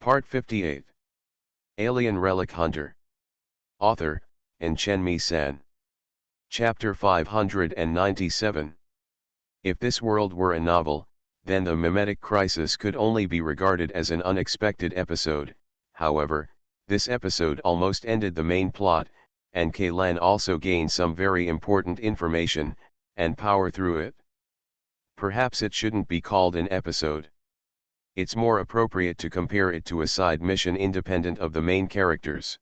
Part 58. Alien Relic Hunter. Author, Chen-Mi-san. Chapter 597. If this world were a novel, then the mimetic crisis could only be regarded as an unexpected episode. However, this episode almost ended the main plot, and Kaylan also gained some very important information, and power through it. Perhaps it shouldn't be called an episode. It's more appropriate to compare it to a side mission independent of the main characters.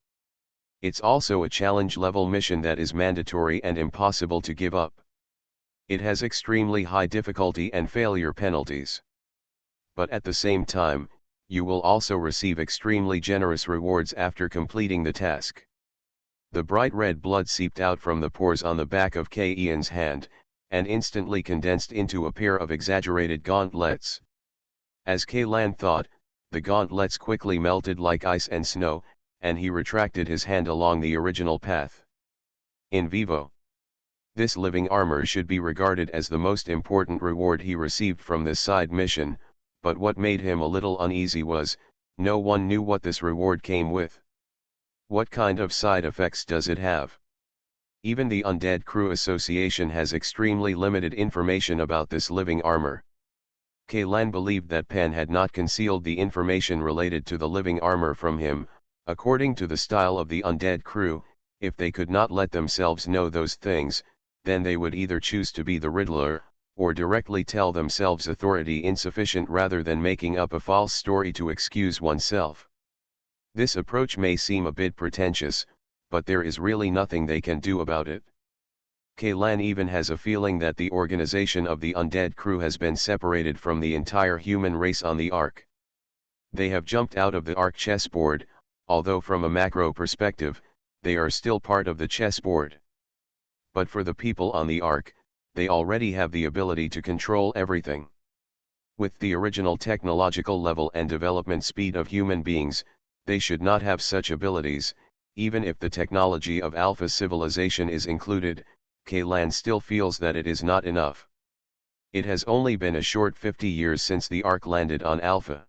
It's also a challenge-level mission that is mandatory and impossible to give up. It has extremely high difficulty and failure penalties. But at the same time, you will also receive extremely generous rewards after completing the task. The bright red blood seeped out from the pores on the back of Ian's hand, and instantly condensed into a pair of exaggerated gauntlets. As Kaylan thought, the gauntlets quickly melted like ice and snow, and he retracted his hand along the original path. In vivo. This living armor should be regarded as the most important reward he received from this side mission, but what made him a little uneasy was, no one knew what this reward came with. What kind of side effects does it have? Even the Undead Crew Association has extremely limited information about this living armor. Kaylan believed that Pan had not concealed the information related to the living armor from him. According to the style of the Undead Crew, if they could not let themselves know those things, then they would either choose to be the Riddler, or directly tell themselves authority insufficient rather than making up a false story to excuse oneself. This approach may seem a bit pretentious, but there is really nothing they can do about it. Kaylan even has a feeling that the organization of the Undead Crew has been separated from the entire human race on the Ark. They have jumped out of the Ark chessboard, although from a macro perspective, they are still part of the chessboard. But for the people on the Ark, they already have the ability to control everything. With the original technological level and development speed of human beings, they should not have such abilities. Even if the technology of Alpha civilization is included, Kaylan still feels that it is not enough. It has only been a short 50 years since the Ark landed on Alpha.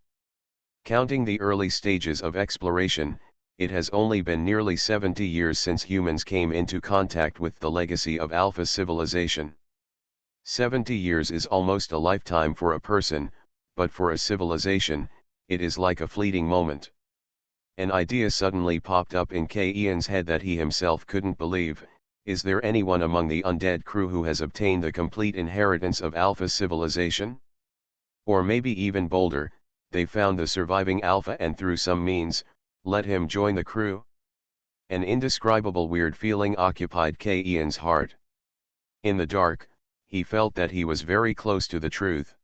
Counting the early stages of exploration, it has only been nearly 70 years since humans came into contact with the legacy of Alpha civilization. 70 years is almost a lifetime for a person, but for a civilization, it is like a fleeting moment. An idea suddenly popped up in Ian's head that he himself couldn't believe. Is there anyone among the Undead Crew who has obtained the complete inheritance of Alpha civilization? Or maybe even bolder, they found the surviving Alpha and through some means, let him join the crew? An indescribable weird feeling occupied Ian's heart. In the dark, he felt that he was very close to the truth.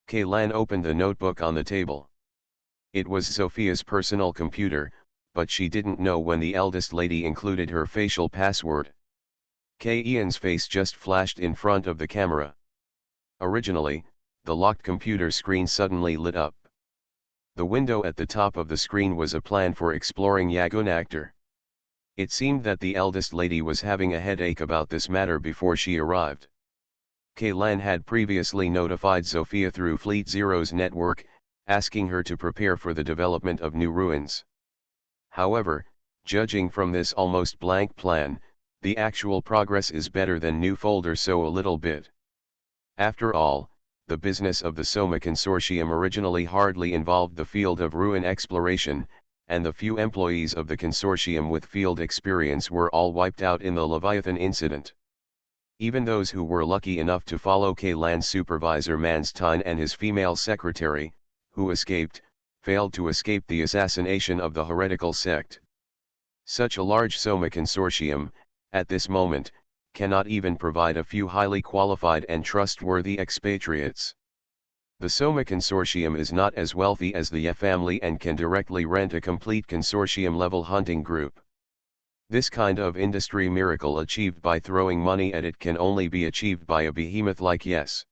Kaylan opened the notebook on the table. It was Sophia's personal computer, but she didn't know when the eldest lady included her facial password. Ian's face just flashed in front of the camera. Originally, the locked computer screen suddenly lit up. The window at the top of the screen was a plan for exploring Yagunactor. It seemed that the eldest lady was having a headache about this matter before she arrived. Kaylan had previously notified Sophia through Fleet Zero's network, asking her to prepare for the development of new ruins. However, judging from this almost blank plan, the actual progress is better than new folder so a little bit. After all, the business of the Soma Consortium originally hardly involved the field of ruin exploration, and the few employees of the consortium with field experience were all wiped out in the Leviathan incident. Even those who were lucky enough to follow Kaylan's supervisor Manstein and his female secretary, who escaped, failed to escape the assassination of the heretical sect. Such a large Soma Consortium, at this moment, cannot even provide a few highly qualified and trustworthy expatriates. The Soma Consortium is not as wealthy as the Ye family and can directly rent a complete consortium-level hunting group. This kind of industry miracle achieved by throwing money at it can only be achieved by a behemoth like Yes.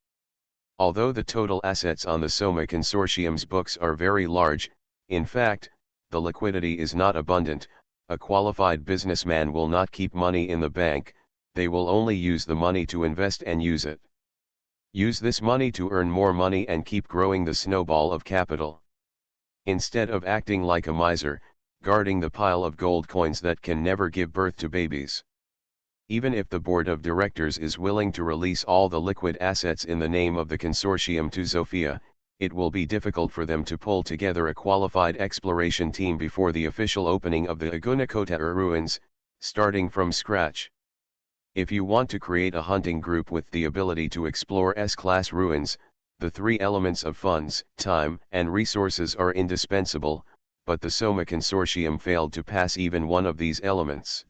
Although the total assets on the Soma Consortium's books are very large, in fact, the liquidity is not abundant. A qualified businessman will not keep money in the bank, they will only use the money to invest and use it. Use this money to earn more money and keep growing the snowball of capital. Instead of acting like a miser, guarding the pile of gold coins that can never give birth to babies. Even if the board of directors is willing to release all the liquid assets in the name of the consortium to Zofia, it will be difficult for them to pull together a qualified exploration team before the official opening of the Agunakota ruins, starting from scratch. If you want to create a hunting group with the ability to explore S-class ruins, the three elements of funds, time, and resources are indispensable, but the Soma Consortium failed to pass even one of these elements.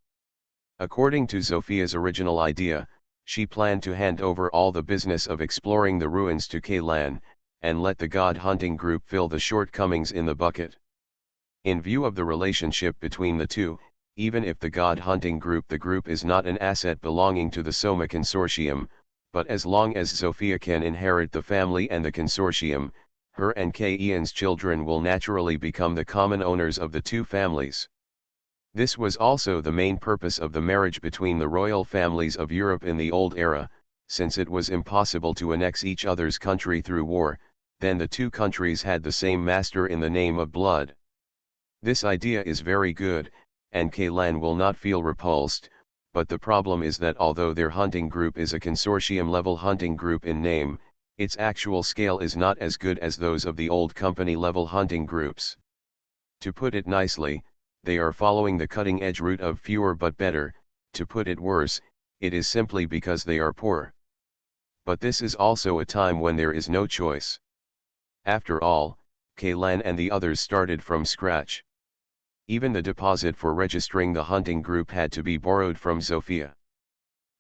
According to Zofia's original idea, she planned to hand over all the business of exploring the ruins to Kaylan, and let the God Hunting group fill the shortcomings in the bucket. In view of the relationship between the two, even if the God Hunting group, the group is not an asset belonging to the Soma Consortium, but as long as Zofia can inherit the family and the consortium, her and Ian's children will naturally become the common owners of the two families. This was also the main purpose of the marriage between the royal families of Europe in the Old Era, since it was impossible to annex each other's country through war, then the two countries had the same master in the name of blood. This idea is very good, and Kaylan will not feel repulsed, but the problem is that although their hunting group is a consortium-level hunting group in name, its actual scale is not as good as those of the old company-level hunting groups. To put it nicely, they are following the cutting-edge route of fewer but better. To put it worse, it is simply because they are poor. But this is also a time when there is no choice. After all, Kaylan and the others started from scratch. Even the deposit for registering the hunting group had to be borrowed from Zofia.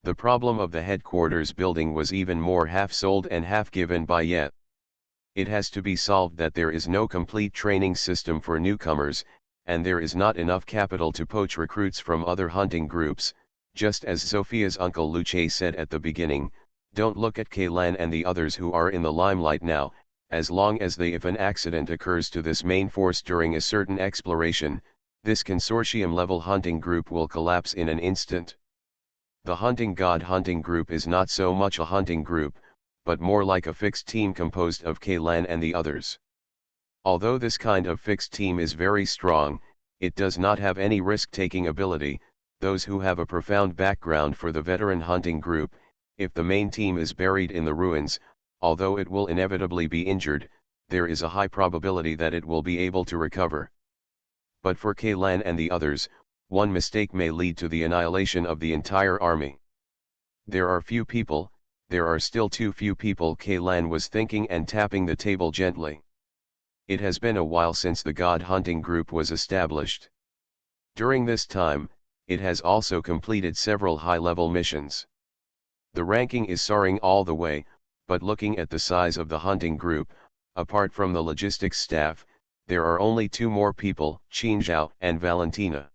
The problem of the headquarters building was even more half sold and half given by yet. It has to be solved that there is no complete training system for newcomers, and there is not enough capital to poach recruits from other hunting groups. Just as Zofia's uncle Luce said at the beginning, don't look at Kaylan and the others who are in the limelight now, as long as if an accident occurs to this main force during a certain exploration, this consortium-level hunting group will collapse in an instant. The Hunting God Hunting Group is not so much a hunting group, but more like a fixed team composed of Kaylan and the others. Although this kind of fixed team is very strong, it does not have any risk-taking ability. Those who have a profound background for the veteran hunting group, if the main team is buried in the ruins, although it will inevitably be injured, there is a high probability that it will be able to recover. But for Kaylan and the others, one mistake may lead to the annihilation of the entire army. There are few people, there are still too few people, Kaylan was thinking and tapping the table gently. It has been a while since the God Hunting Group was established. During this time, it has also completed several high-level missions. The ranking is soaring all the way, but looking at the size of the hunting group, apart from the logistics staff, there are only two more people, Qinzhao and Valentina.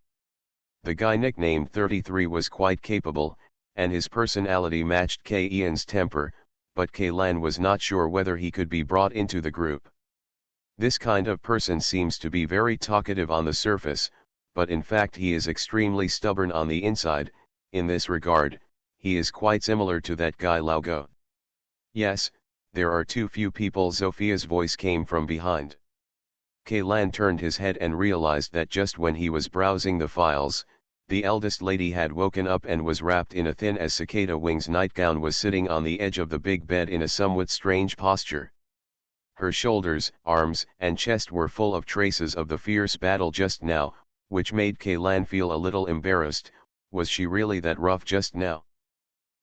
The guy nicknamed 33 was quite capable, and his personality matched Ian's temper, but Kaylan was not sure whether he could be brought into the group. This kind of person seems to be very talkative on the surface, but in fact he is extremely stubborn on the inside. In this regard, he is quite similar to that guy Laugo. Yes, there are too few people. Zofia's voice came from behind. Kaylan turned his head and realized that just when he was browsing the files, the eldest lady had woken up and was wrapped in a thin as cicada wings nightgown, was sitting on the edge of the big bed in a somewhat strange posture. Her shoulders, arms, and chest were full of traces of the fierce battle just now, which made Kaylan feel a little embarrassed. Was she really that rough just now?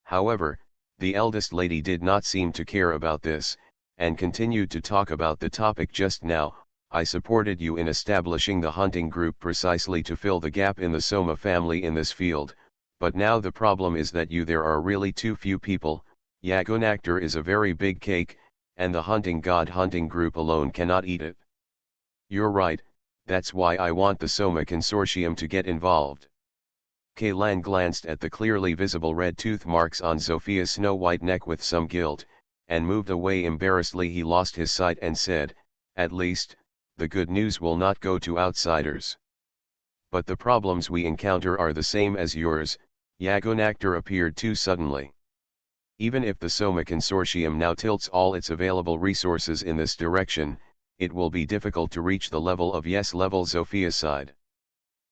However, the eldest lady did not seem to care about this, and continued to talk about the topic just now. I supported you in establishing the hunting group precisely to fill the gap in the Soma family in this field, but now the problem is that there are really too few people. Yagunactor is a very big cake, and the Hunting God Hunting Group alone cannot eat it. You're right, that's why I want the Soma Consortium to get involved. Kaylan glanced at the clearly visible red tooth marks on Zofia's snow-white neck with some guilt, and moved away embarrassedly. He lost his sight and said, at least, the good news will not go to outsiders. But the problems we encounter are the same as yours. Yagunactor appeared too suddenly. Even if the Soma Consortium now tilts all its available resources in this direction, it will be difficult to reach the level of yes level Zofia sighed.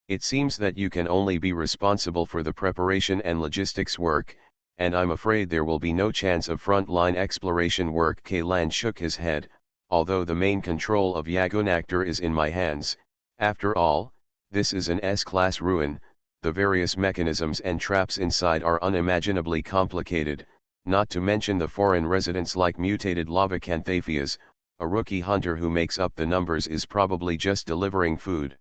It seems that you can only be responsible for the preparation and logistics work, and I'm afraid there will be no chance of front-line exploration work. Kaylan shook his head, although the main control of Yagunactor is in my hands. After all, this is an S-class ruin, the various mechanisms and traps inside are unimaginably complicated, not to mention the foreign residents like mutated lavacanthaphias. A rookie hunter who makes up the numbers is probably just delivering food.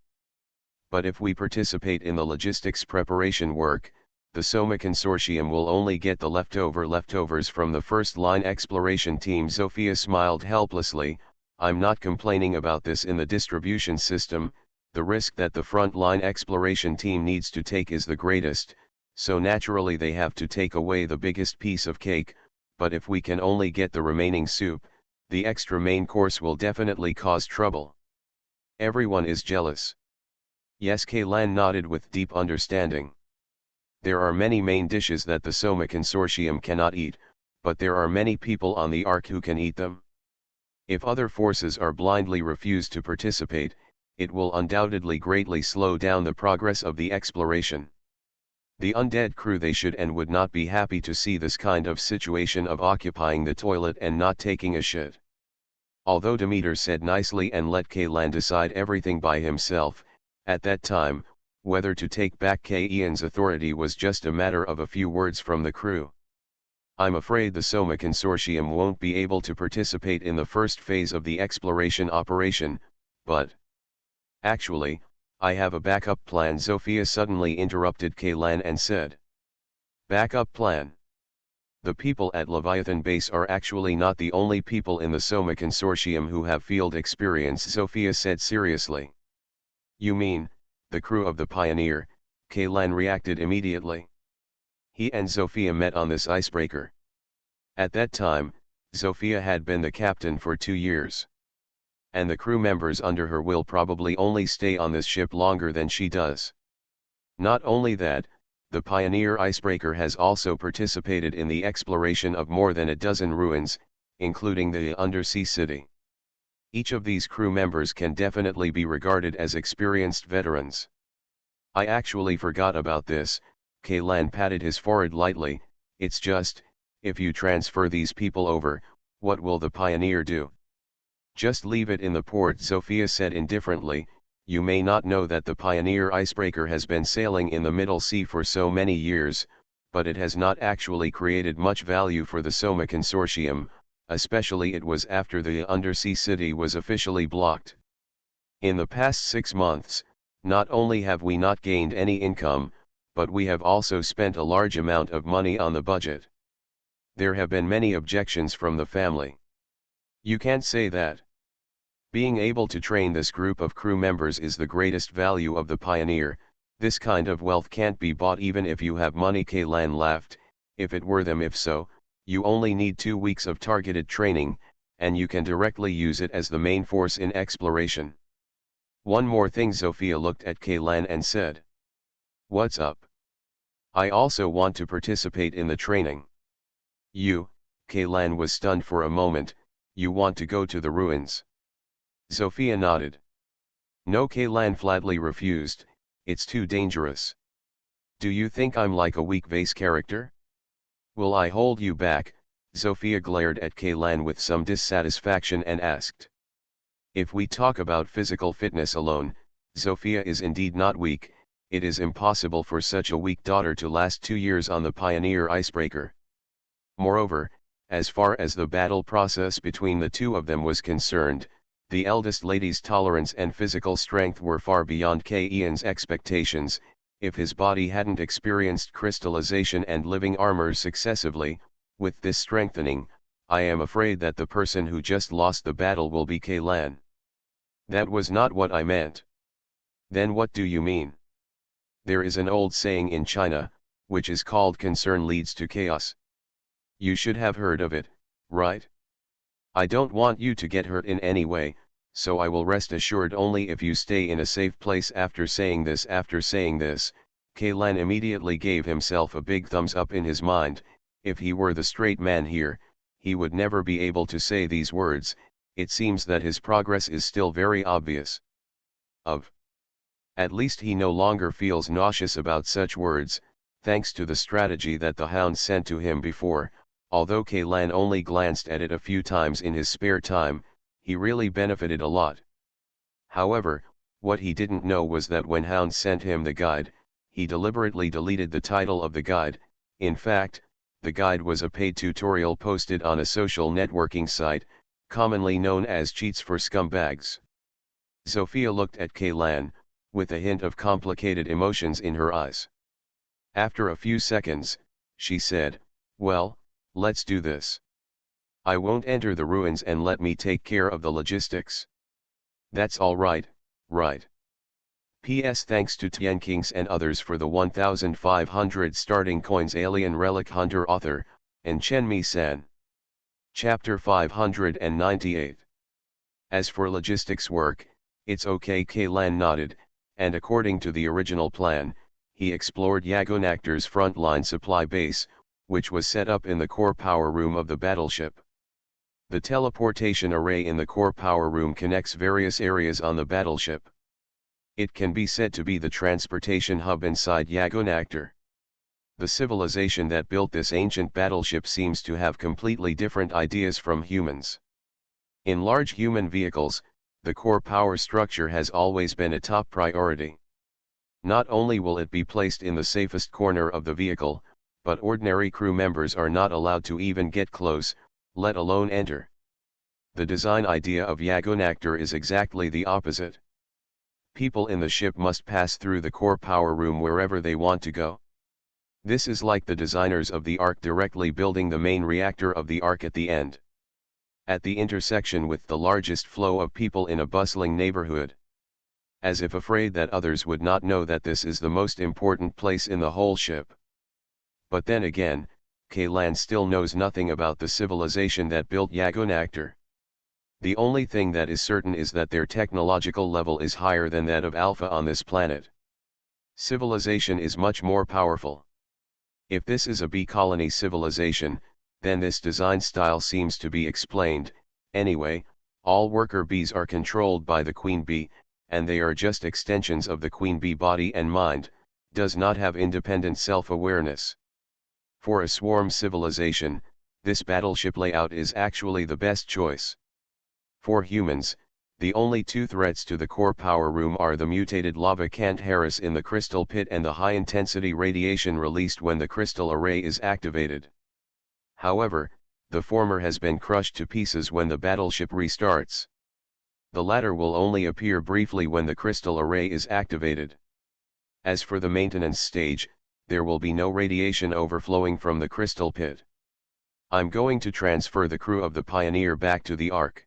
But if we participate in the logistics preparation work, the Soma Consortium will only get the leftovers from the first-line exploration team. Zofia smiled helplessly. I'm not complaining about this in the distribution system. The risk that the front-line exploration team needs to take is the greatest, so naturally they have to take away the biggest piece of cake, but if we can only get the remaining soup, the extra main course will definitely cause trouble. Everyone is jealous. Yes, Kaylan nodded with deep understanding. There are many main dishes that the Soma Consortium cannot eat, but there are many people on the Ark who can eat them. If other forces are blindly refused to participate, it will undoubtedly greatly slow down the progress of the exploration. The undead crew, they should and would not be happy to see this kind of situation of occupying the toilet and not taking a shit. Although Demeter said nicely and let Kaylan decide everything by himself, at that time, whether to take back Ian's authority was just a matter of a few words from the crew. I'm afraid the Soma Consortium won't be able to participate in the first phase of the exploration operation, but... Actually, I have a backup plan. Zofia suddenly interrupted Kaylan and said. Backup plan? The people at Leviathan Base are actually not the only people in the Soma Consortium who have field experience, Zofia said seriously. You mean, the crew of the Pioneer? Kaylan reacted immediately. He and Zofia met on this icebreaker. At that time, Zofia had been the captain for 2 years. And the crew members under her will probably only stay on this ship longer than she does. Not only that, the Pioneer icebreaker has also participated in the exploration of more than a dozen ruins, including the undersea city. Each of these crew members can definitely be regarded as experienced veterans. I actually forgot about this. Kaylan patted his forehead lightly. It's just, if you transfer these people over, what will the Pioneer do? Just leave it in the port, Zofia said indifferently. You may not know that the Pioneer icebreaker has been sailing in the Middle Sea for so many years, but it has not actually created much value for the Soma Consortium, especially it was after the undersea city was officially blocked. In the past 6 months, not only have we not gained any income, but we have also spent a large amount of money on the budget. There have been many objections from the family. You can't say that. Being able to train this group of crew members is the greatest value of the Pioneer. This kind of wealth can't be bought even if you have money. Kaylan laughed. If it were them, if so, you only need 2 weeks of targeted training, and you can directly use it as the main force in exploration. One more thing. Zofia looked at Kaylan and said. What's up? I also want to participate in the training. You, Kaylan was stunned for a moment, you want to go to the ruins? Zofia nodded. No, Kaylan flatly refused, it's too dangerous. Do you think I'm like a weak vase character? Will I hold you back? Zofia glared at Kaylan with some dissatisfaction and asked. If we talk about physical fitness alone, Zofia is indeed not weak. It is impossible for such a weak daughter to last 2 years on the Pioneer icebreaker. Moreover, as far as the battle process between the two of them was concerned, the eldest lady's tolerance and physical strength were far beyond Ian's expectations. If his body hadn't experienced crystallization and living armor successively, with this strengthening, I am afraid that the person who just lost the battle will be Kaylan. That was not what I meant. Then what do you mean? There is an old saying in China, which is called concern leads to chaos. You should have heard of it, right? I don't want you to get hurt in any way, so I will rest assured only if you stay in a safe place. After saying this, Kaylan immediately gave himself a big thumbs up in his mind. If he were the straight man here, he would never be able to say these words. it seems that his progress is still very obvious. At least he no longer feels nauseous about such words, thanks to the strategy that the hound sent to him before. Although Kaylan only glanced at it a few times in his spare time, he really benefited a lot. However, what he didn't know was that when Hound sent him the guide, he deliberately deleted the title of the guide. In fact, the guide was a paid tutorial posted on a social networking site, commonly known as Cheats for Scumbags. Sophia looked at Kaylan, with a hint of complicated emotions in her eyes. After a few seconds, she said, "Well, let's do this. I won't enter the ruins and let me take care of the logistics." "That's all right, right. P.S. Thanks to Tienkings and others for the 1,500 starting coins." Alien Relic Hunter author, and Chenmi-san. Chapter 598. As for logistics work, it's okay. Kaylan nodded, and according to the original plan, he explored Yagonactor's frontline supply base, which was set up in the core power room of the battleship. The teleportation array in the core power room connects various areas on the battleship. It can be said to be the transportation hub inside Yagonactor. The civilization that built this ancient battleship seems to have completely different ideas from humans. In large human vehicles, the core power structure has always been a top priority. Not only will it be placed in the safest corner of the vehicle, but ordinary crew members are not allowed to even get close, let alone enter. The design idea of Yagonactor is exactly the opposite. People in the ship must pass through the core power room wherever they want to go. This is like the designers of the Ark directly building the main reactor of the Ark at the end. At the intersection with the largest flow of people in a bustling neighborhood. As if afraid that others would not know that this is the most important place in the whole ship. But then again, Kaylan still knows nothing about the civilization that built Yagonactor. The only thing that is certain is that their technological level is higher than that of Alpha on this planet. Civilization is much more powerful. If this is a bee colony civilization, then this design style seems to be explained. Anyway, all worker bees are controlled by the queen bee, and they are just extensions of the queen bee body and mind, does not have independent self-awareness. For a swarm civilization, this battleship layout is actually the best choice. For humans, the only two threats to the core power room are the mutated lava Kant Harris in the crystal pit and the high-intensity radiation released when the crystal array is activated. However, the former has been crushed to pieces when the battleship restarts. The latter will only appear briefly when the crystal array is activated. As for the maintenance stage, there will be no radiation overflowing from the crystal pit. I'm going to transfer the crew of the Pioneer back to the Ark.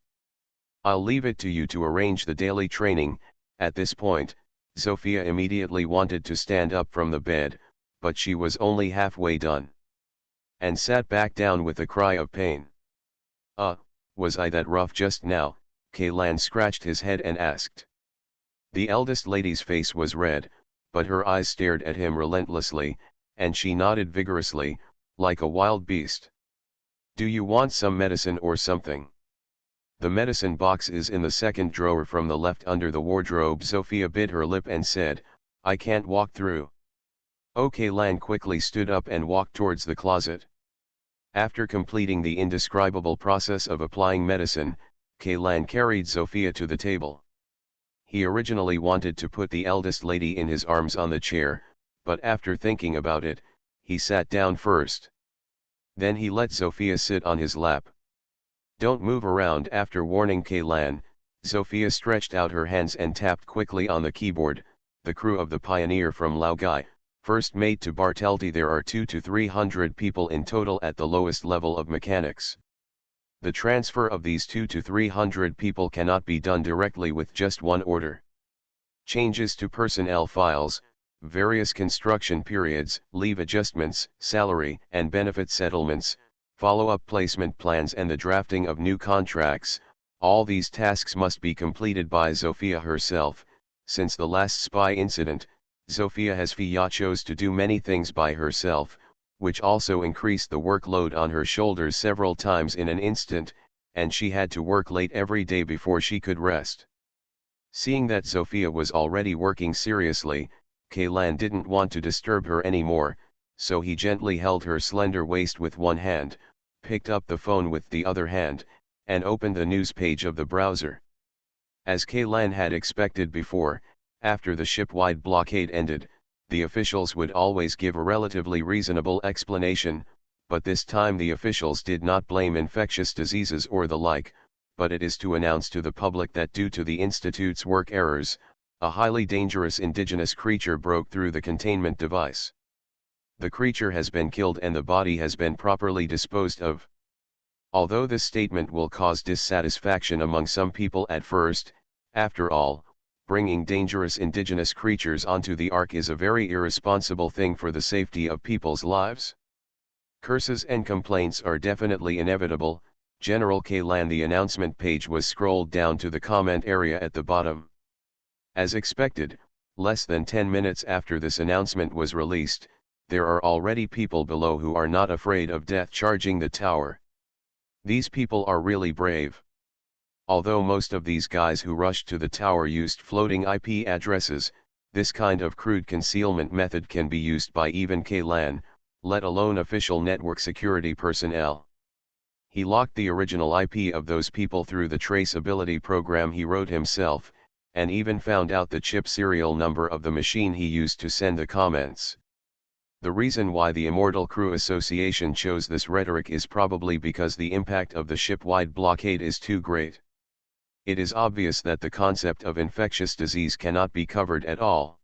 I'll leave it to you to arrange the daily training. At this point, Sophia immediately wanted to stand up from the bed, but she was only halfway done. And sat back down with a cry of pain. Was I that rough just now?" Kaylan scratched his head and asked. The eldest lady's face was red, but her eyes stared at him relentlessly, and she nodded vigorously, like a wild beast. "Do you want some medicine or something?" "The medicine box is in the second drawer from the left under the wardrobe." Sophia bit her lip and said, "I can't walk through." Kaylan quickly stood up and walked towards the closet. After completing the indescribable process of applying medicine, Kaylan carried Sophia to the table. He originally wanted to put the eldest lady in his arms on the chair, but after thinking about it, he sat down first. Then he let Sophia sit on his lap. "Don't move around." After warning Kaylan, Sophia stretched out her hands and tapped quickly on the keyboard. The crew of the Pioneer from Laogai, first mate to Bartelti. There are 200 to 300 people in total at the lowest level of mechanics. The transfer of these 200 to 300 people cannot be done directly with just one order. Changes to personnel files, various construction periods, leave adjustments, salary and benefit settlements, follow-up placement plans and the drafting of new contracts, all these tasks must be completed by Sophia herself. Since the last spy incident, Sophia has chose to do many things by herself, which also increased the workload on her shoulders several times in an instant, and she had to work late every day before she could rest. Seeing that Sophia was already working seriously, Kaylan didn't want to disturb her anymore, so he gently held her slender waist with one hand, picked up the phone with the other hand, and opened the news page of the browser. As Kaylan had expected before, after the ship-wide blockade ended, the officials would always give a relatively reasonable explanation, but this time the officials did not blame infectious diseases or the like, but it is to announce to the public that due to the Institute's work errors, a highly dangerous indigenous creature broke through the containment device. The creature has been killed and the body has been properly disposed of. Although this statement will cause dissatisfaction among some people at first, after all, bringing dangerous indigenous creatures onto the Ark is a very irresponsible thing for the safety of people's lives. Curses and complaints are definitely inevitable. General Kaylan. The announcement page was scrolled down to the comment area at the bottom. As expected, less than 10 minutes after this announcement was released, there are already people below who are not afraid of death charging the tower. These people are really brave. Although most of these guys who rushed to the tower used floating IP addresses, this kind of crude concealment method can be used by even Kaylan, let alone official network security personnel. He locked the original IP of those people through the traceability program he wrote himself, and even found out the chip serial number of the machine he used to send the comments. The reason why the Immortal Crew Association chose this rhetoric is probably because the impact of the ship-wide blockade is too great. It is obvious that the concept of infectious disease cannot be covered at all.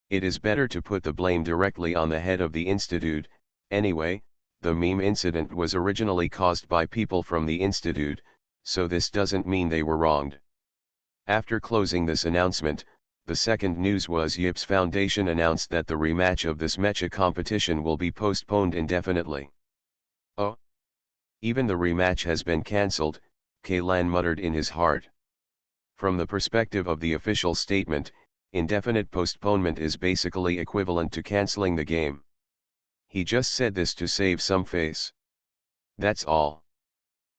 It is better to put the blame directly on the head of the Institute. Anyway, the meme incident was originally caused by people from the Institute, so this doesn't mean they were wronged. After closing this announcement, the second news was Yips Foundation announced that the rematch of this mecha competition will be postponed indefinitely. Oh? Even the rematch has been cancelled, Kaylan muttered in his heart. From the perspective of the official statement, indefinite postponement is basically equivalent to cancelling the game. He just said this to save some face. That's all.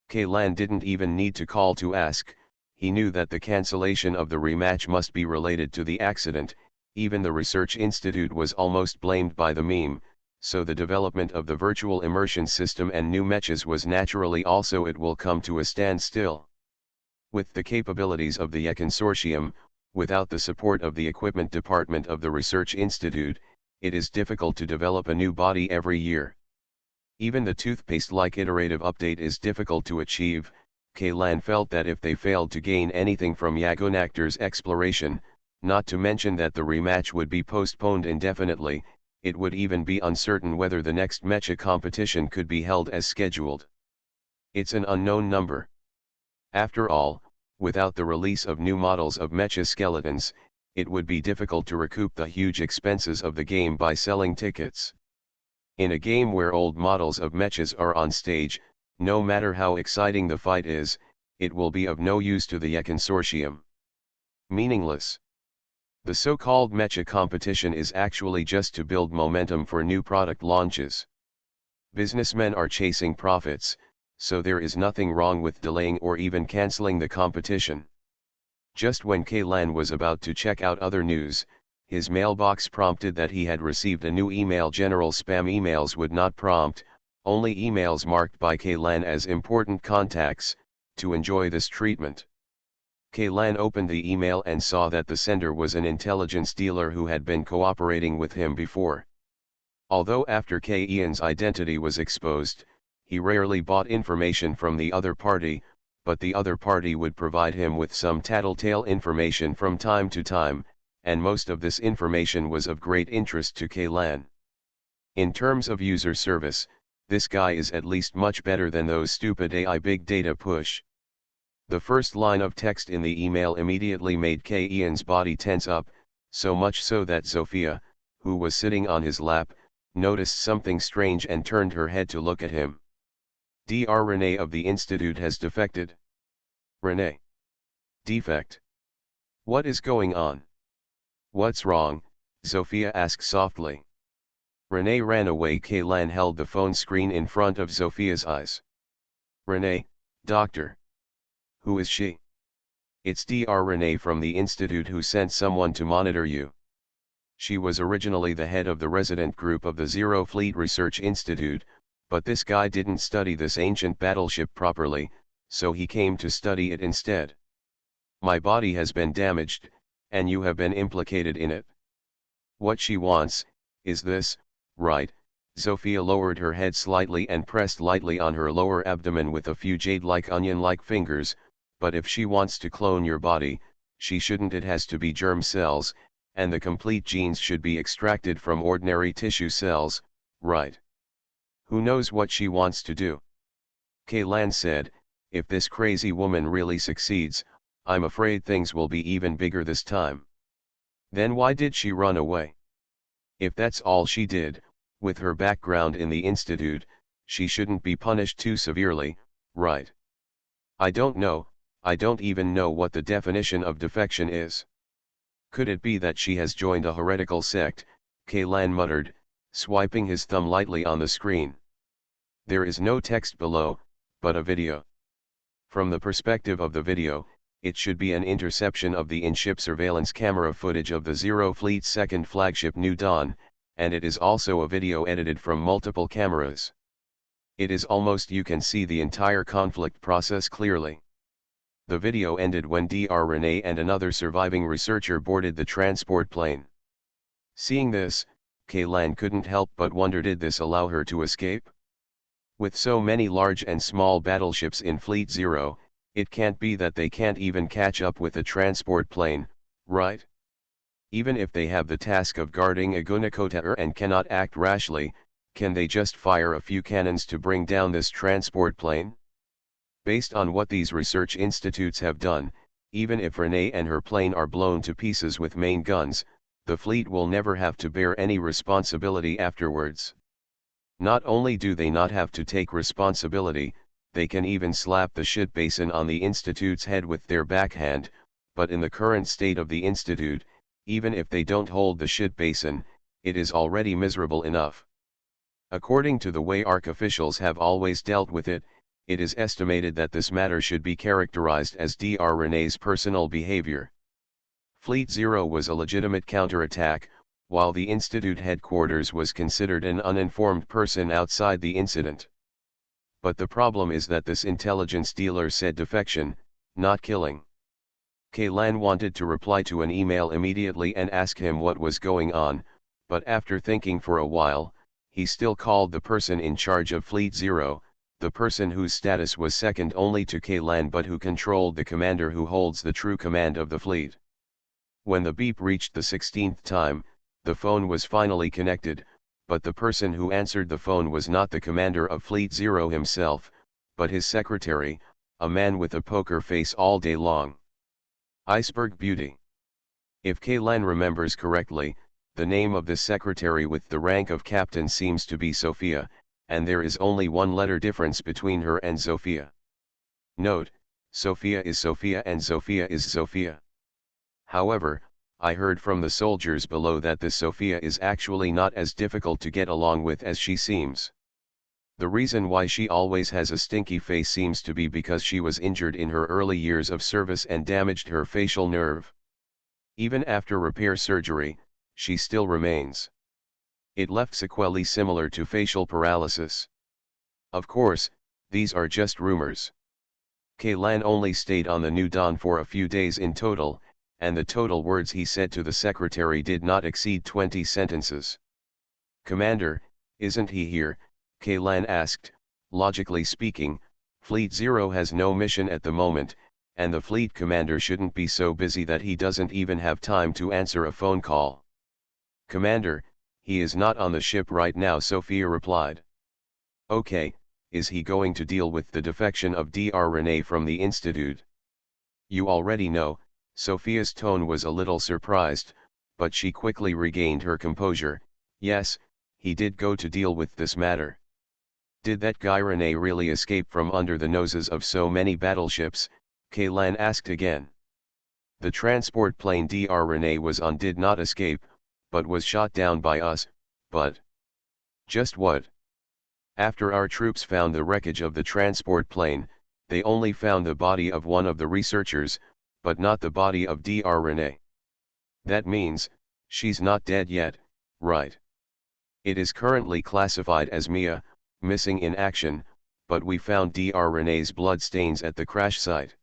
Kaylan didn't even need to call to ask. He knew that the cancellation of the rematch must be related to the accident. Even the research institute was almost blamed by the meme, so the development of the virtual immersion system and new mechas was naturally also it will come to a standstill. With the capabilities of the consortium, without the support of the equipment department of the research institute, it is difficult to develop a new body every year. Even the toothpaste-like iterative update is difficult to achieve. Kaylan felt that if they failed to gain anything from Yagonactor's exploration, not to mention that the rematch would be postponed indefinitely, it would even be uncertain whether the next mecha competition could be held as scheduled. It's an unknown number. After all, without the release of new models of mecha skeletons, it would be difficult to recoup the huge expenses of the game by selling tickets. In a game where old models of mechas are on stage, no matter how exciting the fight is, it will be of no use to the consortium. Meaningless. The so-called mecha competition is actually just to build momentum for new product launches. Businessmen are chasing profits, so there is nothing wrong with delaying or even cancelling the competition. Just when Kaylan was about to check out other news, his mailbox prompted that he had received a new email. General spam emails would not prompt, only emails marked by Kaylan as important contacts. To enjoy this treatment, Kaylan opened the email and saw that the sender was an intelligence dealer who had been cooperating with him before. Although after Ian's identity was exposed, he rarely bought information from the other party, but the other party would provide him with some tattletale information from time to time, and most of this information was of great interest to Kaylan. In terms of user service, this guy is at least much better than those stupid AI big data push. The first line of text in the email immediately made Ian's body tense up, so much so that Sophia, who was sitting on his lap, noticed something strange and turned her head to look at him. Dr. Renee of the Institute has defected. Renee. Defect. What is going on? What's wrong? Sophia asked softly. Renee ran away. Kaylan held the phone screen in front of Sophia's eyes. Renee, Doctor. Who is she? It's Dr. Renee from the Institute who sent someone to monitor you. She was originally the head of the resident group of the Zero Fleet Research Institute, but this guy didn't study this ancient battleship properly, so he came to study it instead. My body has been damaged, and you have been implicated in it. What she wants, is this, right? Sophia lowered her head slightly and pressed lightly on her lower abdomen with a few jade-like onion-like fingers, but if she wants to clone your body, she shouldn't. It has to be germ cells, and the complete genes should be extracted from ordinary tissue cells, right? Who knows what she wants to do? Kaylan said, if this crazy woman really succeeds, I'm afraid things will be even bigger this time. Then why did she run away? If that's all she did, with her background in the Institute, she shouldn't be punished too severely, right? I don't know, I don't even know what the definition of defection is. Could it be that she has joined a heretical sect? Kaylan muttered, swiping his thumb lightly on the screen. There is no text below, but a video. From the perspective of the video, it should be an interception of the in-ship surveillance camera footage of the Zero Fleet's second flagship New Dawn, and it is also a video edited from multiple cameras. It is almost you can see the entire conflict process clearly. The video ended when Dr. Renee and another surviving researcher boarded the transport plane. Seeing this, Kaylan couldn't help but wonder, did this allow her to escape? With so many large and small battleships in Fleet Zero, it can't be that they can't even catch up with a transport plane, right? Even if they have the task of guarding a Gunakota and cannot act rashly, can they just fire a few cannons to bring down this transport plane? Based on what these research institutes have done, even if Renee and her plane are blown to pieces with main guns, the fleet will never have to bear any responsibility afterwards. Not only do they not have to take responsibility, they can even slap the shit basin on the Institute's head with their backhand, but in the current state of the Institute, even if they don't hold the shit basin, it is already miserable enough. According to the way ARC officials have always dealt with it, it is estimated that this matter should be characterized as Dr. Renee's personal behavior. Fleet Zero was a legitimate counterattack, while the Institute headquarters was considered an uninformed person outside the incident. But the problem is that this intelligence dealer said defection, not killing. Kaylan wanted to reply to an email immediately and ask him what was going on, but after thinking for a while, he still called the person in charge of Fleet Zero, the person whose status was second only to Kaylan but who controlled the commander who holds the true command of the fleet. When the beep reached the 16th time, the phone was finally connected, but the person who answered the phone was not the commander of Fleet Zero himself, but his secretary, a man with a poker face all day long. Iceberg Beauty. If Kaylan remembers correctly, the name of this secretary with the rank of captain seems to be Sophia, and there is only one letter difference between her and Sophia. Note, Sophia is Sophia and Sophia is Sophia. However, I heard from the soldiers below that this Sophia is actually not as difficult to get along with as she seems. The reason why she always has a stinky face seems to be because she was injured in her early years of service and damaged her facial nerve. Even after repair surgery, she still remains. It left sequelae similar to facial paralysis. Of course, these are just rumors. Kaylan only stayed on the New Dawn for a few days in total, and the total words he said to the secretary did not exceed 20 sentences. "Commander, isn't he here?" Kaylan asked. Logically speaking, Fleet Zero has no mission at the moment, and the fleet commander shouldn't be so busy that he doesn't even have time to answer a phone call. "Commander, he is not on the ship right now," Sophia replied. "Okay, is he going to deal with the defection of Dr. Renee from the Institute?" "You already know." Sophia's tone was a little surprised, but she quickly regained her composure. "Yes, he did go to deal with this matter." "Did that guy Renee really escape from under the noses of so many battleships?" Kaylan asked again. "The transport plane Dr. Renee was on did not escape, but was shot down by us." "But just what?" "After our troops found the wreckage of the transport plane, they only found the body of one of the researchers, but not the body of Dr. Renee. That means, she's not dead yet, right? It is currently classified as Mia, missing in action, but we found Dr. Renee's blood stains at the crash site.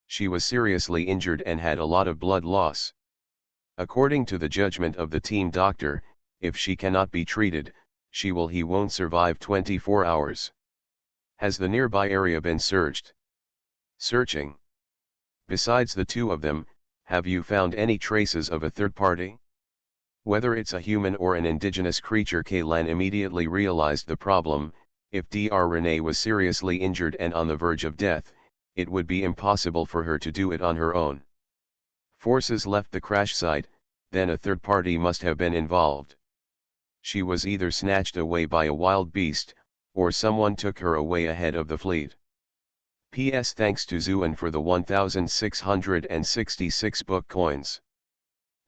She was seriously injured and had a lot of blood loss. According to the judgment of the team doctor, if she cannot be treated, he won't survive 24 hours. Has the nearby area been searched? Searching. Besides the two of them, have you found any traces of a third party? Whether it's a human or an indigenous creature, Kaylan immediately realized the problem. If Dr. Renee was seriously injured and on the verge of death, it would be impossible for her to do it on her own. Forces left the crash site, then a third party must have been involved. She was either snatched away by a wild beast, or someone took her away ahead of the fleet. P.S. Thanks to Zuan for the 1,666 book coins.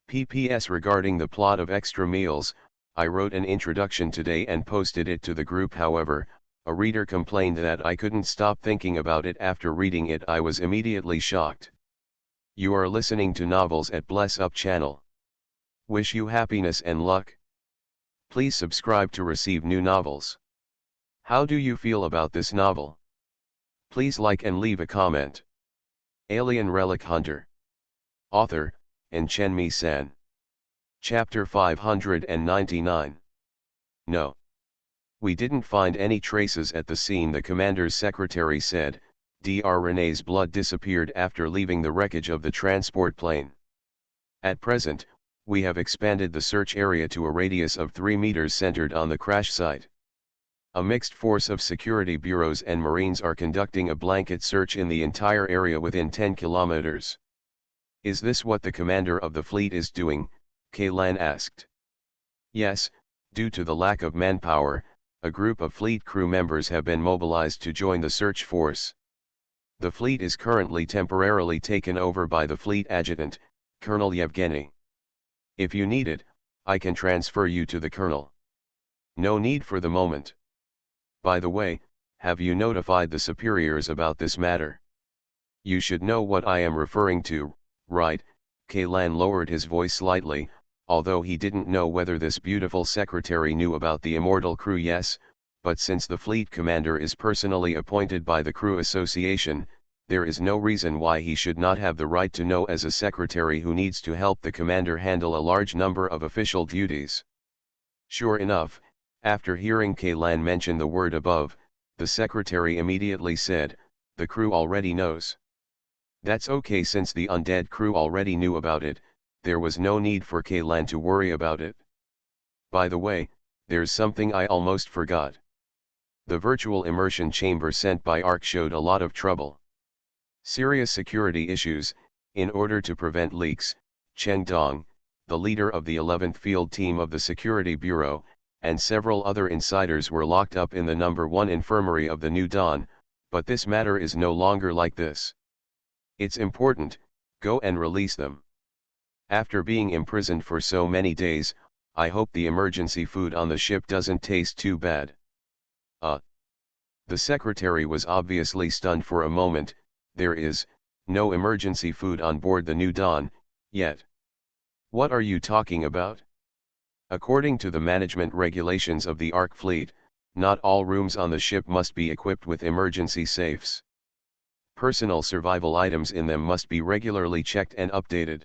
P.P.S. Regarding the plot of Extra Meals, I wrote an introduction today and posted it to the group. However, a reader complained that I couldn't stop thinking about it after reading it. I was immediately shocked. You are listening to Novels at Bless Up channel. Wish you happiness and luck. Please subscribe to receive new novels. How do you feel about this novel? Please like and leave a comment. Alien Relic Hunter. Author, Chen-Mi-san. Chapter 599. No. We didn't find any traces at the scene, the commander's secretary said. Dr. Renee's blood disappeared after leaving the wreckage of the transport plane. At present, we have expanded the search area to a radius of 3 meters centered on the crash site. A mixed force of security bureaus and Marines are conducting a blanket search in the entire area within 10 kilometers. Is this what the commander of the fleet is doing? Kaylan asked. Yes, due to the lack of manpower, a group of fleet crew members have been mobilized to join the search force. The fleet is currently temporarily taken over by the fleet adjutant, Colonel Yevgeny. If you need it, I can transfer you to the colonel. No need for the moment. By the way, have you notified the superiors about this matter? You should know what I am referring to, right? Kaylan lowered his voice slightly, although he didn't know whether this beautiful secretary knew about the immortal crew. Yes, but since the fleet commander is personally appointed by the crew association, there is no reason why he should not have the right to know as a secretary who needs to help the commander handle a large number of official duties. Sure enough, after hearing Kaylan mention the word above, the secretary immediately said, the crew already knows. That's okay, since the undead crew already knew about it, there was no need for Kaylan to worry about it. By the way, there's something I almost forgot. The virtual immersion chamber sent by ARC showed a lot of trouble. Serious security issues. In order to prevent leaks, Cheng Dong, the leader of the 11th Field Team of the Security Bureau, and several other insiders were locked up in the No. 1 infirmary of the New Dawn, but this matter is no longer like this. It's important, go and release them. After being imprisoned for so many days, I hope the emergency food on the ship doesn't taste too bad. The secretary was obviously stunned for a moment. There is no emergency food on board the New Dawn yet. What are you talking about? According to the management regulations of the ARC fleet, not all rooms on the ship must be equipped with emergency safes. Personal survival items in them must be regularly checked and updated.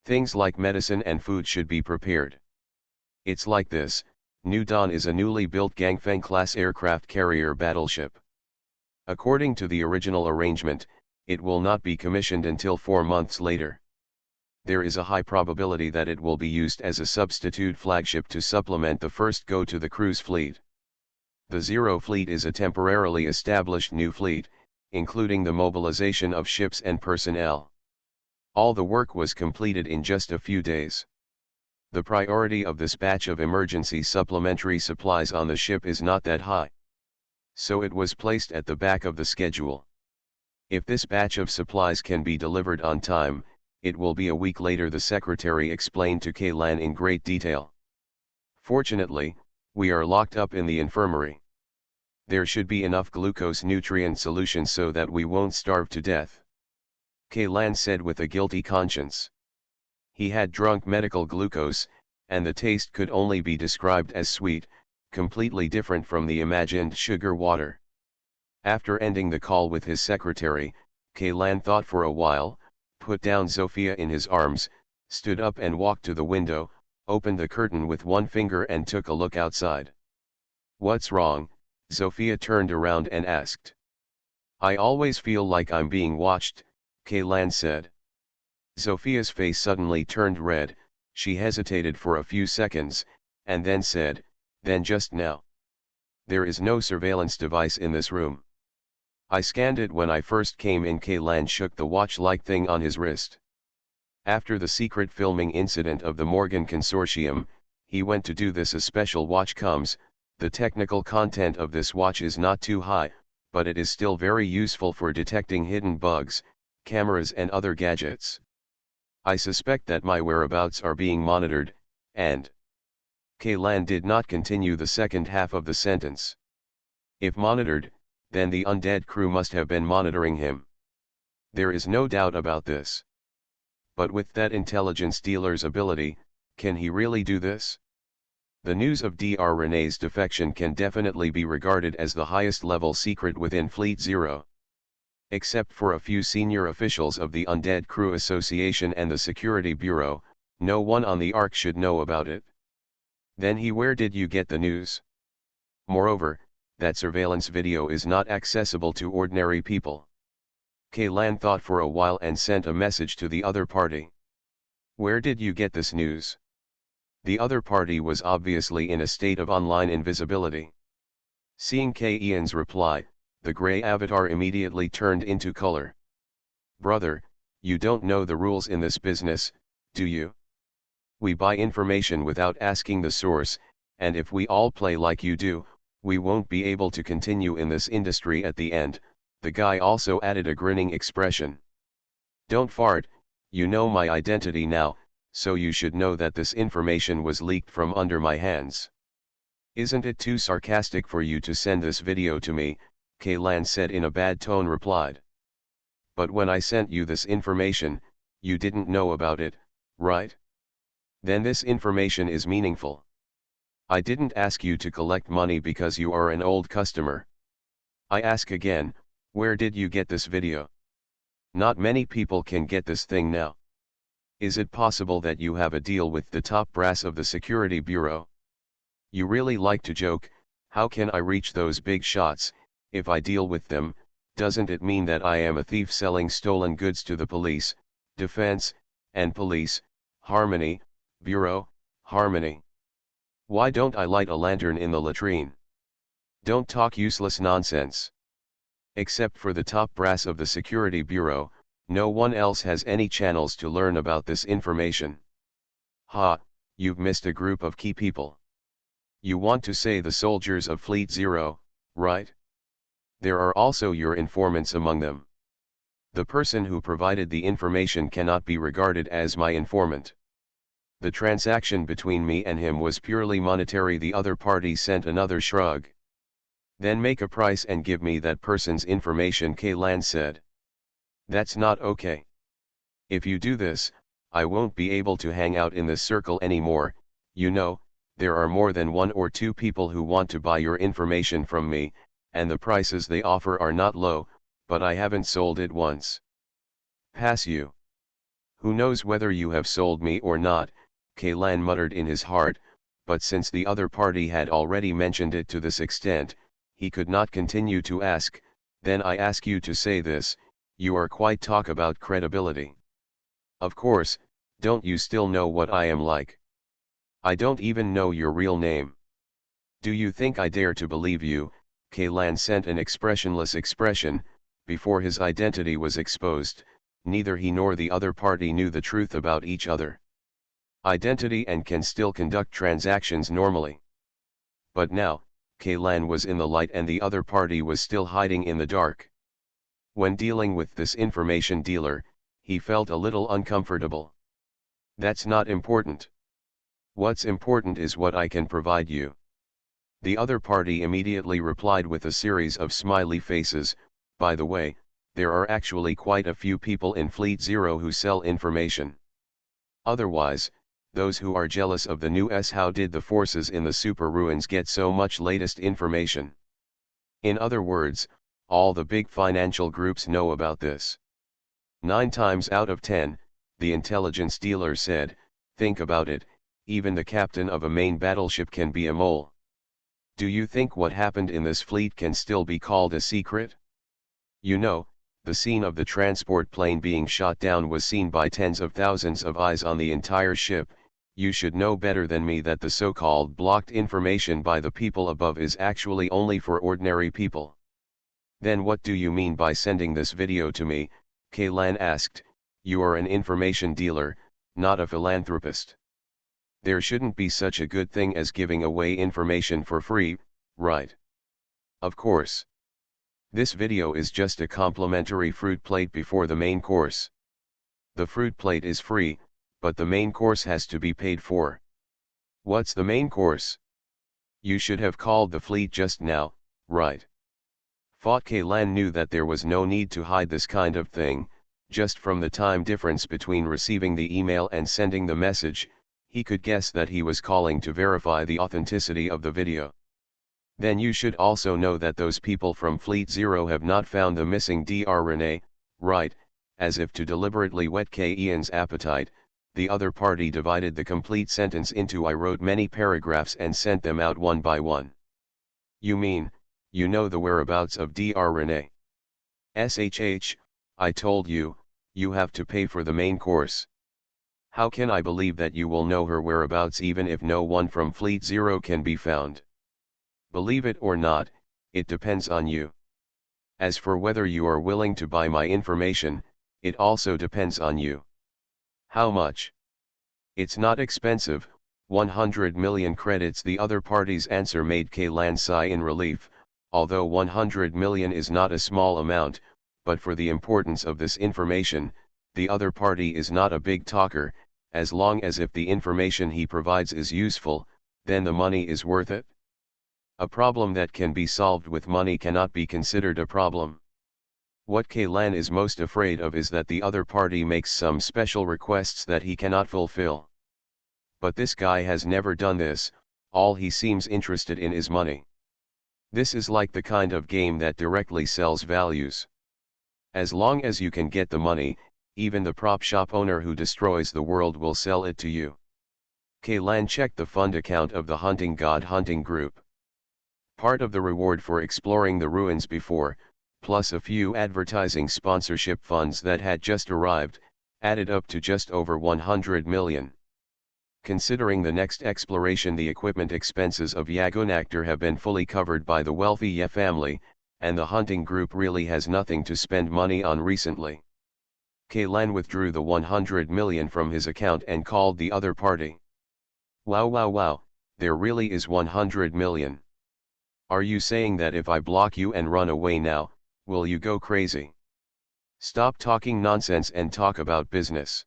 Things like medicine and food should be prepared. It's like this: New Dawn is a newly built Gangfeng-class aircraft carrier battleship. According to the original arrangement, it will not be commissioned until 4 months later. There is a high probability that it will be used as a substitute flagship to supplement the first go to the cruise fleet. The Zero Fleet is a temporarily established new fleet, including the mobilization of ships and personnel. All the work was completed in just a few days. The priority of this batch of emergency supplementary supplies on the ship is not that high. So it was placed at the back of the schedule. If this batch of supplies can be delivered on time, it will be a week later, the secretary explained to Kaylan in great detail. Fortunately, we are locked up in the infirmary. There should be enough glucose nutrient solution so that we won't starve to death. Kaylan said with a guilty conscience. He had drunk medical glucose, and the taste could only be described as sweet, completely different from the imagined sugar water. After ending the call with his secretary, Kaylan thought for a while, put down Zofia in his arms, stood up and walked to the window, opened the curtain with one finger and took a look outside. "What's wrong?" Zofia turned around and asked. "I always feel like I'm being watched," Kaylan said. Zofia's face suddenly turned red. She hesitated for a few seconds, and then said, "Then just now. There is no surveillance device in this room. I scanned it when I first came in." Kaylan shook the watch-like thing on his wrist. After the secret filming incident of the Morgan Consortium, he went to do this. A special watch comes. The technical content of this watch is not too high, but it is still very useful for detecting hidden bugs, cameras and other gadgets. I suspect that my whereabouts are being monitored, and..." Kaylan did not continue the second half of the sentence. If monitored, then the undead crew must have been monitoring him. There is no doubt about this. But with that intelligence dealer's ability, can he really do this? The news of Dr. Renee's defection can definitely be regarded as the highest level secret within Fleet Zero. Except for a few senior officials of the Undead Crew Association and the Security Bureau, no one on the Ark should know about it. Then where did you get the news? Moreover, that surveillance video is not accessible to ordinary people. Kaylan thought for a while and sent a message to the other party. "Where did you get this news?" The other party was obviously in a state of online invisibility. Seeing Ian's reply, the gray avatar immediately turned into color. "Brother, you don't know the rules in this business, do you? We buy information without asking the source, and if we all play like you do, we won't be able to continue in this industry at the end." The guy also added a grinning expression. "Don't fart, you know my identity now, so you should know that this information was leaked from under my hands." "Isn't it too sarcastic for you to send this video to me?" Kaylan said in a bad tone replied. "But when I sent you this information, you didn't know about it, right? Then this information is meaningful. I didn't ask you to collect money because you are an old customer. I ask again, where did you get this video? Not many people can get this thing now. Is it possible that you have a deal with the top brass of the Security Bureau? You really like to joke. How can I reach those big shots? If I deal with them, doesn't it mean that I am a thief selling stolen goods to the police, defense, and police, harmony, bureau, harmony? Why don't I light a lantern in the latrine? Don't talk useless nonsense. Except for the top brass of the Security Bureau, no one else has any channels to learn about this information. Ha, you've missed a group of key people. You want to say the soldiers of Fleet Zero, right? There are also your informants among them. The person who provided the information cannot be regarded as my informant. The transaction between me and him was purely monetary." The other party sent another shrug. "Then make a price and give me that person's information," Kaylan said. "That's not okay. If you do this, I won't be able to hang out in this circle anymore. You know, there are more than 1 or 2 people who want to buy your information from me, and the prices they offer are not low, but I haven't sold it once." "Pass you. Who knows whether you have sold me or not," Kaylan muttered in his heart, but since the other party had already mentioned it to this extent, he could not continue to ask. "Then I ask you to say this, you are quite talk about credibility. Of course, don't you still know what I am like? I don't even know your real name. Do you think I dare to believe you?" Kaylan sent an expressionless expression. Before his identity was exposed, neither he nor the other party knew the truth about each other. Identity and can still conduct transactions normally. But now, Kaylan was in the light and the other party was still hiding in the dark. When dealing with this information dealer, he felt a little uncomfortable. "That's not important. What's important is what I can provide you. The other party immediately replied with a series of smiley faces. By the way, there are actually quite a few people in Fleet Zero who sell information. Otherwise, those who are jealous of the new how did the forces in the super ruins get so much latest information? In other words, all the big financial groups know about this. 9 times out of 10, the intelligence dealer said, think about it, even the captain of a main battleship can be a mole. Do you think what happened in this fleet can still be called a secret? You know, the scene of the transport plane being shot down was seen by tens of thousands of eyes on the entire ship. You should know better than me that the so-called blocked information by the people above is actually only for ordinary people. Then what do you mean by sending this video to me? Kaylan asked. You are an information dealer, not a philanthropist. There shouldn't be such a good thing as giving away information for free, right? Of course. This video is just a complimentary fruit plate before the main course. The fruit plate is free, but the main course has to be paid for. What's the main course? You should have called the fleet just now, right? Kaylan knew that there was no need to hide this kind of thing. Just from the time difference between receiving the email and sending the message, he could guess that he was calling to verify the authenticity of the video. Then you should also know that those people from Fleet Zero have not found the missing Dr. Renee, right? As if to deliberately whet Ian's appetite, the other party divided the complete sentence into I wrote many paragraphs and sent them out one by one. You mean, you know the whereabouts of Dr. Renee? SHH, I told you, you have to pay for the main course. How can I believe that you will know her whereabouts even if no one from Fleet Zero can be found? Believe it or not, it depends on you. As for whether you are willing to buy my information, it also depends on you. How much? It's not expensive, 100 million credits. The other party's answer made Kaylan sigh in relief, although 100 million is not a small amount, but for the importance of this information, the other party is not a big talker. As long as if the information he provides is useful, then the money is worth it. A problem that can be solved with money cannot be considered a problem. What Kaylan is most afraid of is that the other party makes some special requests that he cannot fulfill. But this guy has never done this, all he seems interested in is money. This is like the kind of game that directly sells values. As long as you can get the money, even the prop shop owner who destroys the world will sell it to you. Kaylan checked the fund account of the Hunting God Hunting Group. Part of the reward for exploring the ruins before, plus a few advertising sponsorship funds that had just arrived, added up to just over 100 million. Considering the next exploration, the equipment expenses of Yagunactor have been fully covered by the wealthy Ye family, and the hunting group really has nothing to spend money on recently. Kaylan withdrew the 100 million from his account and called the other party. Wow, there really is 100 million. Are you saying that if I block you and run away now, will you go crazy? Stop talking nonsense and talk about business.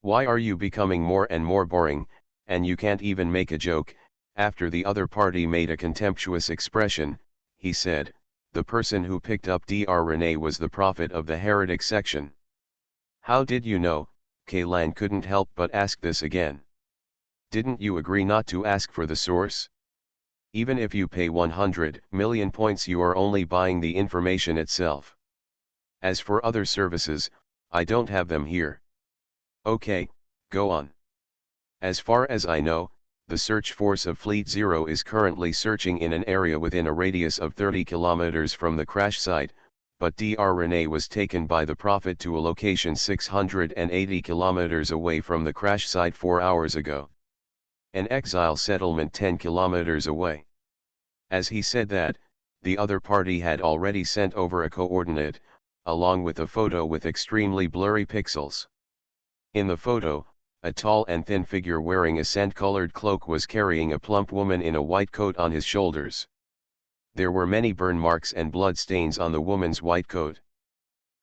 Why are you becoming more and more boring, and you can't even make a joke? After the other party made a contemptuous expression, he said, the person who picked up Dr. Renee was the prophet of the heretic section. How did you know? Kaylan couldn't help but ask this again. Didn't you agree not to ask for the source? Even if you pay 100 million points, you are only buying the information itself. As for other services, I don't have them here. Okay, go on. As far as I know, the search force of Fleet Zero is currently searching in an area within a radius of 30 kilometers from the crash site, but Dr. Renee was taken by the Prophet to a location 680 kilometers away from the crash site 4 hours ago. An exile settlement 10 kilometers away. As he said that, the other party had already sent over a coordinate, along with a photo with extremely blurry pixels. In the photo, a tall and thin figure wearing a sand-colored cloak was carrying a plump woman in a white coat on his shoulders. There were many burn marks and blood stains on the woman's white coat.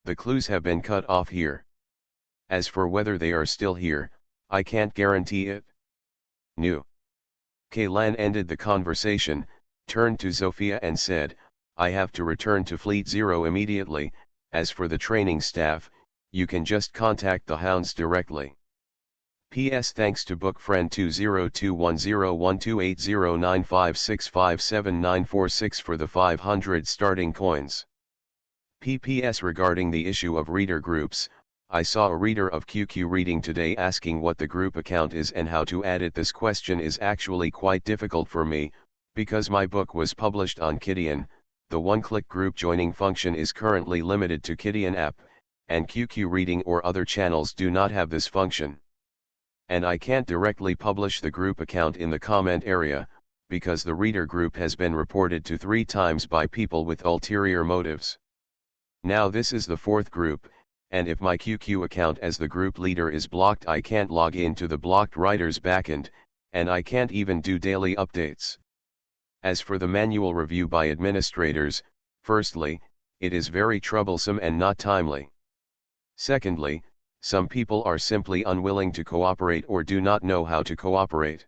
The clues have been cut off here. As for whether they are still here, I can't guarantee it. New. Kaylan ended the conversation, turned to Zofia and said, "I have to return to Fleet Zero immediately. As for the training staff, you can just contact the Hounds directly. PS Thanks to book friend 20210128095657946 for the 500 starting coins. PPS Regarding the issue of reader groups, I saw a reader of QQ Reading today asking what the group account is and how to add it. This question is actually quite difficult for me, because my book was published on Kidian. The one-click group joining function is currently limited to Kidian app, and QQ Reading or other channels do not have this function. And I can't directly publish the group account in the comment area, because the reader group has been reported to 3 times by people with ulterior motives. Now this is the 4th group, and if my QQ account as the group leader is blocked, I can't log into the blocked writer's backend, and I can't even do daily updates. As for the manual review by administrators, firstly, it is very troublesome and not timely. Secondly, some people are simply unwilling to cooperate or do not know how to cooperate.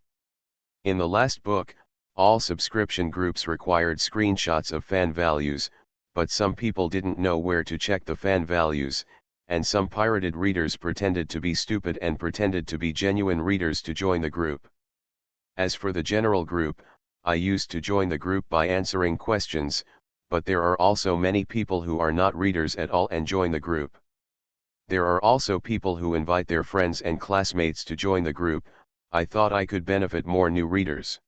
In the last book, all subscription groups required screenshots of fan values, but some people didn't know where to check the fan values, and some pirated readers pretended to be stupid and pretended to be genuine readers to join the group. As for the general group, I used to join the group by answering questions, but there are also many people who are not readers at all and join the group. There are also people who invite their friends and classmates to join the group. I thought I could benefit more new readers.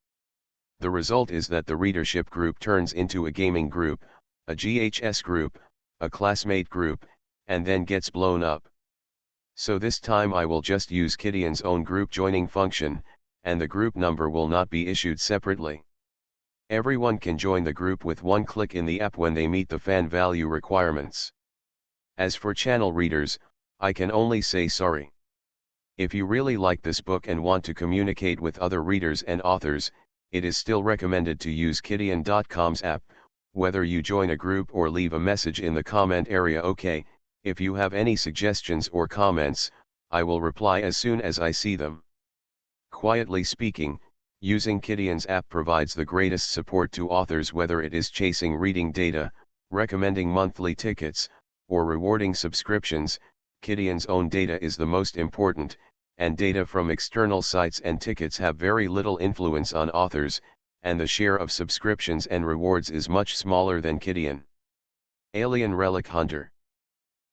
The result is that the readership group turns into a gaming group, a GHS group, a classmate group, and then gets blown up. So this time I will just use Kidian's own group joining function, and the group number will not be issued separately. Everyone can join the group with one click in the app when they meet the fan value requirements. As for channel readers, I can only say sorry. If you really like this book and want to communicate with other readers and authors, it is still recommended to use Kidian.com's app, whether you join a group or leave a message in the comment area. Okay, if you have any suggestions or comments, I will reply as soon as I see them. Quietly speaking, using Kidian's app provides the greatest support to authors, whether it is chasing reading data, recommending monthly tickets, or rewarding subscriptions. Kidian's own data is the most important, and data from external sites and tickets have very little influence on authors, and the share of subscriptions and rewards is much smaller than Kidian. Alien Relic Hunter.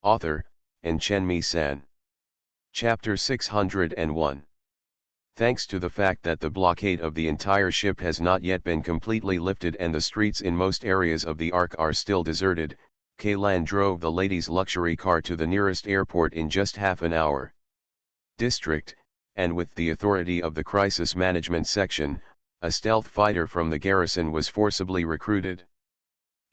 Author, Enchenmi-san. Chapter 601. Thanks to the fact that the blockade of the entire ship has not yet been completely lifted and the streets in most areas of the Ark are still deserted, Kaylan drove the lady's luxury car to the nearest airport in just half an hour. District, and with the authority of the Crisis Management Section, a stealth fighter from the garrison was forcibly recruited.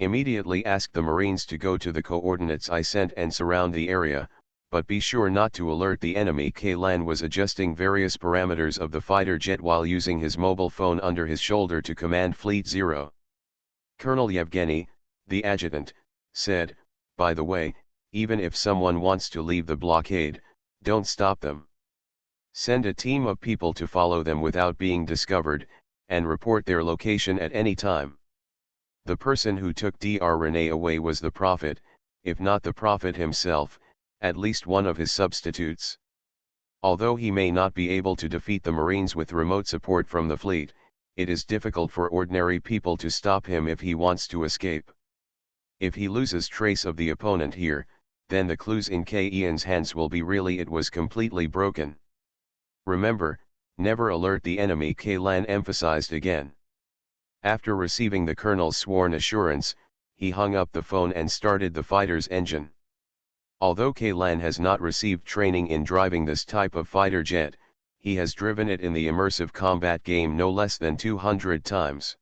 Immediately asked the Marines to go to the coordinates I sent and surround the area, but be sure not to alert the enemy. Kaylan was adjusting various parameters of the fighter jet while using his mobile phone under his shoulder to command Fleet Zero. Colonel Yevgeny, the adjutant, said, "By the way, even if someone wants to leave the blockade, don't stop them. Send a team of people to follow them without being discovered, and report their location at any time." The person who took Dr. Rene away was the Prophet, if not the Prophet himself, at least one of his substitutes. Although he may not be able to defeat the Marines with remote support from the fleet, it is difficult for ordinary people to stop him if he wants to escape. If he loses trace of the opponent here, then the clues in Ian's hands will be really it was completely broken. Remember, never alert the enemy, Kaylan emphasized again. After receiving the colonel's sworn assurance, he hung up the phone and started the fighter's engine. Although Kaylan has not received training in driving this type of fighter jet, he has driven it in the immersive combat game no less than 200 times.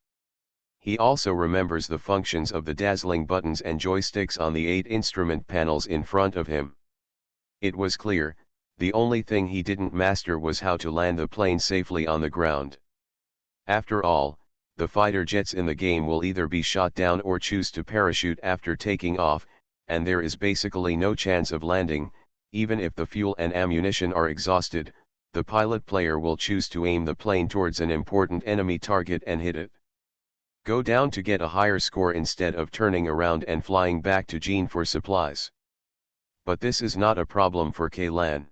He also remembers the functions of the dazzling buttons and joysticks on the 8 instrument panels in front of him. It was clear, the only thing he didn't master was how to land the plane safely on the ground. After all, the fighter jets in the game will either be shot down or choose to parachute after taking off, and there is basically no chance of landing. Even if the fuel and ammunition are exhausted, the pilot player will choose to aim the plane towards an important enemy target and hit it. Go down to get a higher score instead of turning around and flying back to Jean for supplies. But this is not a problem for Kaylan.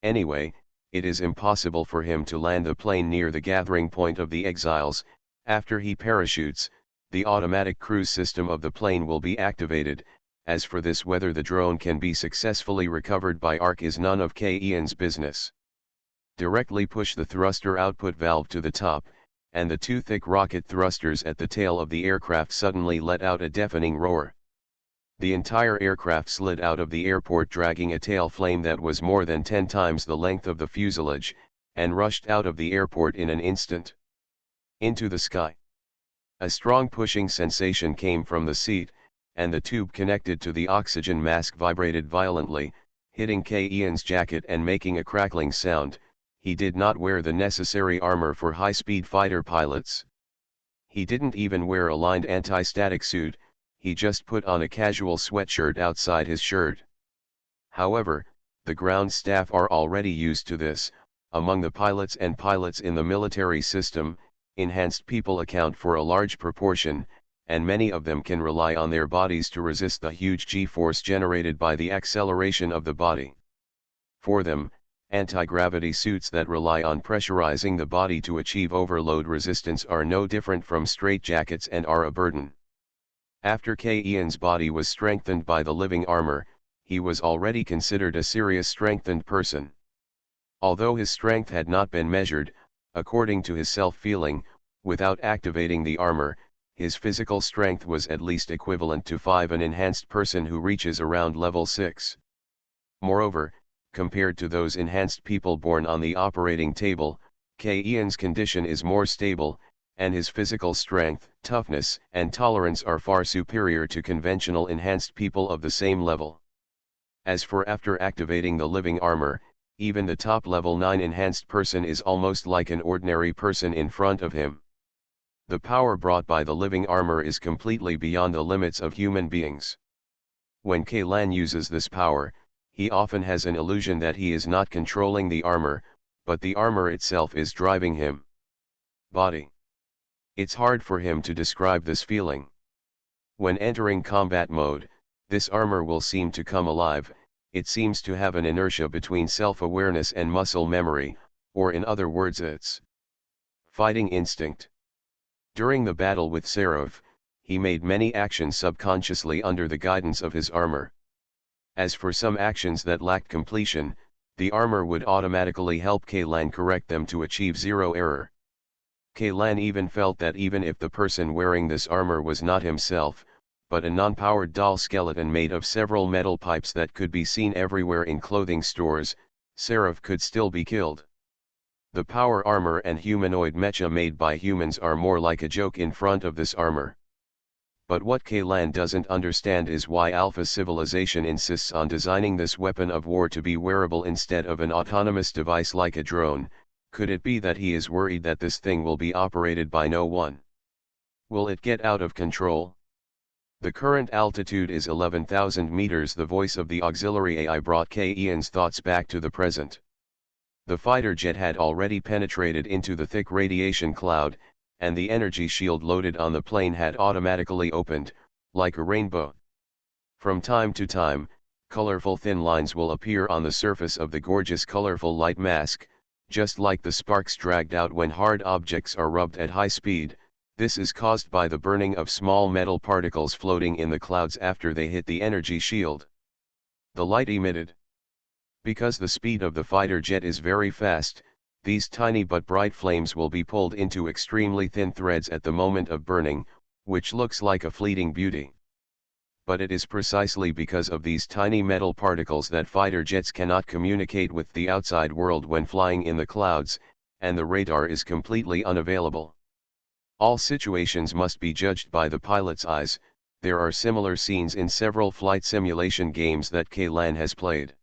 Anyway, it is impossible for him to land the plane near the gathering point of the exiles. After he parachutes, the automatic cruise system of the plane will be activated. As for this, whether the drone can be successfully recovered by Ark is none of Ian's business. Directly push the thruster output valve to the top, and the two thick rocket thrusters at the tail of the aircraft suddenly let out a deafening roar. The entire aircraft slid out of the airport dragging a tail flame that was more than 10 times the length of the fuselage, and rushed out of the airport in an instant. Into the sky. A strong pushing sensation came from the seat, and the tube connected to the oxygen mask vibrated violently, hitting Ian's jacket and making a crackling sound. He did not wear the necessary armor for high-speed fighter pilots. He didn't even wear a lined anti-static suit, he just put on a casual sweatshirt outside his shirt. However, the ground staff are already used to this. Among the pilots and pilots in the military system, enhanced people account for a large proportion, and many of them can rely on their bodies to resist the huge G-force generated by the acceleration of the body. For them, anti-gravity suits that rely on pressurizing the body to achieve overload resistance are no different from straitjackets and are a burden. After Ian's body was strengthened by the living armor, he was already considered a serious strengthened person. Although his strength had not been measured, according to his self-feeling, without activating the armor, his physical strength was at least equivalent to 5 an enhanced person who reaches around level 6. Moreover, compared to those enhanced people born on the operating table, Ian's condition is more stable, and his physical strength, toughness, and tolerance are far superior to conventional enhanced people of the same level. As for after activating the living armor, even the top level 9 enhanced person is almost like an ordinary person in front of him. The power brought by the living armor is completely beyond the limits of human beings. When Kaylan uses this power, he often has an illusion that he is not controlling the armor, but the armor itself is driving him. Body. It's hard for him to describe this feeling. When entering combat mode, this armor will seem to come alive. It seems to have an inertia between self-awareness and muscle memory, or in other words its fighting instinct. During the battle with Seraph, he made many actions subconsciously under the guidance of his armor. As for some actions that lacked completion, the armor would automatically help Kaylan correct them to achieve zero error. Kaylan even felt that even if the person wearing this armor was not himself, but a non-powered doll skeleton made of several metal pipes that could be seen everywhere in clothing stores, Seraph could still be killed. The power armor and humanoid mecha made by humans are more like a joke in front of this armor. But what Kaylan doesn't understand is why Alpha Civilization insists on designing this weapon of war to be wearable instead of an autonomous device like a drone. Could it be that he is worried that this thing will be operated by no one? Will it get out of control? The current altitude is 11,000 meters. The voice of the auxiliary AI brought Ian's thoughts back to the present. The fighter jet had already penetrated into the thick radiation cloud, and the energy shield loaded on the plane had automatically opened, like a rainbow. From time to time, colorful thin lines will appear on the surface of the gorgeous colorful light mask, just like the sparks dragged out when hard objects are rubbed at high speed. This is caused by the burning of small metal particles floating in the clouds after they hit the energy shield. The light emitted. Because the speed of the fighter jet is very fast, these tiny but bright flames will be pulled into extremely thin threads at the moment of burning, which looks like a fleeting beauty. But it is precisely because of these tiny metal particles that fighter jets cannot communicate with the outside world when flying in the clouds, and the radar is completely unavailable. All situations must be judged by the pilot's eyes. There are similar scenes in several flight simulation games that Kaylan has played.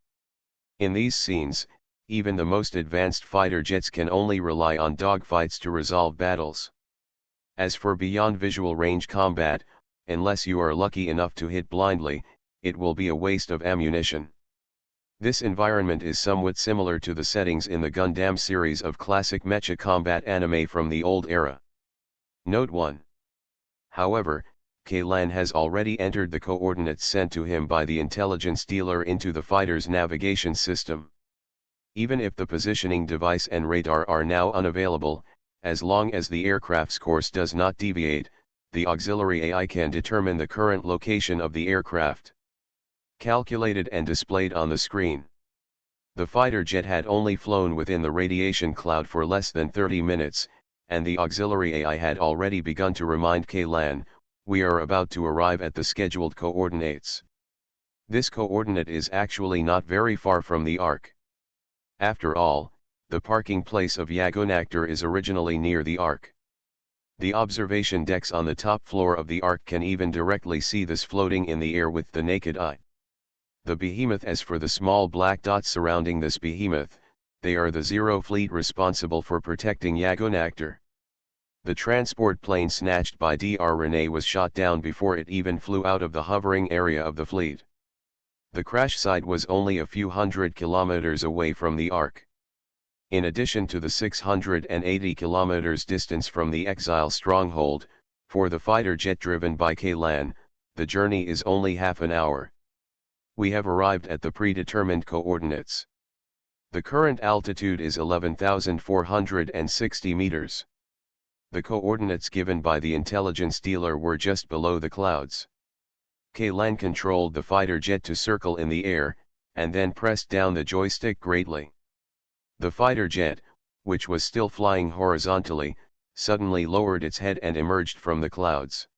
In these scenes, even the most advanced fighter jets can only rely on dogfights to resolve battles. As for beyond visual range combat, unless you are lucky enough to hit blindly, it will be a waste of ammunition. This environment is somewhat similar to the settings in the Gundam series of classic mecha combat anime from the old era. Note 1. However, Kaylan has already entered the coordinates sent to him by the intelligence dealer into the fighter's navigation system. Even if the positioning device and radar are now unavailable, as long as the aircraft's course does not deviate, the auxiliary AI can determine the current location of the aircraft. Calculated and displayed on the screen. The fighter jet had only flown within the radiation cloud for less than 30 minutes, and the auxiliary AI had already begun to remind Kaylan, "We are about to arrive at the scheduled coordinates." This coordinate is actually not very far from the Ark. After all, the parking place of Yagonactor is originally near the Ark. The observation decks on the top floor of the Ark can even directly see this floating in the air with the naked eye. The behemoth. As for the small black dots surrounding this behemoth, they are the Zero fleet responsible for protecting Yagonactor. The transport plane snatched by Dr. Rene was shot down before it even flew out of the hovering area of the fleet. The crash site was only a few hundred kilometers away from the Ark. In addition to the 680 kilometers distance from the Exile stronghold, for the fighter jet driven by Kaylan, the journey is only half an hour. We have arrived at the predetermined coordinates. The current altitude is 11,460 meters. The coordinates given by the intelligence dealer were just below the clouds. Kaylan controlled the fighter jet to circle in the air, and then pressed down the joystick greatly. The fighter jet, which was still flying horizontally, suddenly lowered its head and emerged from the clouds.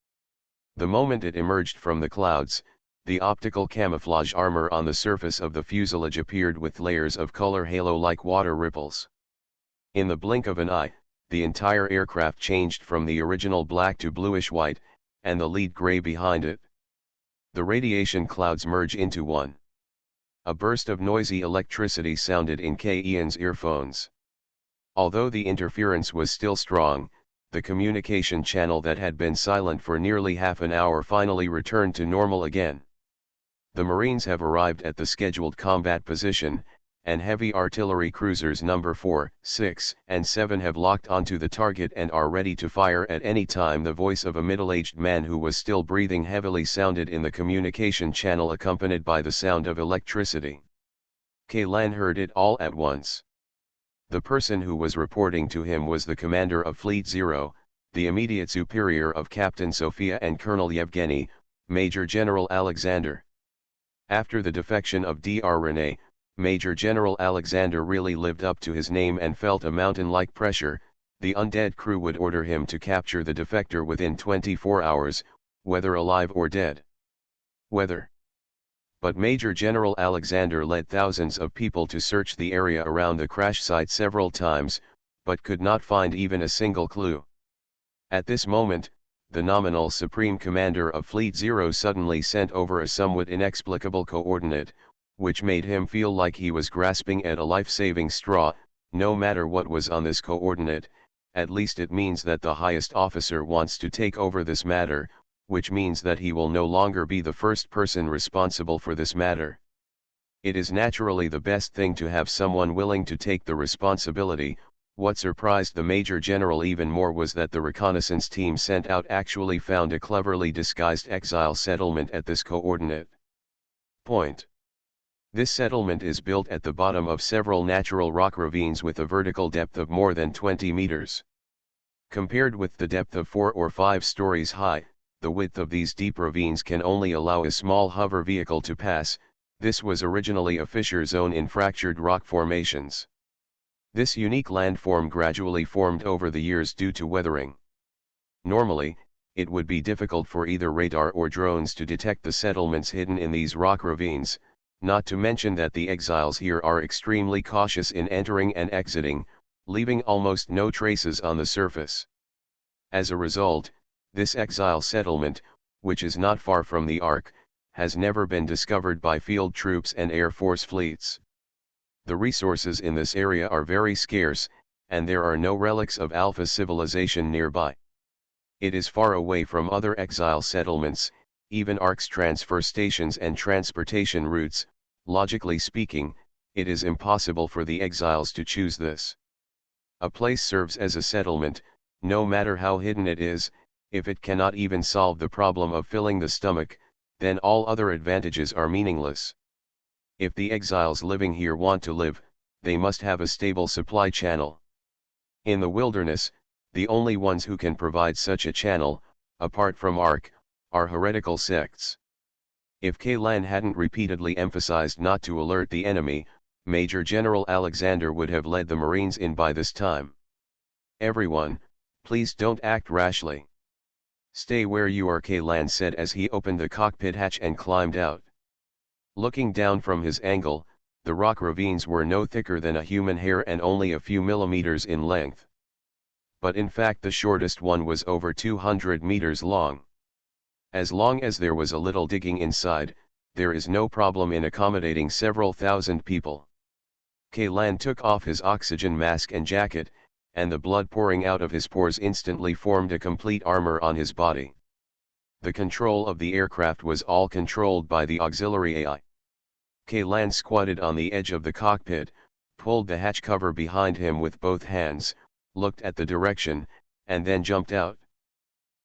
The moment it emerged from the clouds, the optical camouflage armor on the surface of the fuselage appeared with layers of color halo-like water ripples. In the blink of an eye, the entire aircraft changed from the original black to bluish-white, and the lead gray behind it. The radiation clouds merge into one. A burst of noisy electricity sounded in Ian's earphones. Although the interference was still strong, the communication channel that had been silent for nearly half an hour finally returned to normal again. The Marines have arrived at the scheduled combat position, and heavy artillery cruisers number 4, 6, and 7 have locked onto the target and are ready to fire at any time. The voice of a middle-aged man who was still breathing heavily sounded in the communication channel, accompanied by the sound of electricity. Kaylan heard it all at once. The person who was reporting to him was the commander of Fleet Zero, the immediate superior of Captain Sophia and Colonel Yevgeny, Major General Alexander. After the defection of Dr. Rene, Major General Alexander really lived up to his name and felt a mountain-like pressure. The undead crew would order him to capture the defector within 24 hours, whether alive or dead. But Major General Alexander led thousands of people to search the area around the crash site several times, but could not find even a single clue. At this moment, the nominal Supreme Commander of Fleet Zero suddenly sent over a somewhat inexplicable coordinate, which made him feel like he was grasping at a life-saving straw. No matter what was on this coordinate, at least it means that the highest officer wants to take over this matter, which means that he will no longer be the first person responsible for this matter. It is naturally the best thing to have someone willing to take the responsibility. What surprised the Major General even more was that the reconnaissance team sent out actually found a cleverly disguised exile settlement at this coordinate point. This settlement is built at the bottom of several natural rock ravines with a vertical depth of more than 20 meters. Compared with the depth of 4 or 5 stories high, the width of these deep ravines can only allow a small hover vehicle to pass. This was originally a fissure zone in fractured rock formations. This unique landform gradually formed over the years due to weathering. Normally, it would be difficult for either radar or drones to detect the settlements hidden in these rock ravines, not to mention that the exiles here are extremely cautious in entering and exiting, leaving almost no traces on the surface. As a result, this exile settlement, which is not far from the Ark, has never been discovered by field troops and Air Force fleets. The resources in this area are very scarce, and there are no relics of Alpha civilization nearby. It is far away from other exile settlements, even Ark's transfer stations and transportation routes. Logically speaking, it is impossible for the exiles to choose this. A place serves as a settlement, no matter how hidden it is, If it cannot even solve the problem of filling the stomach, then all other advantages are meaningless. If the exiles living here want to live, they must have a stable supply channel. In the wilderness, the only ones who can provide such a channel, apart from Ark, are heretical sects. If Kaylan hadn't repeatedly emphasized not to alert the enemy, Major General Alexander would have led the Marines in by this time. "Everyone, please don't act rashly. Stay where you are," Kaylan said as he opened the cockpit hatch and climbed out. Looking down from his angle, the rock ravines were no thicker than a human hair and only a few millimeters in length. But in fact the shortest one was over 200 meters long. As long as there was a little digging inside, there is no problem in accommodating several thousand people. Kaylan took off his oxygen mask and jacket, and the blood pouring out of his pores instantly formed a complete armor on his body. The control of the aircraft was all controlled by the auxiliary AI. Kaylan squatted on the edge of the cockpit, pulled the hatch cover behind him with both hands, looked at the direction, and then jumped out.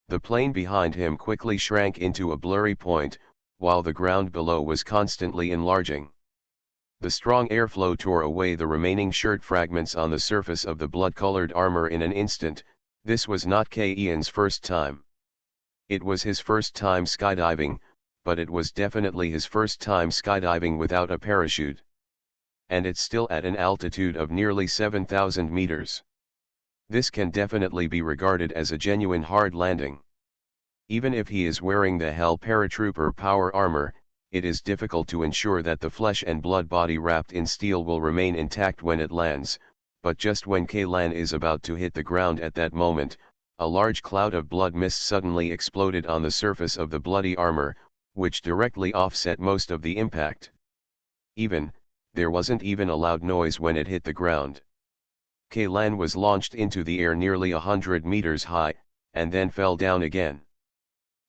The plane behind him quickly shrank into a blurry point, while the ground below was constantly enlarging. The strong airflow tore away the remaining shirt fragments on the surface of the blood-colored armor in an instant. This was not Ian's first time. It was his first time skydiving, but it was definitely his first time skydiving without a parachute. And it's still at an altitude of nearly 7,000 meters. This can definitely be regarded as a genuine hard landing. Even if he is wearing the Hell Paratrooper power armor, it is difficult to ensure that the flesh and blood body wrapped in steel will remain intact when it lands, but just when Kaylan is about to hit the ground at that moment, a large cloud of blood mist suddenly exploded on the surface of the bloody armor, which directly offset most of the impact. There wasn't even a loud noise when it hit the ground. Kaylan was launched into the air nearly 100 meters high, and then fell down again.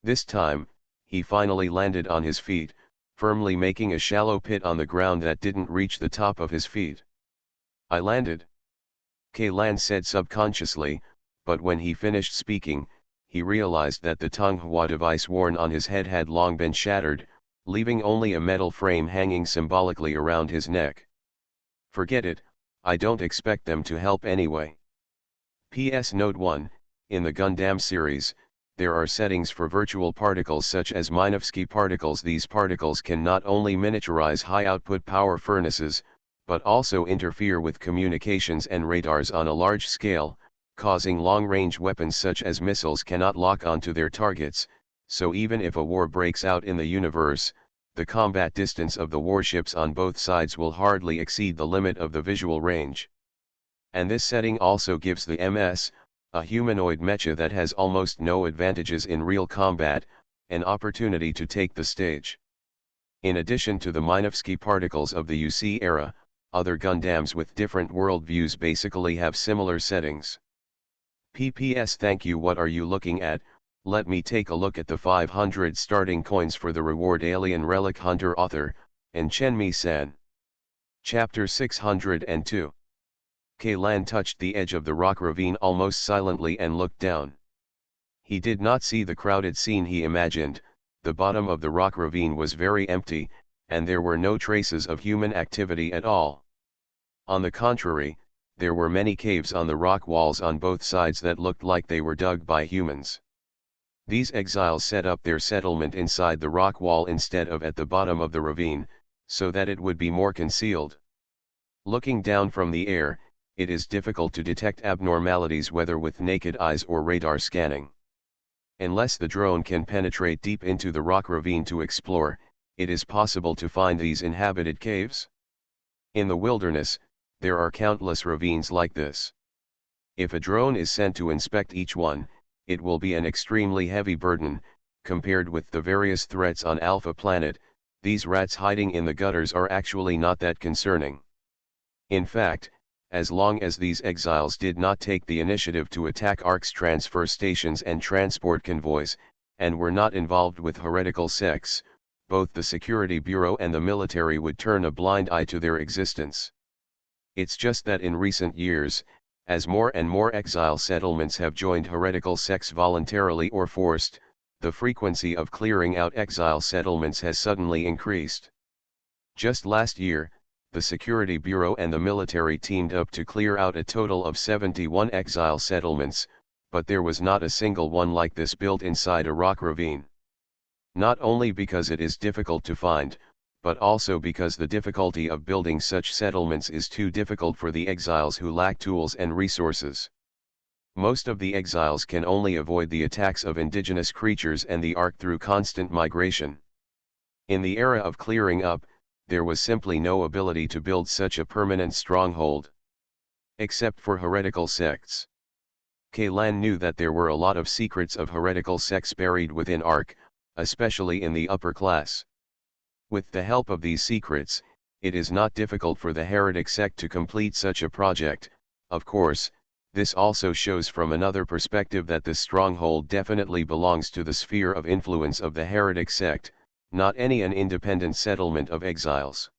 This time, he finally landed on his feet, firmly making a shallow pit on the ground that didn't reach the top of his feet. "I landed," Kaylan said subconsciously, but when he finished speaking, he realized that the Tonghua device worn on his head had long been shattered, leaving only a metal frame hanging symbolically around his neck. "Forget it, I don't expect them to help anyway." PS Note 1, in the Gundam series, there are settings for virtual particles such as Minovsky particles. These particles can not only miniaturize high-output power furnaces, but also interfere with communications and radars on a large scale, causing long-range weapons such as missiles cannot lock onto their targets, so even if a war breaks out in the universe, the combat distance of the warships on both sides will hardly exceed the limit of the visual range. And this setting also gives the MS, a humanoid mecha that has almost no advantages in real combat, an opportunity to take the stage. In addition to the Minovsky particles of the UC era, other Gundams with different worldviews basically have similar settings. PPS Thank you. What are you looking at? Let me take a look at the 500 starting coins for the reward. Alien Relic Hunter. Author, Enchenmi-san. Chapter 602. Kaylan touched the edge of the rock ravine almost silently and looked down. He did not see the crowded scene he imagined. The bottom of the rock ravine was very empty, and there were no traces of human activity at all. On the contrary, there were many caves on the rock walls on both sides that looked like they were dug by humans. These exiles set up their settlement inside the rock wall instead of at the bottom of the ravine, so that it would be more concealed. Looking down from the air, it is difficult to detect abnormalities whether with naked eyes or radar scanning. Unless the drone can penetrate deep into the rock ravine to explore, it is possible to find these inhabited caves. In the wilderness, there are countless ravines like this. If a drone is sent to inspect each one, it will be an extremely heavy burden. Compared with the various threats on Alpha Planet, these rats hiding in the gutters are actually not that concerning. In fact, as long as these exiles did not take the initiative to attack Ark's transfer stations and transport convoys, and were not involved with heretical sects, both the Security Bureau and the military would turn a blind eye to their existence. It's just that in recent years, As more and more exile settlements have joined heretical sects voluntarily or forced, the frequency of clearing out exile settlements has suddenly increased. Just last year, the Security Bureau and the military teamed up to clear out a total of 71 exile settlements, but there was not a single one like this built inside a rock ravine. Not only because it is difficult to find, but also because the difficulty of building such settlements is too difficult for the exiles who lack tools and resources. Most of the exiles can only avoid the attacks of indigenous creatures and the Ark through constant migration. In the era of clearing up, there was simply no ability to build such a permanent stronghold. Except for heretical sects. Kaylan knew that there were a lot of secrets of heretical sects buried within Ark, especially in the upper class. With the help of these secrets, it is not difficult for the heretic sect to complete such a project. Of course, this also shows from another perspective that this stronghold definitely belongs to the sphere of influence of the heretic sect, not an independent settlement of exiles.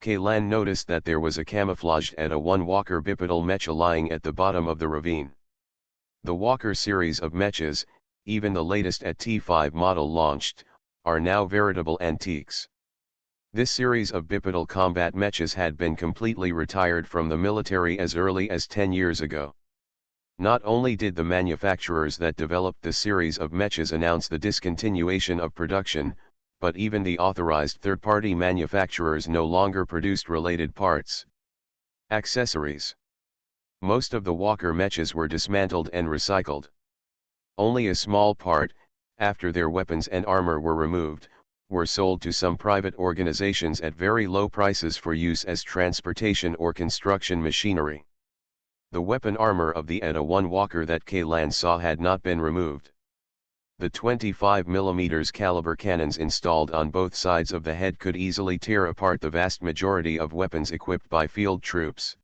Kaylan noticed that there was a camouflaged ETA 1 Walker bipedal mecha lying at the bottom of the ravine. The Walker series of mechas, even the latest at T5 model launched, are now veritable antiques. This series of bipedal combat mechas had been completely retired from the military as early as 10 years ago. Not only did the manufacturers that developed the series of mechas announce the discontinuation of production, but even the authorized third-party manufacturers no longer produced related parts. Accessories. Most of the Walker mechas were dismantled and recycled. Only a small part, after their weapons and armor were removed, were sold to some private organizations at very low prices for use as transportation or construction machinery. The weapon armor of the ETA 1 Walker that Kaylan saw had not been removed. The 25mm caliber cannons installed on both sides of the head could easily tear apart the vast majority of weapons equipped by field troops.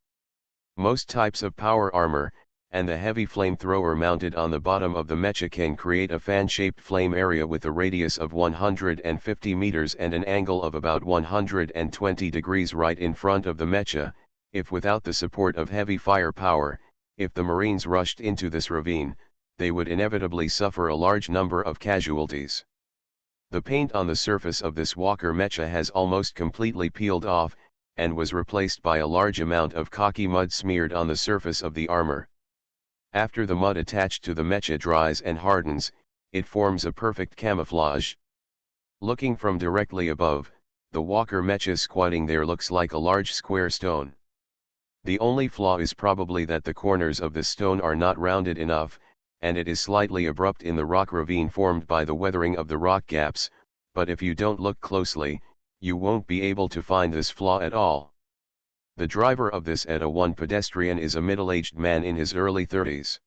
Most types of power armor, and the heavy flamethrower mounted on the bottom of the mecha can create a fan-shaped flame area with a radius of 150 meters and an angle of about 120 degrees right in front of the mecha. If without the support of heavy firepower, if the Marines rushed into this ravine, they would inevitably suffer a large number of casualties. The paint on the surface of this Walker mecha has almost completely peeled off, and was replaced by a large amount of khaki mud smeared on the surface of the armor. After the mud attached to the mecha dries and hardens, it forms a perfect camouflage. Looking from directly above, the Walker mecha squatting there looks like a large square stone. The only flaw is probably that the corners of the stone are not rounded enough, and it is slightly abrupt in the rock ravine formed by the weathering of the rock gaps, but if you don't look closely, you won't be able to find this flaw at all. The driver of this ETA 1 pedestrian is a middle-aged man in his early 30s.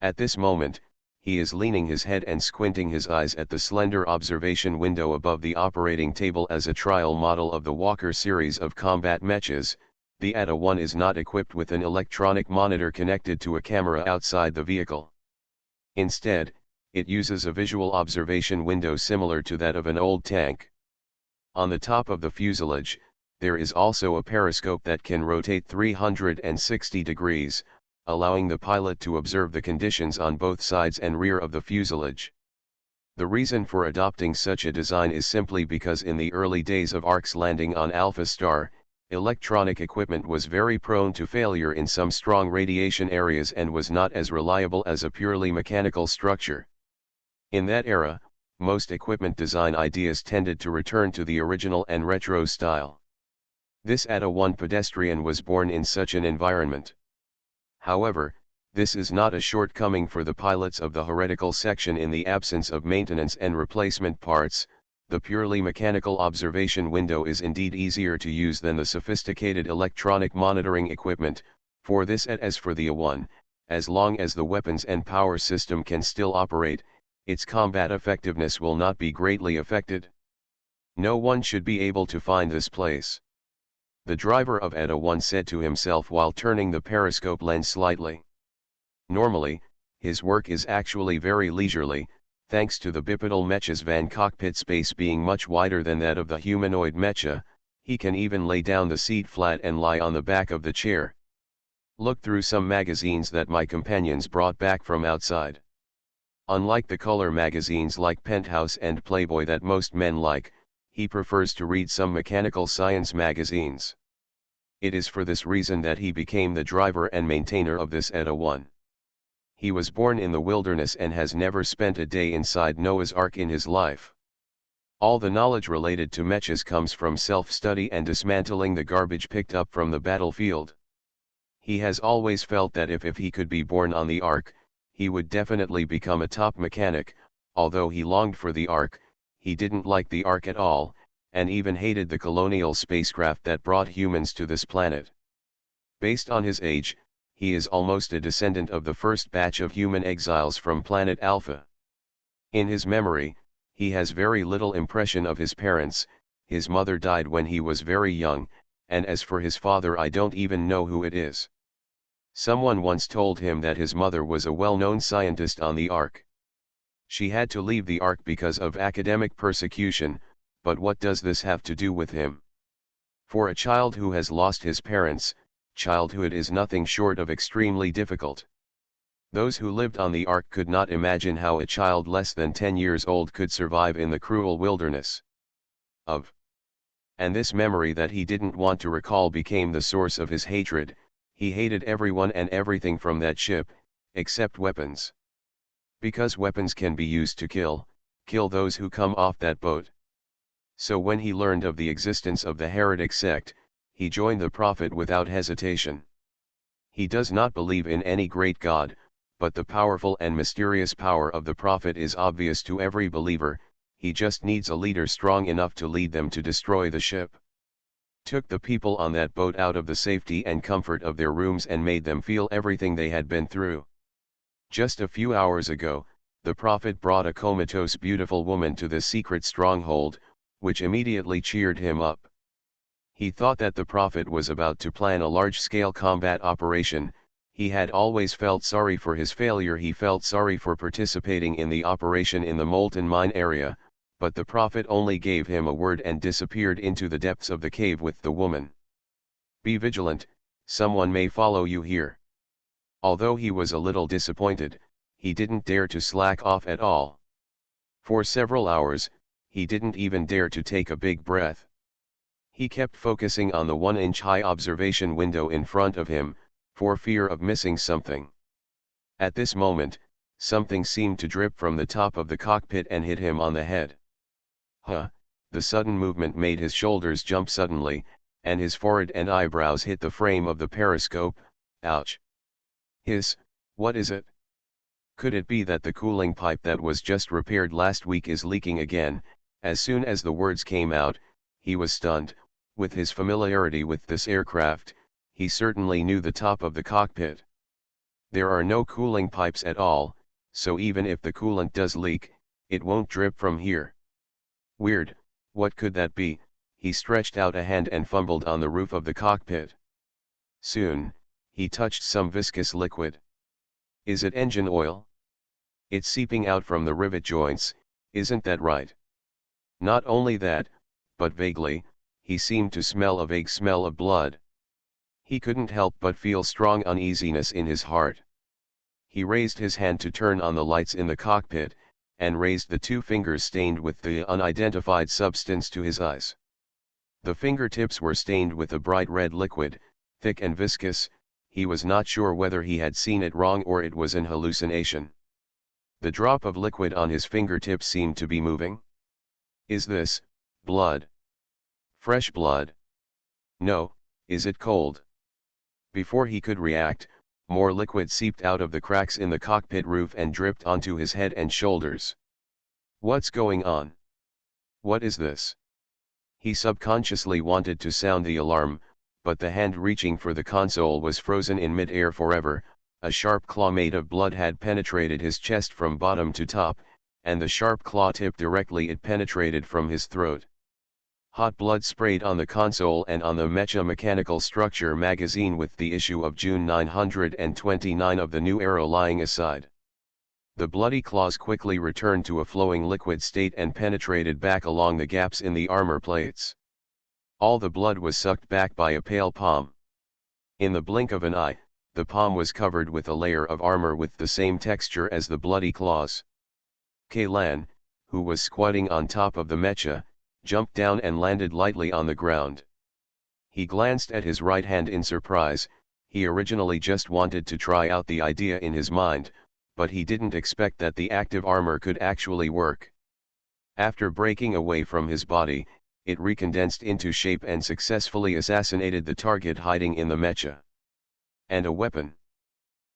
At this moment, he is leaning his head and squinting his eyes at the slender observation window above the operating table as a trial model of the Walker series of combat mechas. The ETA 1 is not equipped with an electronic monitor connected to a camera outside the vehicle. Instead, it uses a visual observation window similar to that of an old tank. On the top of the fuselage, there is also a periscope that can rotate 360 degrees, allowing the pilot to observe the conditions on both sides and rear of the fuselage. The reason for adopting such a design is simply because in the early days of Ark's landing on Alpha Star, electronic equipment was very prone to failure in some strong radiation areas and was not as reliable as a purely mechanical structure. In that era, most equipment design ideas tended to return to the original and retro style. This ETA 1 pedestrian was born in such an environment. However, this is not a shortcoming for the pilots of the heretical section in the absence of maintenance and replacement parts. The purely mechanical observation window is indeed easier to use than the sophisticated electronic monitoring equipment, for this as for the A1, as long as the weapons and power system can still operate, its combat effectiveness will not be greatly affected. No one should be able to find this place. The driver of ETA 1 said to himself while turning the periscope lens slightly. Normally, his work is actually very leisurely, thanks to the bipedal mecha's van cockpit space being much wider than that of the humanoid mecha. He can even lay down the seat flat and lie on the back of the chair. Look through some magazines that my companions brought back from outside. Unlike the color magazines like Penthouse and Playboy that most men like, he prefers to read some mechanical science magazines. It is for this reason that he became the driver and maintainer of this ETA 1. He was born in the wilderness and has never spent a day inside Noah's Ark in his life. All the knowledge related to mechas comes from self-study and dismantling the garbage picked up from the battlefield. He has always felt that if he could be born on the Ark, he would definitely become a top mechanic. Although he longed for the Ark, he didn't like the Ark at all, and even hated the colonial spacecraft that brought humans to this planet. Based on his age, he is almost a descendant of the first batch of human exiles from planet Alpha. In his memory, he has very little impression of his parents. His mother died when he was very young, and as for his father, I don't even know who it is. Someone once told him that his mother was a well-known scientist on the Ark. She had to leave the Ark because of academic persecution, but what does this have to do with him? For a child who has lost his parents, childhood is nothing short of extremely difficult. Those who lived on the Ark could not imagine how a child less than 10 years old could survive in the cruel wilderness. And this memory that he didn't want to recall became the source of his hatred. He hated everyone and everything from that ship, except weapons. Because weapons can be used to kill those who come off that boat. So when he learned of the existence of the heretic sect, he joined the Prophet without hesitation. He does not believe in any great God, but the powerful and mysterious power of the Prophet is obvious to every believer. He just needs a leader strong enough to lead them to destroy the ship. Took the people on that boat out of the safety and comfort of their rooms and made them feel everything they had been through. Just a few hours ago, the Prophet brought a comatose beautiful woman to this secret stronghold, which immediately cheered him up. He thought that the Prophet was about to plan a large-scale combat operation. He had always felt sorry for his failure. He felt sorry for participating in the operation in the molten mine area, but the Prophet only gave him a word and disappeared into the depths of the cave with the woman. Be vigilant, someone may follow you here. Although he was a little disappointed, he didn't dare to slack off at all. For several hours, he didn't even dare to take a big breath. He kept focusing on the 1-inch high observation window in front of him, for fear of missing something. At this moment, something seemed to drip from the top of the cockpit and hit him on the head. The sudden movement made his shoulders jump suddenly, and his forehead and eyebrows hit the frame of the periscope. Ouch! What is it? Could it be that the cooling pipe that was just repaired last week is leaking again? As soon as the words came out, he was stunned. With his familiarity with this aircraft, he certainly knew the top of the cockpit. There are no cooling pipes at all, so even if the coolant does leak, it won't drip from here. Weird, what could that be? He stretched out a hand and fumbled on the roof of the cockpit. Soon, he touched some viscous liquid. Is it engine oil? It's seeping out from the rivet joints, isn't that right? Not only that, but vaguely, he seemed to smell a vague smell of blood. He couldn't help but feel strong uneasiness in his heart. He raised his hand to turn on the lights in the cockpit, and raised the 2 fingers stained with the unidentified substance to his eyes. The fingertips were stained with a bright red liquid, thick and viscous. He was not sure whether he had seen it wrong or it was an hallucination. The drop of liquid on his fingertips seemed to be moving. Is this blood? Fresh blood? No, is it cold? Before he could react, more liquid seeped out of the cracks in the cockpit roof and dripped onto his head and shoulders. What's going on? What is this? He subconsciously wanted to sound the alarm, but the hand reaching for the console was frozen in mid-air forever. A sharp claw made of blood had penetrated his chest from bottom to top, and the sharp claw tip directly it penetrated from his throat. Hot blood sprayed on the console and on the Mecha Mechanical Structure magazine with the issue of June 929 of the New Era lying aside. The bloody claws quickly returned to a flowing liquid state and penetrated back along the gaps in the armor plates. All the blood was sucked back by a pale palm. In the blink of an eye, the palm was covered with a layer of armor with the same texture as the bloody claws. Kaylan, who was squatting on top of the mecha, jumped down and landed lightly on the ground. He glanced at his right hand in surprise. He originally just wanted to try out the idea in his mind, but he didn't expect that the active armor could actually work. After breaking away from his body, it recondensed into shape and successfully assassinated the target hiding in the mecha. And a weapon.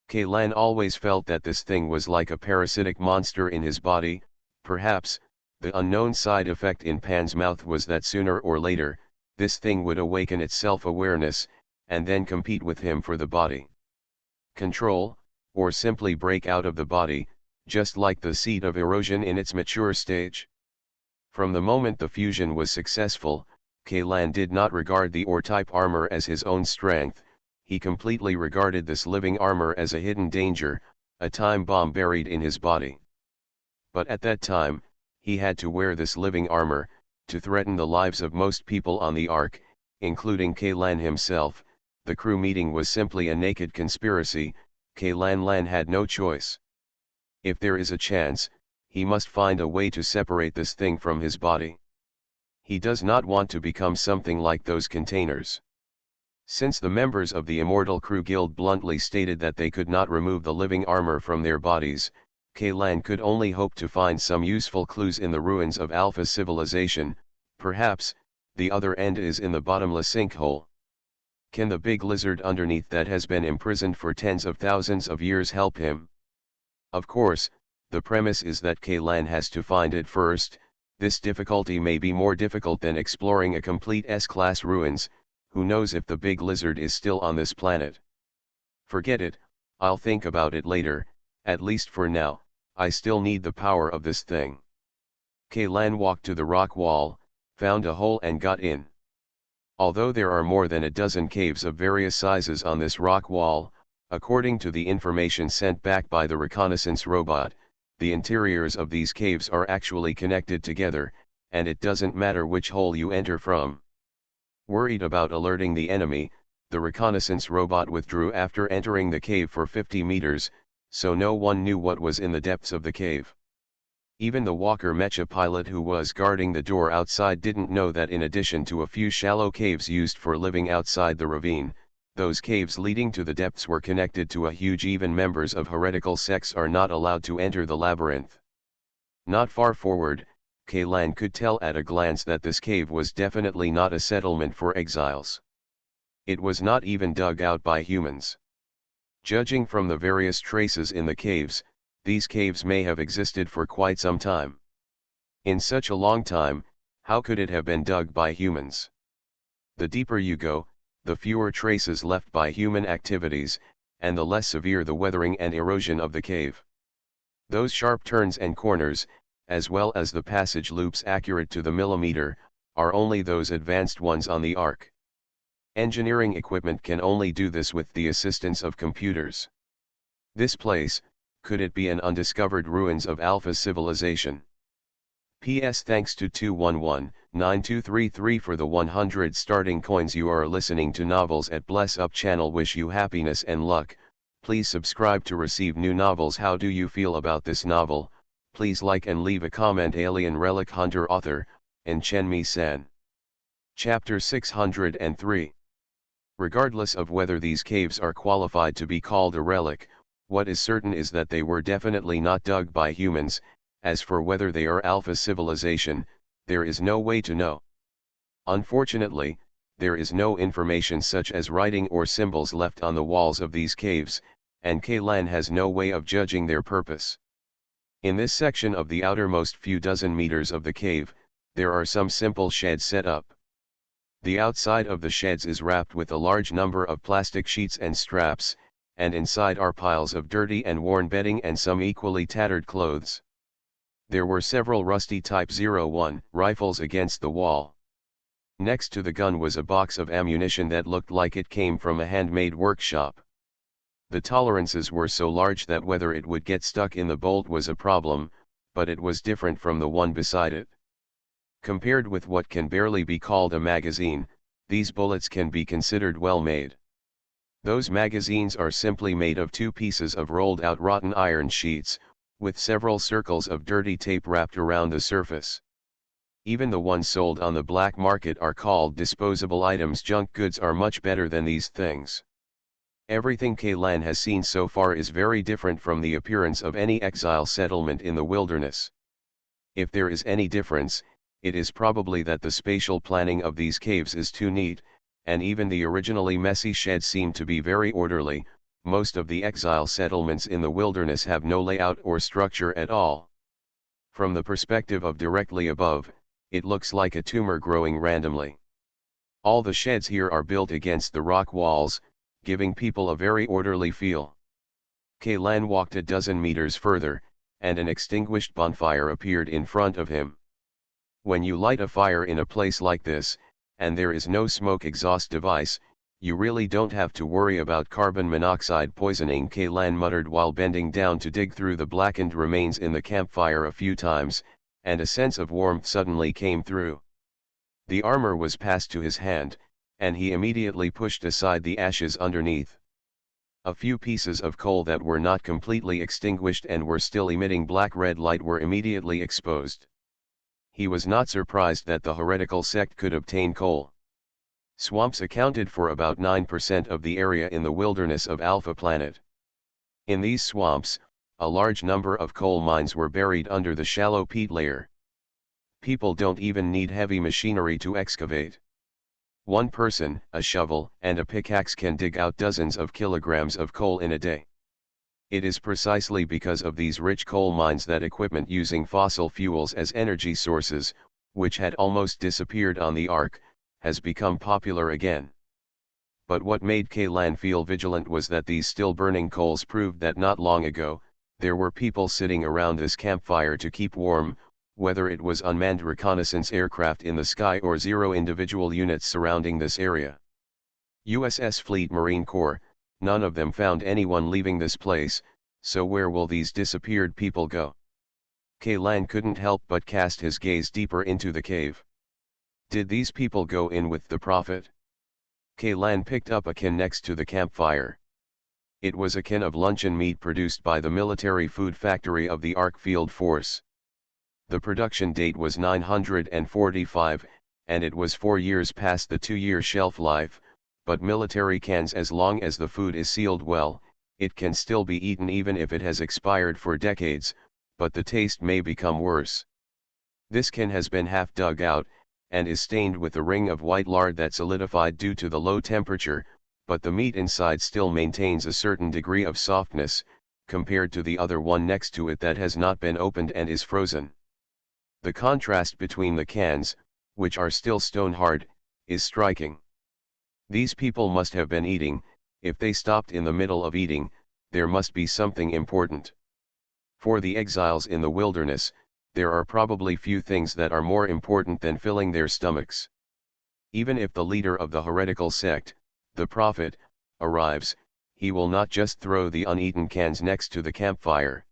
Kaylan always felt that this thing was like a parasitic monster in his body. Perhaps, the unknown side effect in Pan's mouth was that sooner or later, this thing would awaken its self-awareness, and then compete with him for the body. Control, or simply break out of the body, just like the seed of erosion in its mature stage. From the moment the fusion was successful, Kaylan did not regard the ore-type armor as his own strength. He completely regarded this living armor as a hidden danger, a time bomb buried in his body. But at that time, he had to wear this living armor, to threaten the lives of most people on the Ark, including Kaylan himself. The crew meeting was simply a naked conspiracy. Kaylan had no choice. If there is a chance, he must find a way to separate this thing from his body. He does not want to become something like those containers. Since the members of the Immortal Crew Guild bluntly stated that they could not remove the living armor from their bodies, Kaylan could only hope to find some useful clues in the ruins of Alpha civilization. Perhaps, the other end is in the bottomless sinkhole. Can the big lizard underneath that has been imprisoned for tens of thousands of years help him? Of course, the premise is that Kaylan has to find it first. This difficulty may be more difficult than exploring a complete S-class ruins. Who knows if the big lizard is still on this planet? Forget it, I'll think about it later. At least for now, I still need the power of this thing. Kaylan walked to the rock wall, found a hole and got in. Although there are more than a dozen caves of various sizes on this rock wall, according to the information sent back by the reconnaissance robot, the interiors of these caves are actually connected together, and it doesn't matter which hole you enter from. Worried about alerting the enemy, the reconnaissance robot withdrew after entering the cave for 50 meters, so no one knew what was in the depths of the cave. Even the Walker mecha pilot who was guarding the door outside didn't know that in addition to a few shallow caves used for living outside the ravine, those caves leading to the depths were connected to a huge. Even members of heretical sects are not allowed to enter the labyrinth. Not far forward, Kaylan could tell at a glance that this cave was definitely not a settlement for exiles. It was not even dug out by humans. Judging from the various traces in the caves, these caves may have existed for quite some time. In such a long time, how could it have been dug by humans? The deeper you go, the fewer traces left by human activities, and the less severe the weathering and erosion of the cave. Those sharp turns and corners, as well as the passage loops accurate to the millimeter, are only those advanced ones on the Ark. Engineering equipment can only do this with the assistance of computers. This place, could it be an undiscovered ruins of Alpha civilization? P.S. Thanks to 211-9233 for the 100 starting coins. You are listening to Novels at Bless Up channel. Wish you happiness and luck. Please subscribe to receive new novels. How do you feel about this novel? Please like and leave a comment. Alien Relic Hunter, author, and Chenmi-san. Chapter 603. Regardless of whether these caves are qualified to be called a relic, what is certain is that they were definitely not dug by humans. As for whether they are Alpha civilization, there is no way to know. Unfortunately, there is no information such as writing or symbols left on the walls of these caves, and Kaylan has no way of judging their purpose. In this section of the outermost few dozen meters of the cave, there are some simple sheds set up. The outside of the sheds is wrapped with a large number of plastic sheets and straps, and inside are piles of dirty and worn bedding and some equally tattered clothes. There were several rusty Type 01 rifles against the wall. Next to the gun was a box of ammunition that looked like it came from a handmade workshop. The tolerances were so large that whether it would get stuck in the bolt was a problem, but it was different from the one beside it. Compared with what can barely be called a magazine, these bullets can be considered well made. Those magazines are simply made of two pieces of rolled out rotten iron sheets, with several circles of dirty tape wrapped around the surface. Even the ones sold on the black market are called disposable items. Junk goods are much better than these things. Everything Kaylan has seen so far is very different from the appearance of any exile settlement in the wilderness. If there is any difference, it is probably that the spatial planning of these caves is too neat, and even the originally messy sheds seem to be very orderly. Most of the exile settlements in the wilderness have no layout or structure at all. From the perspective of directly above, it looks like a tumor growing randomly. All the sheds here are built against the rock walls, giving people a very orderly feel. Kaylan walked a dozen meters further, and an extinguished bonfire appeared in front of him. When you light a fire in a place like this, and there is no smoke exhaust device, you really don't have to worry about carbon monoxide poisoning, Kaylan muttered while bending down to dig through the blackened remains in the campfire a few times, and a sense of warmth suddenly came through. The armor was passed to his hand, and he immediately pushed aside the ashes underneath. A few pieces of coal that were not completely extinguished and were still emitting black-red light were immediately exposed. He was not surprised that the heretical sect could obtain coal. Swamps accounted for about 9% of the area in the wilderness of Alpha Planet. In these swamps, a large number of coal mines were buried under the shallow peat layer. People don't even need heavy machinery to excavate. One person, a shovel, and a pickaxe can dig out dozens of kilograms of coal in a day. It is precisely because of these rich coal mines that equipment using fossil fuels as energy sources, which had almost disappeared on the Ark, has become popular again. But what made Kaylan feel vigilant was that these still burning coals proved that not long ago, there were people sitting around this campfire to keep warm, whether it was unmanned reconnaissance aircraft in the sky or 0 individual units surrounding this area. USS Fleet Marine Corps, none of them found anyone leaving this place, so where will these disappeared people go? Kaylan couldn't help but cast his gaze deeper into the cave. Did these people go in with the Prophet? Kaylan picked up a can next to the campfire. It was a can of luncheon meat produced by the military food factory of the Ark Field Force. The production date was 945, and it was 4 years past the 2-year shelf life, but military cans, as long as the food is sealed well, it can still be eaten even if it has expired for decades, but the taste may become worse. This can has been half dug out, and is stained with a ring of white lard that solidified due to the low temperature, but the meat inside still maintains a certain degree of softness, compared to the other one next to it that has not been opened and is frozen. The contrast between the cans, which are still stone hard, is striking. These people must have been eating. If they stopped in the middle of eating, there must be something important. For the exiles in the wilderness, there are probably few things that are more important than filling their stomachs. Even if the leader of the heretical sect, the Prophet, arrives, he will not just throw the uneaten cans next to the campfire.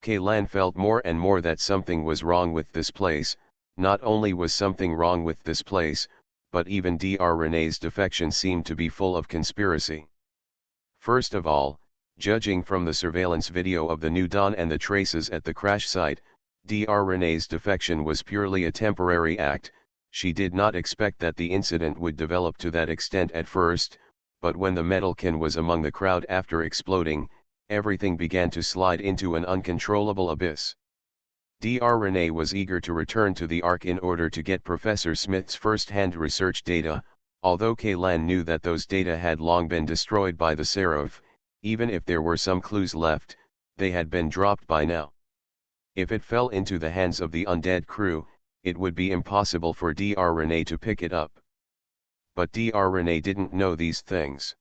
Kaylan felt more and more that something was wrong with this place. Not only was something wrong with this place, but even Dr. Renee's defection seemed to be full of conspiracy. First of all, judging from the surveillance video of the New Dawn and the traces at the crash site, Dr. Renee's defection was purely a temporary act. She did not expect that the incident would develop to that extent at first, but when the metal can was among the crowd after exploding, everything began to slide into an uncontrollable abyss. Dr. Renee was eager to return to the Ark in order to get Professor Smith's first-hand research data, although Kaylan knew that those data had long been destroyed by the Seraph. Even if there were some clues left, they had been dropped by now. If it fell into the hands of the undead crew, it would be impossible for Dr. Renee to pick it up. But Dr. Renee didn't know these things.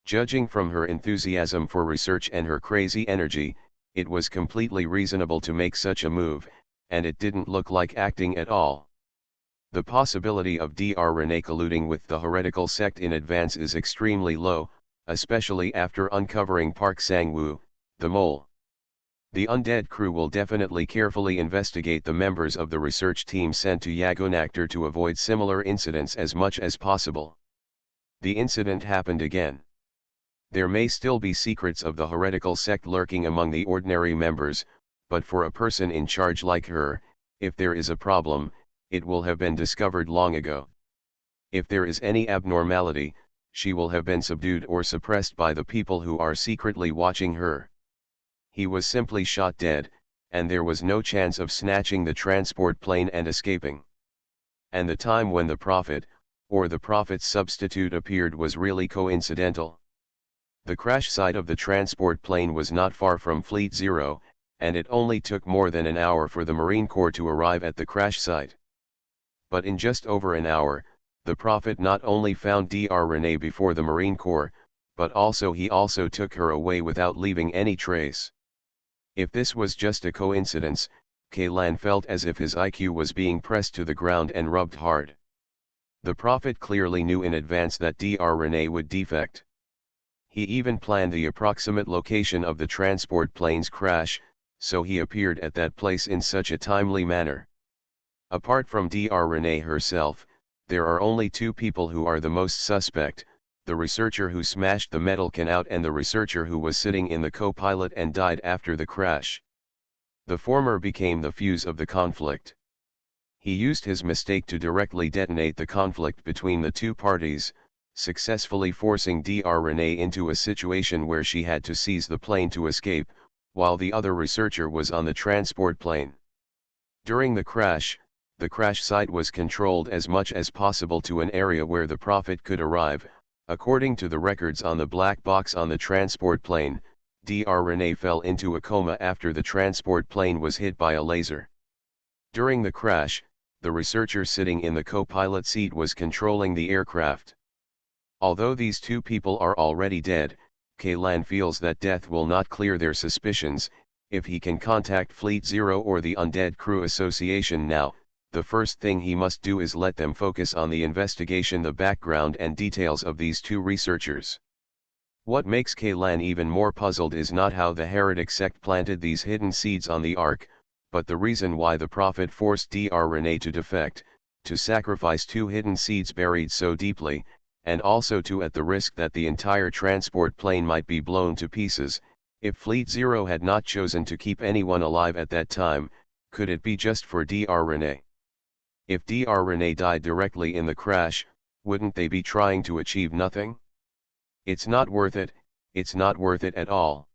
Judging from her enthusiasm for research and her crazy energy, it was completely reasonable to make such a move, and it didn't look like acting at all. The possibility of Dr. Renee colluding with the heretical sect in advance is extremely low, especially after uncovering Park Sang-woo, the mole. The undead crew will definitely carefully investigate the members of the research team sent to Yagonactor to avoid similar incidents as much as possible. The incident happened again. There may still be secrets of the heretical sect lurking among the ordinary members, but for a person in charge like her, if there is a problem, it will have been discovered long ago. If there is any abnormality, she will have been subdued or suppressed by the people who are secretly watching her. He was simply shot dead, and there was no chance of snatching the transport plane and escaping. And the time when the prophet, or the prophet's substitute appeared was really coincidental. The crash site of the transport plane was not far from Fleet Zero, and it only took more than an hour for the Marine Corps to arrive at the crash site. But in just over an hour, the prophet not only found Dr. Renee before the Marine Corps, but he also took her away without leaving any trace. If this was just a coincidence, Kaylan felt as if his IQ was being pressed to the ground and rubbed hard. The prophet clearly knew in advance that Dr. Renee would defect. He even planned the approximate location of the transport plane's crash, so he appeared at that place in such a timely manner. Apart from Dr. Renee herself, there are only two people who are the most suspect, the researcher who smashed the metal can out and the researcher who was sitting in the co-pilot and died after the crash. The former became the fuse of the conflict. He used his mistake to directly detonate the conflict between the two parties, successfully forcing Dr. Renee into a situation where she had to seize the plane to escape, while the other researcher was on the transport plane. During the crash site was controlled as much as possible to an area where the prophet could arrive. According to the records on the black box on the transport plane, Dr. Renee fell into a coma after the transport plane was hit by a laser. During the crash, the researcher sitting in the co-pilot seat was controlling the aircraft. Although these two people are already dead, Kaylan feels that death will not clear their suspicions. If he can contact Fleet Zero or the Undead Crew Association now, the first thing he must do is let them focus on the investigation, the background and details of these two researchers. What makes Kaylan even more puzzled is not how the heretic sect planted these hidden seeds on the Ark, but the reason why the prophet forced Dr. Renee to defect, to sacrifice two hidden seeds buried so deeply, and also to at the risk that the entire transport plane might be blown to pieces. If Fleet Zero had not chosen to keep anyone alive at that time, could it be just for Dr. Renee? If Dr. Renee died directly in the crash, wouldn't they be trying to achieve nothing? It's not worth it at all.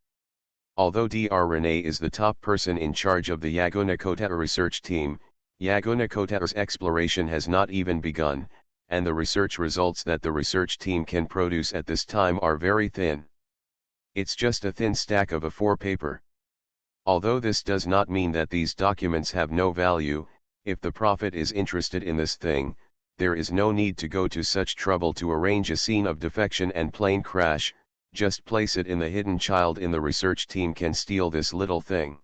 Although Dr. Renee is the top person in charge of the Yagunakota research team, Yagunakota's exploration has not even begun, and the research results that the research team can produce at this time are very thin. It's just a thin stack of A4 paper. Although this does not mean that these documents have no value, if the prophet is interested in this thing, there is no need to go to such trouble to arrange a scene of defection and plane crash. Just place it in the hidden child in the research team can steal this little thing.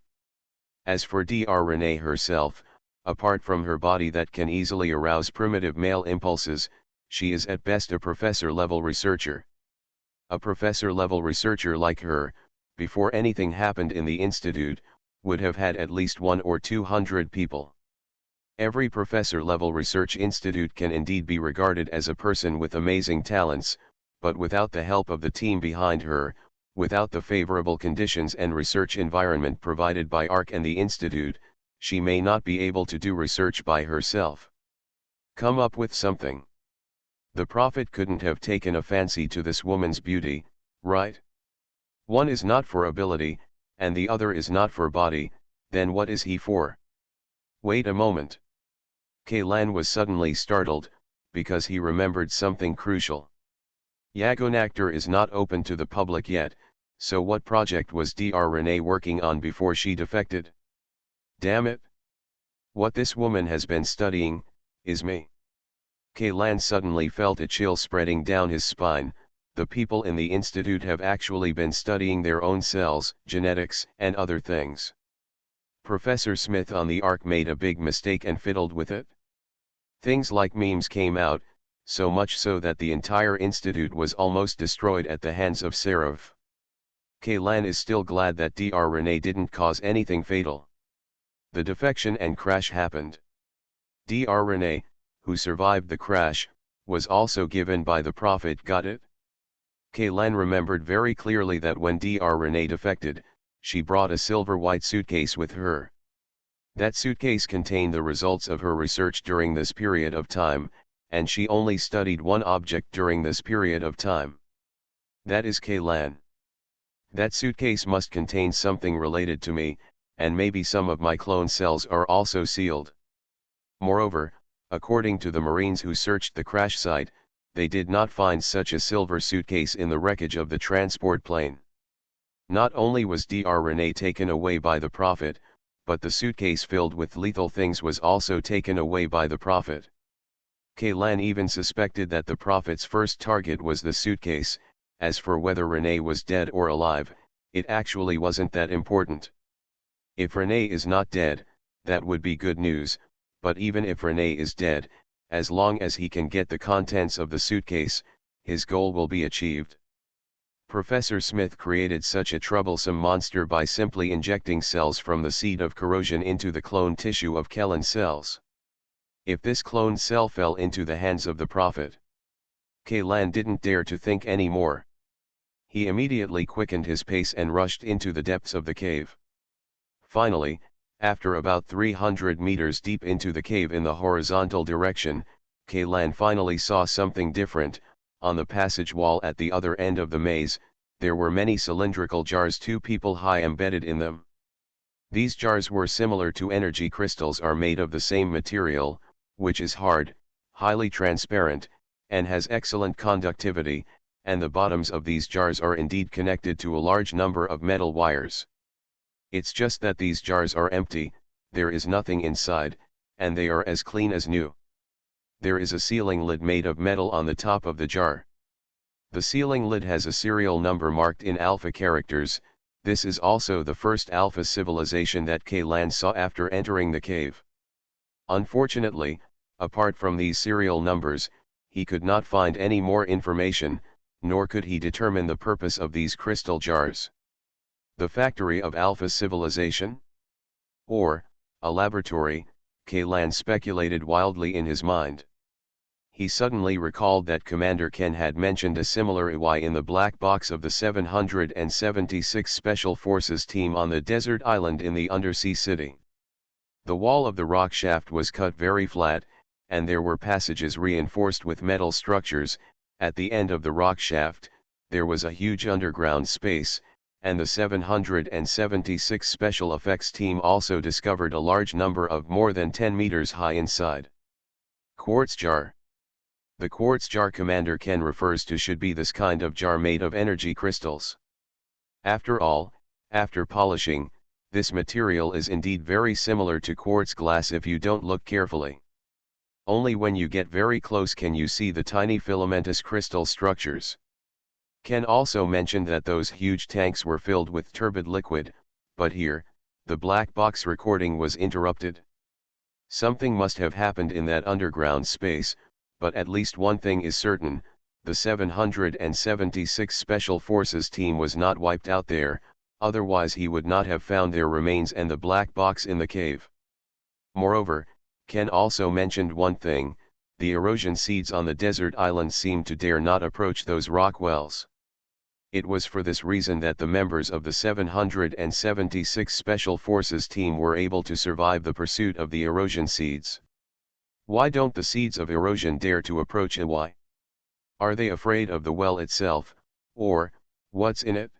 As for Dr. Renee herself, apart from her body that can easily arouse primitive male impulses, she is at best a professor-level researcher. A professor-level researcher like her, before anything happened in the institute, would have had at least 100 or 200 people. Every professor-level research institute can indeed be regarded as a person with amazing talents, but without the help of the team behind her, without the favorable conditions and research environment provided by ARC and the institute, she may not be able to do research by herself. Come up with something. The prophet couldn't have taken a fancy to this woman's beauty, right? One is not for ability, and the other is not for body, then what is he for? Wait a moment. Kaylan was suddenly startled, because he remembered something crucial. Yagunaktor is not open to the public yet, so what project was Dr. Renee working on before she defected? Damn it! What this woman has been studying, is me. Kaylan suddenly felt a chill spreading down his spine. The people in the institute have actually been studying their own cells, genetics, and other things. Professor Smith on the Ark made a big mistake and fiddled with it. Things like memes came out, so much so that the entire institute was almost destroyed at the hands of Seraph. Kaylan is still glad that Dr. Renee didn't cause anything fatal. The defection and crash happened. Dr. Renee, who survived the crash, was also given by the prophet, got it? Kaylan remembered very clearly that when Dr. Renee defected, she brought a silver-white suitcase with her. That suitcase contained the results of her research during this period of time, and she only studied one object during this period of time. That is Kaylan. That suitcase must contain something related to me, and maybe some of my clone cells are also sealed. Moreover, according to the Marines who searched the crash site, they did not find such a silver suitcase in the wreckage of the transport plane. Not only was Dr. Renee taken away by the Prophet, but the suitcase filled with lethal things was also taken away by the Prophet. Kaylan even suspected that the Prophet's first target was the suitcase. As for whether Renee was dead or alive, it actually wasn't that important. If Renee is not dead, that would be good news, but even if Renee is dead, as long as he can get the contents of the suitcase, his goal will be achieved. Professor Smith created such a troublesome monster by simply injecting cells from the seed of corrosion into the clone tissue of Kellen cells. If this cloned cell fell into the hands of the Prophet, Kaylan didn't dare to think any more. He immediately quickened his pace and rushed into the depths of the cave. Finally, after about 300 meters deep into the cave in the horizontal direction, Kaylan finally saw something different. On the passage wall at the other end of the maze, there were many cylindrical jars 2 people high embedded in them. These jars were similar to energy crystals, are made of the same material, which is hard, highly transparent, and has excellent conductivity, and the bottoms of these jars are indeed connected to a large number of metal wires. It's just that these jars are empty, there is nothing inside, and they are as clean as new. There is a sealing lid made of metal on the top of the jar. The sealing lid has a serial number marked in alpha characters. This is also the first alpha civilization that Kaylan saw after entering the cave. Unfortunately, apart from these serial numbers, he could not find any more information, nor could he determine the purpose of these crystal jars. The factory of Alpha civilization? Or, a laboratory, Kaylan speculated wildly in his mind. He suddenly recalled that Commander Ken had mentioned a similar EY in the black box of the 776 Special Forces team on the desert island in the undersea city. The wall of the rock shaft was cut very flat, and there were passages reinforced with metal structures. At the end of the rock shaft, there was a huge underground space, and the 776 Special Effects team also discovered a large number of more than 10 meters high inside. Quartz jar. The quartz jar Commander Ken refers to should be this kind of jar made of energy crystals. After all, after polishing, this material is indeed very similar to quartz glass if you don't look carefully. Only when you get very close can you see the tiny filamentous crystal structures. Ken also mentioned that those huge tanks were filled with turbid liquid, but here, the black box recording was interrupted. Something must have happened in that underground space, but at least one thing is certain, the 776 Special Forces team was not wiped out there, otherwise he would not have found their remains and the black box in the cave. Moreover, Ken also mentioned one thing, the erosion seeds on the desert island seemed to dare not approach those rock wells. It was for this reason that the members of the 776 Special Forces team were able to survive the pursuit of the erosion seeds. Why don't the seeds of erosion dare to approach EY? Are they afraid of the well itself, or, what's in it?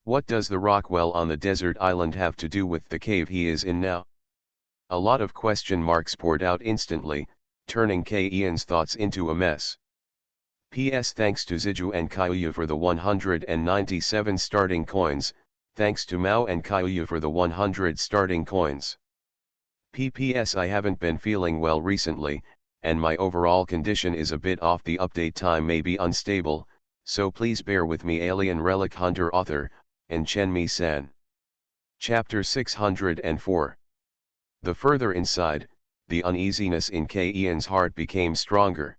What does the rock well on the desert island have to do with the cave he is in now? A lot of question marks poured out instantly, turning Ian's thoughts into a mess. P.S. Thanks to Ziju and Kyuya for the 197 starting coins, thanks to Mao and Kyuya for the 100 starting coins. P.P.S. I haven't been feeling well recently, and my overall condition is a bit off, the update time may be unstable, so please bear with me. Alien Relic Hunter author, and Chenmi-san. Chapter 604. The further inside, the uneasiness in Ian's heart became stronger.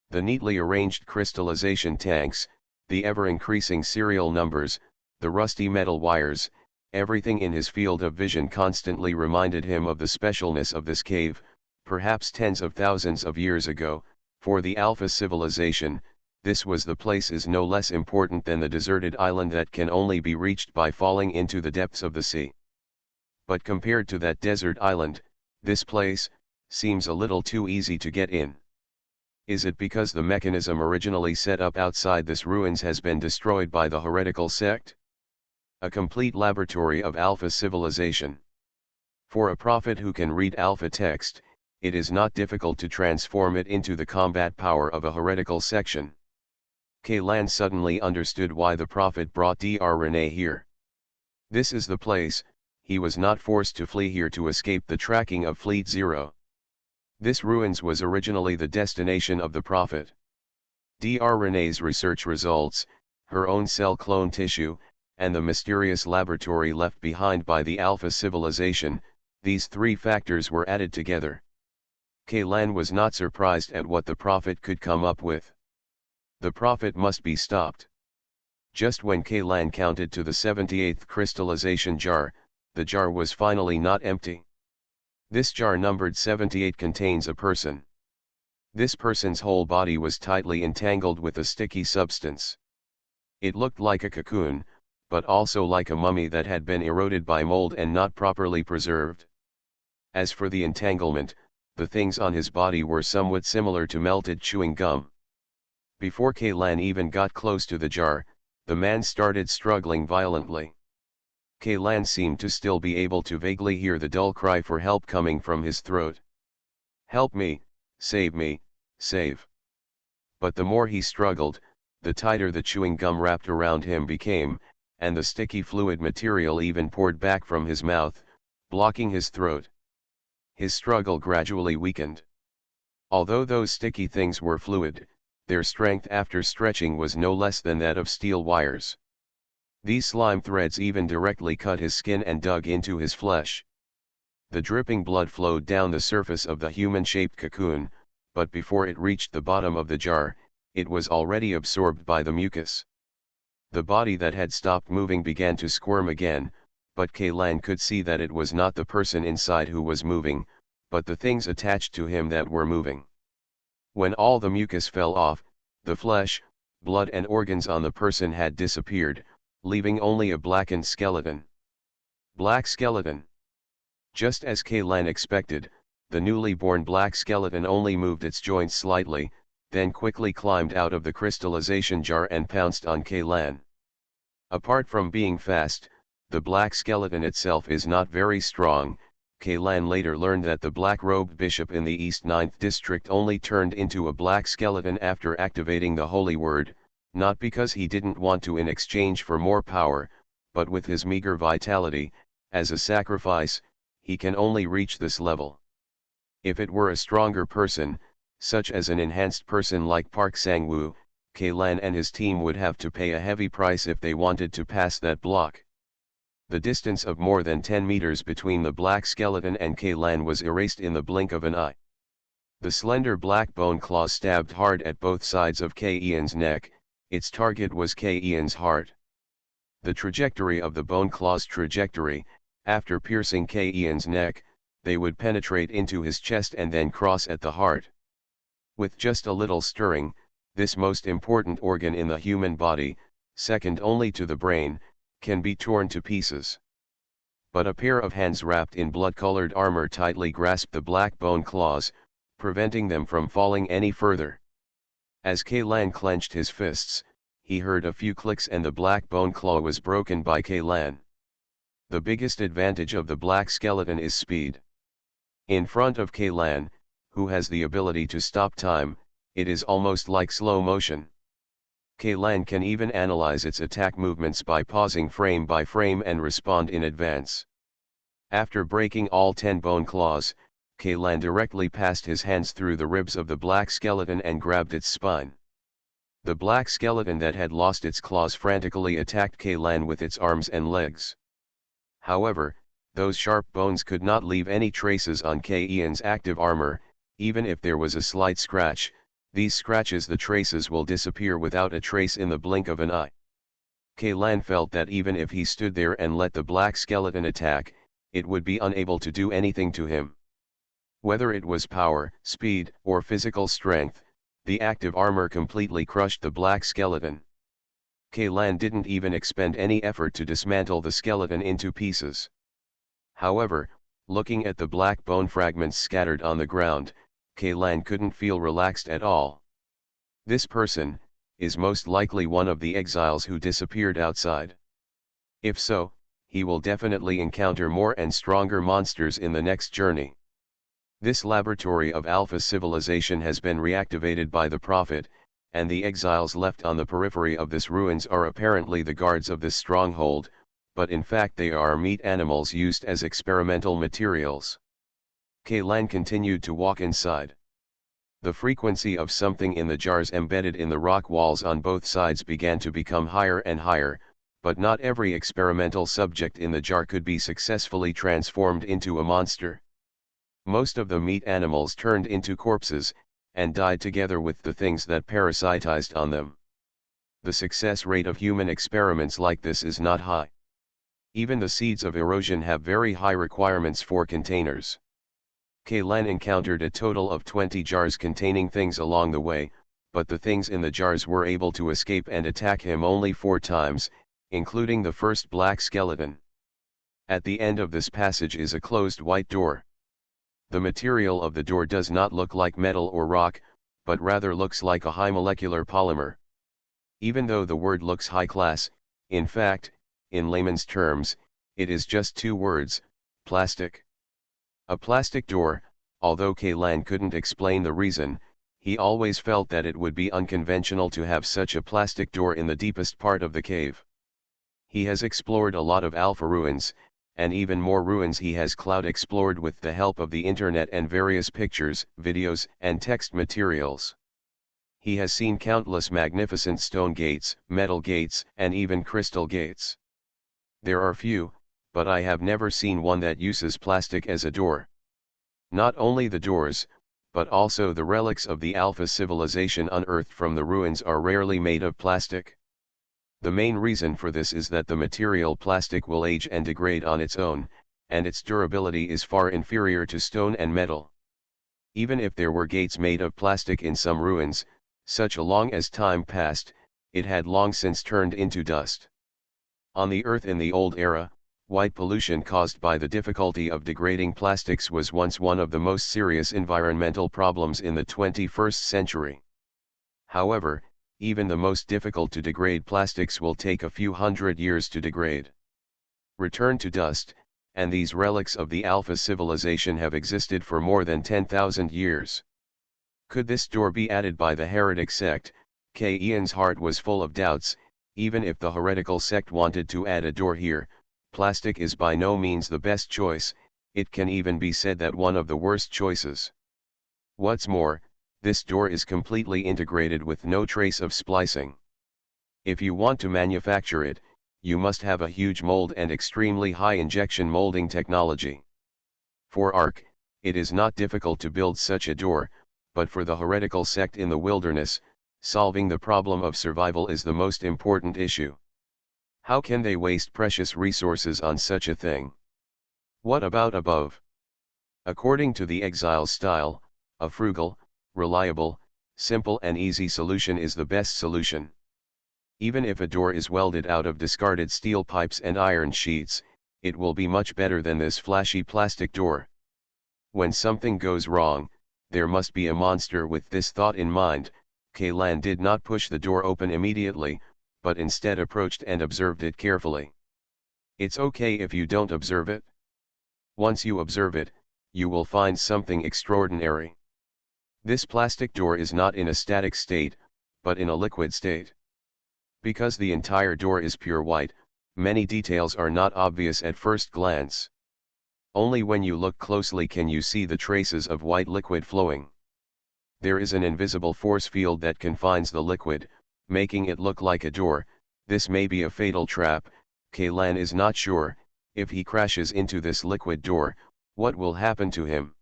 The neatly arranged crystallization tanks, the ever-increasing serial numbers, the rusty metal wires, everything in his field of vision constantly reminded him of the specialness of this cave. Perhaps tens of thousands of years ago, for the Alpha civilization, this was the place is no less important than the deserted island that can only be reached by falling into the depths of the sea. But compared to that desert island, this place seems a little too easy to get in. Is it because the mechanism originally set up outside this ruins has been destroyed by the heretical sect? A complete laboratory of Alpha civilization. For a prophet who can read Alpha text, it is not difficult to transform it into the combat power of a heretical section. Kaylan suddenly understood why the prophet brought Dr. Rene here. This is the place. He was not forced to flee here to escape the tracking of Fleet Zero. This ruins was originally the destination of the prophet. Dr. Rene's research results, her own cell clone tissue, and the mysterious laboratory left behind by the Alpha civilization, these three factors were added together. Kaylan was not surprised at what the prophet could come up with. The prophet must be stopped. Just when Kaylan counted to the 78th crystallization jar, the jar was finally not empty. This jar numbered 78 contains a person. This person's whole body was tightly entangled with a sticky substance. It looked like a cocoon, but also like a mummy that had been eroded by mold and not properly preserved. As for the entanglement, the things on his body were somewhat similar to melted chewing gum. Before Kaylan even got close to the jar, the man started struggling violently. Kaylan seemed to still be able to vaguely hear the dull cry for help coming from his throat. "Help me, save, save." But the more he struggled, the tighter the chewing gum wrapped around him became, and the sticky fluid material even poured back from his mouth, blocking his throat. His struggle gradually weakened. Although those sticky things were fluid, their strength after stretching was no less than that of steel wires. These slime threads even directly cut his skin and dug into his flesh. The dripping blood flowed down the surface of the human-shaped cocoon, but before it reached the bottom of the jar, it was already absorbed by the mucus. The body that had stopped moving began to squirm again, but Kaylan could see that it was not the person inside who was moving, but the things attached to him that were moving. When all the mucus fell off, the flesh, blood and organs on the person had disappeared, leaving only a blackened skeleton. Black skeleton. Just as Kaylan expected, the newly born black skeleton only moved its joints slightly, then quickly climbed out of the crystallization jar and pounced on Kaylan. Apart from being fast, the black skeleton itself is not very strong. Kaylan later learned that the black-robed bishop in the East 9th District only turned into a black skeleton after activating the holy word, not because he didn't want to in exchange for more power, but with his meager vitality, as a sacrifice, he can only reach this level. If it were a stronger person, such as an enhanced person like Park Sang-woo, Kaylan and his team would have to pay a heavy price if they wanted to pass that block. The distance of more than 10 meters between the black skeleton and Kaylan was erased in the blink of an eye. The slender black bone claws stabbed hard at both sides of Kaylan's neck. Its target was Kaylan's heart. The trajectory of the bone claw's trajectory, after piercing Kaylan's neck, they would penetrate into his chest and then cross at the heart. With just a little stirring, this most important organ in the human body, second only to the brain, can be torn to pieces. But a pair of hands wrapped in blood-colored armor tightly grasped the black bone claws, preventing them from falling any further. As Kaylan clenched his fists, he heard a few clicks and the black bone claw was broken by Kaylan. The biggest advantage of the black skeleton is speed. In front of Kaylan, who has the ability to stop time, it is almost like slow motion. Kaylan can even analyze its attack movements by pausing frame by frame and respond in advance. After breaking all 10 bone claws, Kaylan directly passed his hands through the ribs of the black skeleton and grabbed its spine. The black skeleton that had lost its claws frantically attacked Kaylan with its arms and legs. However, those sharp bones could not leave any traces on Kaylan's active armor. Even if there was a slight scratch, these scratches the traces will disappear without a trace in the blink of an eye. Kaylan felt that even if he stood there and let the black skeleton attack, it would be unable to do anything to him. Whether it was power, speed, or physical strength, The active armor completely crushed the black skeleton. Kaylan didn't even expend any effort to dismantle the skeleton into pieces. However, looking at the black bone fragments scattered on the ground, Kaylan couldn't feel relaxed at all. This person is most likely one of the exiles who disappeared outside. If so, he will definitely encounter more and stronger monsters in the next journey. This laboratory of Alpha civilization has been reactivated by the Prophet, and the exiles left on the periphery of this ruins are apparently the guards of this stronghold, but in fact they are meat animals used as experimental materials. Kaylan continued to walk inside. The frequency of something in the jars embedded in the rock walls on both sides began to become higher and higher, but not every experimental subject in the jar could be successfully transformed into a monster. Most of the meat animals turned into corpses, and died together with the things that parasitized on them. The success rate of human experiments like this is not high. Even the seeds of erosion have very high requirements for containers. Kaylan encountered a total of 20 jars containing things along the way, but the things in the jars were able to escape and attack him only 4 times, including the first black skeleton. At the end of this passage is a closed white door. The material of the door does not look like metal or rock, but rather looks like a high molecular polymer. Even though the word looks high class, in fact, in layman's terms, it is just 2 words, plastic. A plastic door. Although Kaylan couldn't explain the reason, he always felt that it would be unconventional to have such a plastic door in the deepest part of the cave. He has explored a lot of Alpha ruins, and even more ruins he has cloud explored with the help of the internet and various pictures, videos, and text materials. He has seen countless magnificent stone gates, metal gates, and even crystal gates. There are few, but I have never seen one that uses plastic as a door. Not only the doors, but also the relics of the Alpha civilization unearthed from the ruins are rarely made of plastic. The main reason for this is that the material plastic will age and degrade on its own, and its durability is far inferior to stone and metal. Even if there were gates made of plastic in some ruins, such a long as time passed, it had long since turned into dust. On the Earth in the old era, white pollution caused by the difficulty of degrading plastics was once one of the most serious environmental problems in the 21st century. However, even the most difficult to degrade plastics will take a few hundred years to degrade. Return to dust, and these relics of the Alpha civilization have existed for more than 10,000 years. Could this door be added by the heretic sect? Ian's heart was full of doubts. Even if the heretical sect wanted to add a door here, plastic is by no means the best choice. It can even be said that one of the worst choices. What's more, this door is completely integrated with no trace of splicing. If you want to manufacture it, you must have a huge mold and extremely high injection molding technology. For Ark, it is not difficult to build such a door, but for the heretical sect in the wilderness, solving the problem of survival is the most important issue. How can they waste precious resources on such a thing? What about above? According to the exile's style, a frugal, reliable, simple and easy solution is the best solution. Even if a door is welded out of discarded steel pipes and iron sheets, it will be much better than this flashy plastic door. When something goes wrong, there must be a monster. With this thought in mind, Kaylan did not push the door open immediately, but instead approached and observed it carefully. It's okay if you don't observe it. Once you observe it, you will find something extraordinary. This plastic door is not in a static state, but in a liquid state. Because the entire door is pure white, many details are not obvious at first glance. Only when you look closely can you see the traces of white liquid flowing. There is an invisible force field that confines the liquid, making it look like a door. This may be a fatal trap. Kaylan is not sure. If he crashes into this liquid door, what will happen to him?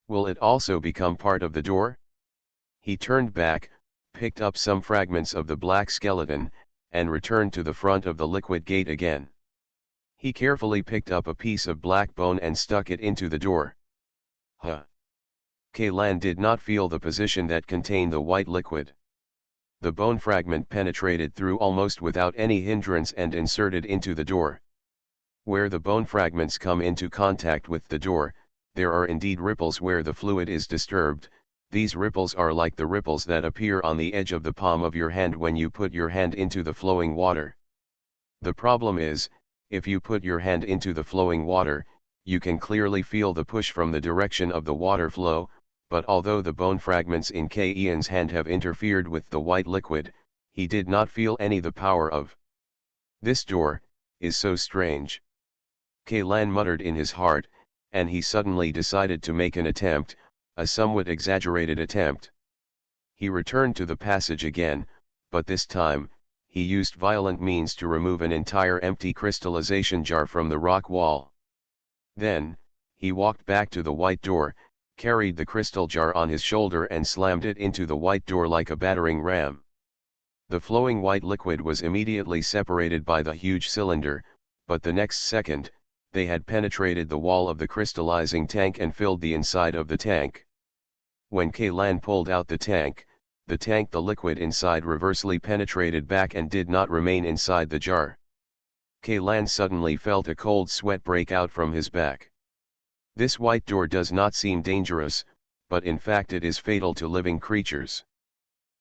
Will it also become part of the door? He turned back, picked up some fragments of the black skeleton, and returned to the front of the liquid gate again. He carefully picked up a piece of black bone and stuck it into the door. Huh! Kaylan did not feel the position that contained the white liquid. The bone fragment penetrated through almost without any hindrance and inserted into the door. Where the bone fragments come into contact with the door, there are indeed ripples where the fluid is disturbed. These ripples are like the ripples that appear on the edge of the palm of your hand when you put your hand into the flowing water. The problem is, if you put your hand into the flowing water, you can clearly feel the push from the direction of the water flow, but although the bone fragments in Ian's hand have interfered with the white liquid, he did not feel any the power of. This door is so strange. Kaylan muttered in his heart, and he suddenly decided to make an attempt, a somewhat exaggerated attempt. He returned to the passage again, but this time, he used violent means to remove an entire empty crystallization jar from the rock wall. Then, he walked back to the white door, carried the crystal jar on his shoulder and slammed it into the white door like a battering ram. The flowing white liquid was immediately separated by the huge cylinder, but the next second, they had penetrated the wall of the crystallizing tank and filled the inside of the tank. When Kaylan pulled out the tank, the liquid inside reversely penetrated back and did not remain inside the jar. Kaylan suddenly felt a cold sweat break out from his back. This white door does not seem dangerous, but in fact it is fatal to living creatures.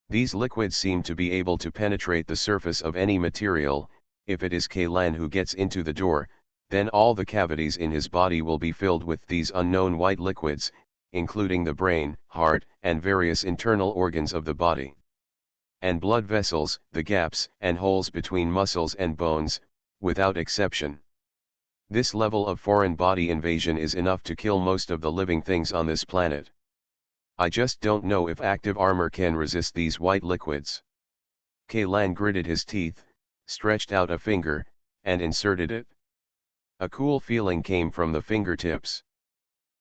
These liquids seem to be able to penetrate the surface of any material. If it is Kaylan who gets into the door, then all the cavities in his body will be filled with these unknown white liquids, including the brain, heart, and various internal organs of the body. And blood vessels, the gaps and holes between muscles and bones, without exception. This level of foreign body invasion is enough to kill most of the living things on this planet. I just don't know if active armor can resist these white liquids. Kaylan gritted his teeth, stretched out a finger, and inserted it. A cool feeling came from the fingertips.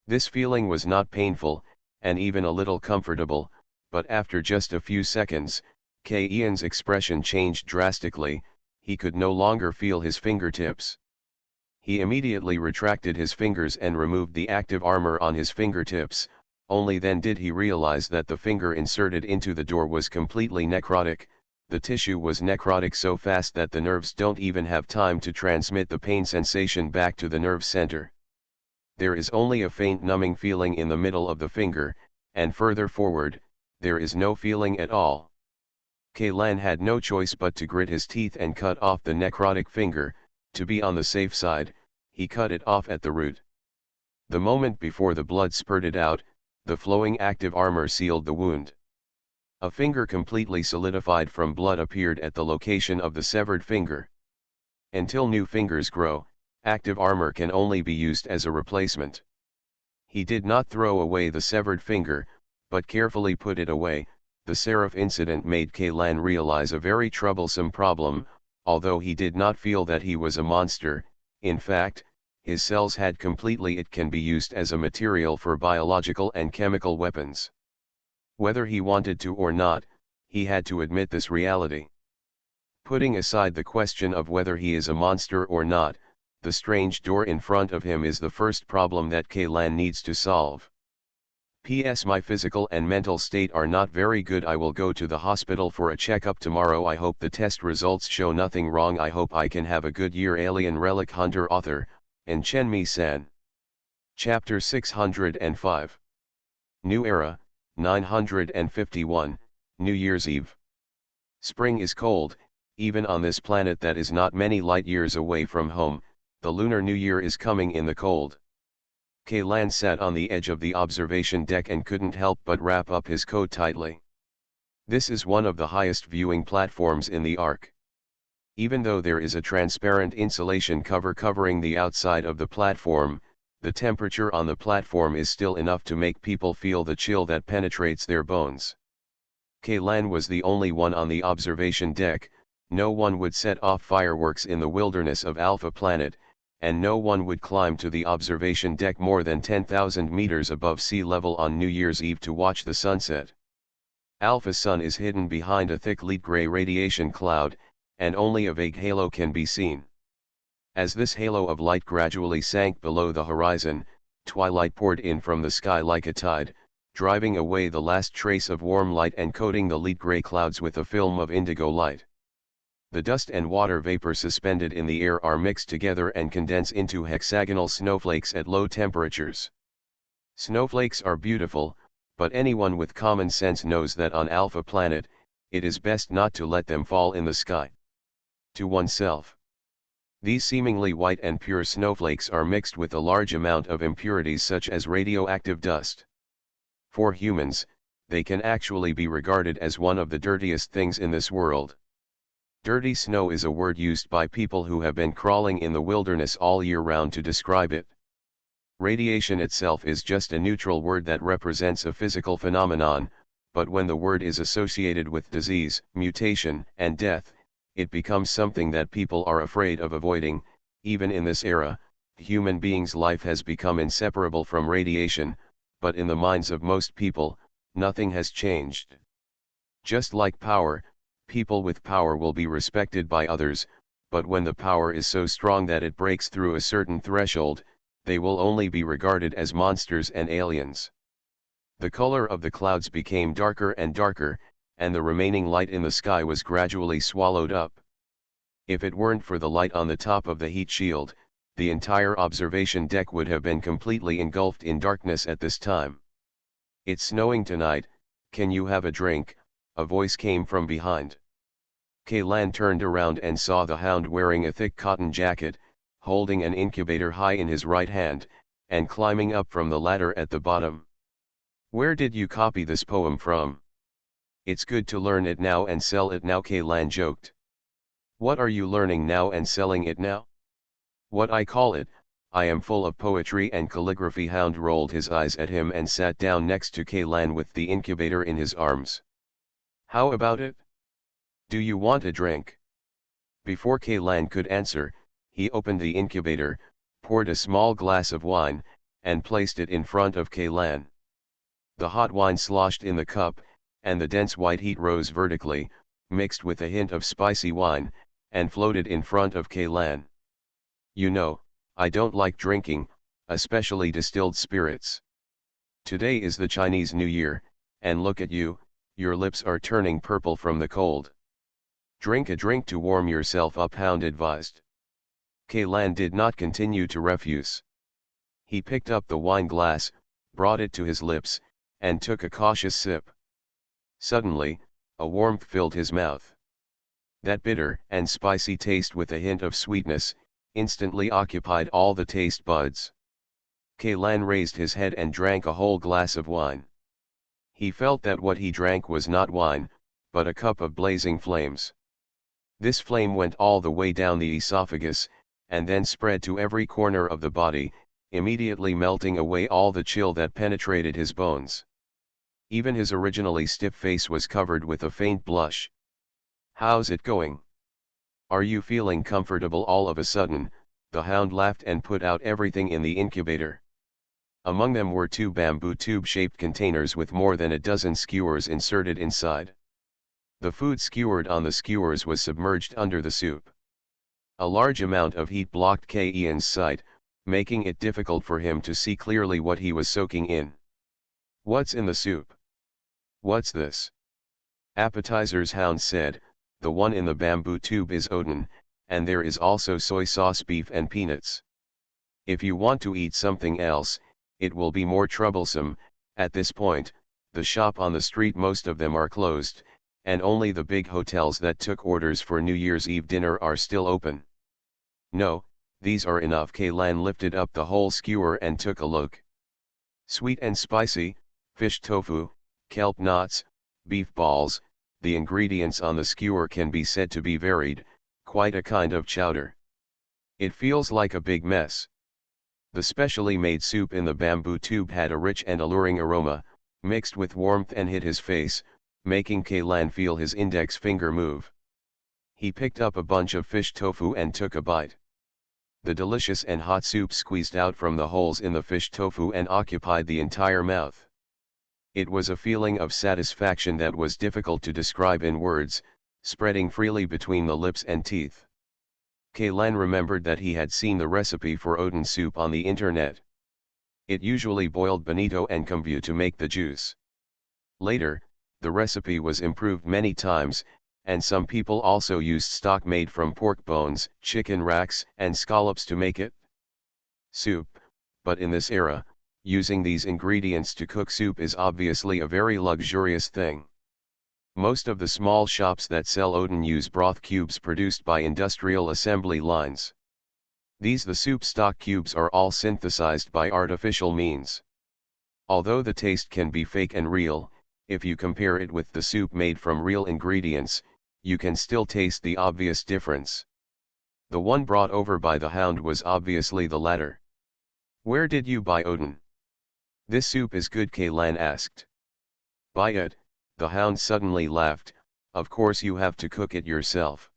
This feeling was not painful, and even a little comfortable, but after just a few seconds, Ian's expression changed drastically. He could no longer feel his fingertips. He immediately retracted his fingers and removed the active armor on his fingertips. Only then did he realize that the finger inserted into the door was completely necrotic. The tissue was necrotic so fast that the nerves don't even have time to transmit the pain sensation back to the nerve center. There is only a faint numbing feeling in the middle of the finger, and further forward, there is no feeling at all. Kaylan had no choice but to grit his teeth and cut off the necrotic finger. To be on the safe side, he cut it off at the root. The moment before the blood spurted out, the flowing active armor sealed the wound. A finger completely solidified from blood appeared at the location of the severed finger. Until new fingers grow, active armor can only be used as a replacement. He did not throw away the severed finger, but carefully put it away. The Seraph incident made Kaylan realize a very troublesome problem. Although he did not feel that he was a monster, in fact, his cells had completely it can be used as a material for biological and chemical weapons. Whether he wanted to or not, he had to admit this reality. Putting aside the question of whether he is a monster or not, the strange door in front of him is the first problem that Kaylan needs to solve. P.S. My physical and mental state are not very good. I will go to the hospital for a checkup tomorrow. I hope the test results show nothing wrong. I hope I can have a good year. Alien Relic Hunter Author, and Chenmi-san. Chapter 605. New Era, 951, New Year's Eve. Spring is cold, even on this planet that is not many light years away from home. The Lunar New Year is coming in the cold. Kaylan sat on the edge of the observation deck and couldn't help but wrap up his coat tightly. This is one of the highest viewing platforms in the Ark. Even though there is a transparent insulation cover covering the outside of the platform, the temperature on the platform is still enough to make people feel the chill that penetrates their bones. Kaylan was the only one on the observation deck. No one would set off fireworks in the wilderness of Alpha Planet, and no one would climb to the observation deck more than 10,000 meters above sea level on New Year's Eve to watch the sunset. Alpha Sun is hidden behind a thick lead gray radiation cloud, and only a vague halo can be seen. As this halo of light gradually sank below the horizon, twilight poured in from the sky like a tide. driving away the last trace of warm light and coating the lead gray clouds with a film of indigo light. The dust and water vapor suspended in the air are mixed together and condense into hexagonal snowflakes at low temperatures. Snowflakes are beautiful, but anyone with common sense knows that on Alpha Planet, it is best not to let them fall in the sky. To oneself. These seemingly white and pure snowflakes are mixed with a large amount of impurities such as radioactive dust. For humans, they can actually be regarded as one of the dirtiest things in this world. Dirty snow is a word used by people who have been crawling in the wilderness all year round to describe it. Radiation itself is just a neutral word that represents a physical phenomenon, but when the word is associated with disease, mutation, and death, it becomes something that people are afraid of avoiding. Even in this era, human beings' life has become inseparable from radiation, but in the minds of most people, nothing has changed. Just like power, people with power will be respected by others, but when the power is so strong that it breaks through a certain threshold, they will only be regarded as monsters and aliens. The color of the clouds became darker and darker, and the remaining light in the sky was gradually swallowed up. If it weren't for the light on the top of the heat shield, the entire observation deck would have been completely engulfed in darkness at this time. "It's snowing tonight, can you have a drink?" a voice came from behind. Kaylan turned around and saw the hound wearing a thick cotton jacket, holding an incubator high in his right hand, and climbing up from the ladder at the bottom. "Where did you copy this poem from?" "It's good to learn it now and sell it now," Kaylan joked. "What are you learning now and selling it now?" "What I call it, I am full of poetry and calligraphy." Hound rolled his eyes at him and sat down next to Kaylan with the incubator in his arms. "How about it? Do you want a drink?" Before Kaylan could answer, he opened the incubator, poured a small glass of wine, and placed it in front of Kaylan. The hot wine sloshed in the cup, and the dense white heat rose vertically, mixed with a hint of spicy wine, and floated in front of Kaylan. "You know, I don't like drinking, especially distilled spirits. Today is the Chinese New Year, and look at you, your lips are turning purple from the cold. Drink a drink to warm yourself up," Hound advised. Kaylan did not continue to refuse. He picked up the wine glass, brought it to his lips, and took a cautious sip. Suddenly, a warmth filled his mouth. That bitter and spicy taste with a hint of sweetness, instantly occupied all the taste buds. Kaylan raised his head and drank a whole glass of wine. He felt that what he drank was not wine, but a cup of blazing flames. This flame went all the way down the esophagus, and then spread to every corner of the body, immediately melting away all the chill that penetrated his bones. Even his originally stiff face was covered with a faint blush. "How's it going? Are you feeling comfortable?" All of a sudden, the Hound laughed and put out everything in the incubator. Among them were 2 bamboo tube-shaped containers with more than a dozen skewers inserted inside. The food skewered on the skewers was submerged under the soup. A large amount of heat blocked Ian's sight, making it difficult for him to see clearly what he was soaking in. "What's in the soup?" "What's this?" "Appetizers," Hound said. "The one in the bamboo tube is Odin, and there is also soy sauce, beef and peanuts. If you want to eat something else, it will be more troublesome." At this point, the shop on the street, most of them are closed, and only the big hotels that took orders for New Year's Eve dinner are still open. "No, these are enough." Kaylan lifted up the whole skewer and took a look. Sweet and spicy, fish tofu, kelp knots, beef balls. The ingredients on the skewer can be said to be varied, quite a kind of chowder. "It feels like a big mess." The specially made soup in the bamboo tube had a rich and alluring aroma, mixed with warmth, and hit his face, making Kaylan feel his index finger move. He picked up a bunch of fish tofu and took a bite. The delicious and hot soup squeezed out from the holes in the fish tofu and occupied the entire mouth. It was a feeling of satisfaction that was difficult to describe in words, spreading freely between the lips and teeth. Kaylan remembered that he had seen the recipe for Odin soup on the internet. It usually boiled bonito and kombu to make the juice. Later, the recipe was improved many times, and some people also used stock made from pork bones, chicken racks, and scallops to make it. Soup, but in this era, using these ingredients to cook soup is obviously a very luxurious thing. Most of the small shops that sell Odin use broth cubes produced by industrial assembly lines. The soup stock cubes are all synthesized by artificial means. Although the taste can be fake and real, if you compare it with the soup made from real ingredients, you can still taste the obvious difference. The one brought over by the Hound was obviously the latter. "Where did you buy Odin?" "This soup is good," Kaylan asked. "Buy it?" The Hound suddenly laughed. "Of course you have to cook it yourself.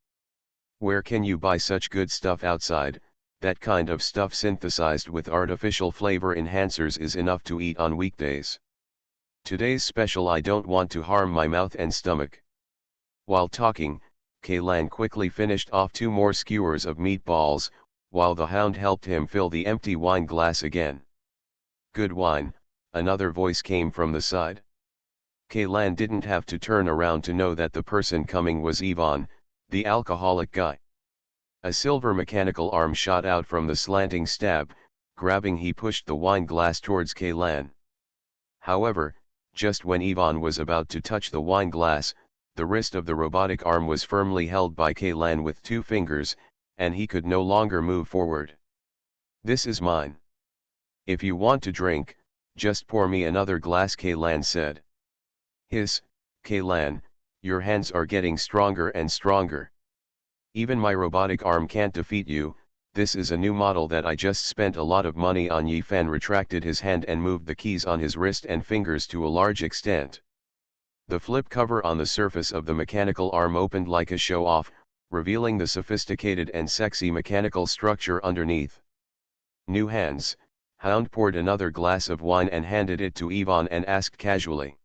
Where can you buy such good stuff outside? That kind of stuff synthesized with artificial flavor enhancers is enough to eat on weekdays. Today's special. I don't want to harm my mouth and stomach." While talking, Kaylan quickly finished off 2 more skewers of meatballs, while the Hound helped him fill the empty wine glass again. "Good wine," another voice came from the side. Kaylan didn't have to turn around to know that the person coming was Ivan, the alcoholic guy. A silver mechanical arm shot out from the slanting stab, grabbing he pushed the wine glass towards Kaylan. However, just when Ivan was about to touch the wine glass, the wrist of the robotic arm was firmly held by Kaylan with 2 fingers, and he could no longer move forward. "This is mine. If you want to drink, just pour me another glass," Kaylan said. "Hiss, Kaylan, your hands are getting stronger and stronger. Even my robotic arm can't defeat you. This is a new model that I just spent a lot of money on." Yifan retracted his hand and moved the keys on his wrist and fingers to a large extent. The flip cover on the surface of the mechanical arm opened like a show-off, revealing the sophisticated and sexy mechanical structure underneath. "New hands." Hound poured another glass of wine and handed it to Ivan and asked casually.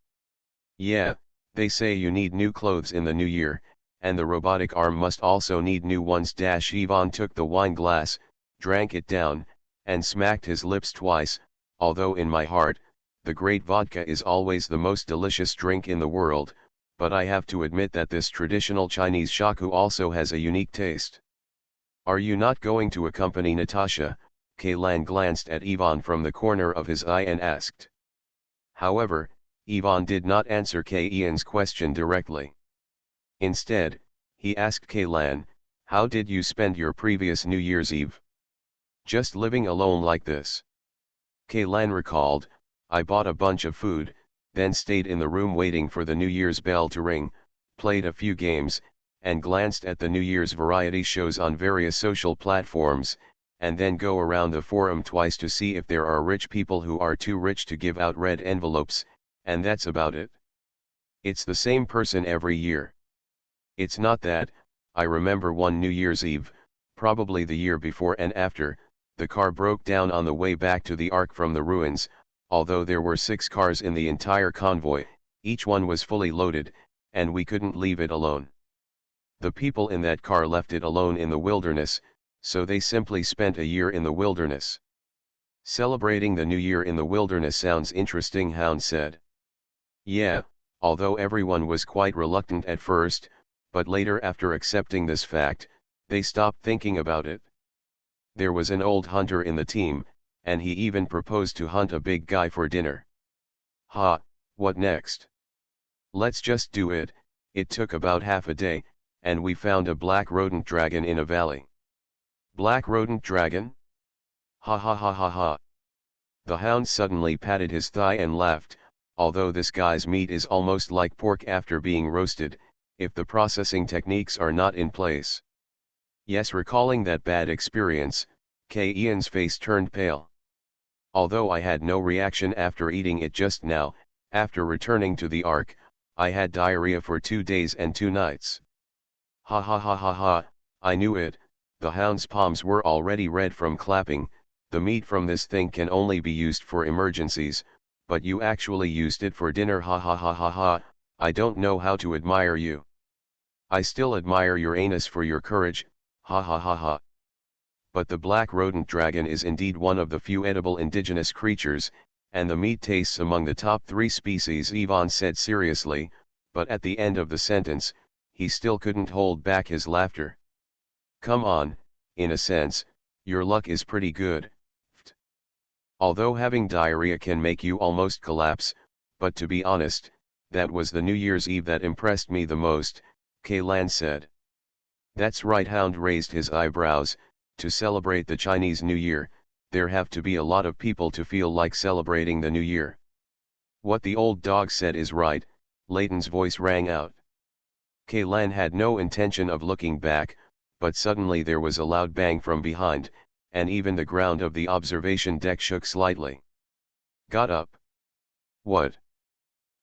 "Yeah, they say you need new clothes in the new year, and the robotic arm must also need new ones." Ivan took the wine glass, drank it down, and smacked his lips twice. "Although in my heart, the great vodka is always the most delicious drink in the world, but I have to admit that this traditional Chinese shaku also has a unique taste." "Are you not going to accompany Natasha?" Kaylan glanced at Ivan from the corner of his eye and asked. However, Ivan did not answer Kaylan's question directly. Instead, he asked Kaylan, "How did you spend your previous New Year's Eve?" "Just living alone like this." Kaylan recalled, "I bought a bunch of food, then stayed in the room waiting for the New Year's bell to ring, played a few games, and glanced at the New Year's variety shows on various social platforms, and then go around the forum twice to see if there are rich people who are too rich to give out red envelopes, and that's about it. It's the same person every year." "It's not that. I remember one New Year's Eve, probably the year before and after, the car broke down on the way back to the Ark from the ruins. Although there were 6 cars in the entire convoy, each one was fully loaded, and we couldn't leave it alone. The people in that car left it alone in the wilderness, so they simply spent a year in the wilderness." "Celebrating the New Year in the wilderness sounds interesting," Hound said. "Yeah, although everyone was quite reluctant at first, but later after accepting this fact, they stopped thinking about it. There was an old hunter in the team, and he even proposed to hunt a big guy for dinner." "Ha, what next?" "Let's just do it." It took about half a day, and we found a black rodent dragon in a valley." "Black rodent dragon? Ha ha ha ha ha." The Hound suddenly patted his thigh and laughed. "Although this guy's meat is almost like pork after being roasted, if the processing techniques are not in place." Yes, recalling that bad experience, Ian's face turned pale. "Although I had no reaction after eating it just now, after returning to the Ark, I had diarrhea for 2 days and 2 nights." "Ha ha ha ha ha, I knew it." The Hound's palms were already red from clapping. "The meat from this thing can only be used for emergencies, but you actually used it for dinner. Ha ha ha ha ha, I don't know how to admire you." "I still admire your anus for your courage." Ha ha ha ha. but the black rodent dragon is indeed one of the few edible indigenous creatures, and the meat tastes among the top 3 species, Ivan said seriously, but at the end of the sentence, he still couldn't hold back his laughter. Come on, in a sense, your luck is pretty good. Although having diarrhea can make you almost collapse, but to be honest, that was the New Year's Eve that impressed me the most, Kaylan said. That's right, Hound raised his eyebrows. To celebrate the Chinese New Year, there have to be a lot of people to feel like celebrating the New Year. What the old dog said is right, Layton's voice rang out. Kaylan had no intention of looking back, but suddenly there was a loud bang from behind, and even the ground of the observation deck shook slightly. Got up. What?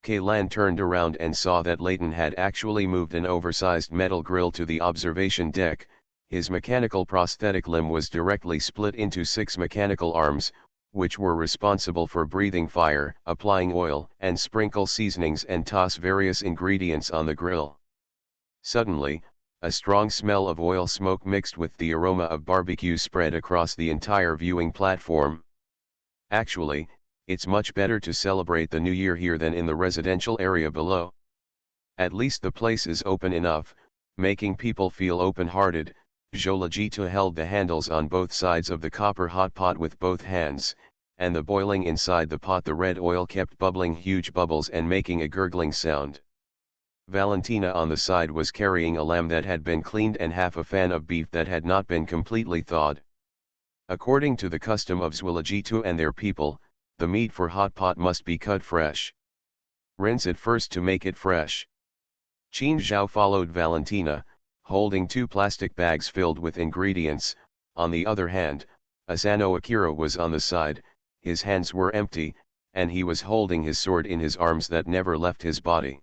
Kaylan turned around and saw that Layton had actually moved an oversized metal grill to the observation deck. His mechanical prosthetic limb was directly split into 6 mechanical arms, which were responsible for breathing fire, applying oil, and sprinkle seasonings and toss various ingredients on the grill. Suddenly, a strong smell of oil smoke mixed with the aroma of barbecue spread across the entire viewing platform. Actually, it's much better to celebrate the New Year here than in the residential area below. At least the place is open enough, making people feel open-hearted. Jolajito held the handles on both sides of the copper hot pot with both hands, and the boiling inside the pot, the red oil kept bubbling huge bubbles and making a gurgling sound. Valentina on the side was carrying a lamb that had been cleaned and half a fan of beef that had not been completely thawed. According to the custom of Zwilajito and their people, the meat for hot pot must be cut fresh. Rinse it first to make it fresh. Qin Zhao followed Valentina, holding 2 plastic bags filled with ingredients. On the other hand, Asano Akira was on the side, his hands were empty, and he was holding his sword in his arms that never left his body.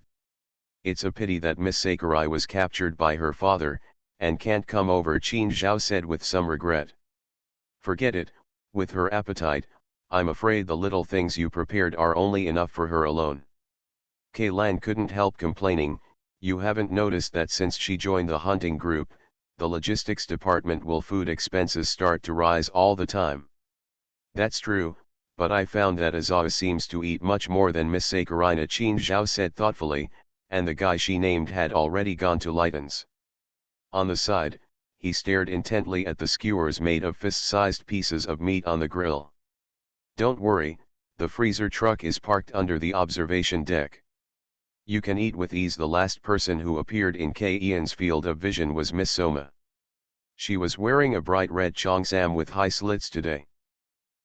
It's a pity that Miss Sakurai was captured by her father, and can't come over, Qin Zhao said with some regret. Forget it, with her appetite, I'm afraid the little things you prepared are only enough for her alone. Kaylan couldn't help complaining. You haven't noticed that since she joined the hunting group, the logistics department will food expenses start to rise all the time. That's true, but I found that Azawa seems to eat much more than Miss Sakurai, Qin Zhao said thoughtfully, and the guy she named had already gone to Layton's. On the side, he stared intently at the skewers made of fist-sized pieces of meat on the grill. Don't worry, the freezer truck is parked under the observation deck. You can eat with ease. The last person who appeared in Ian's field of vision was Miss Soma. She was wearing a bright red cheongsam with high slits today.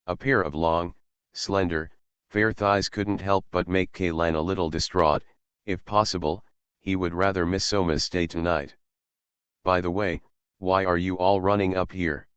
A pair of long, slender, fair thighs couldn't help but make Kaylan a little distraught. If possible, he would rather Miss Soma stay tonight. By the way, why are you all running up here?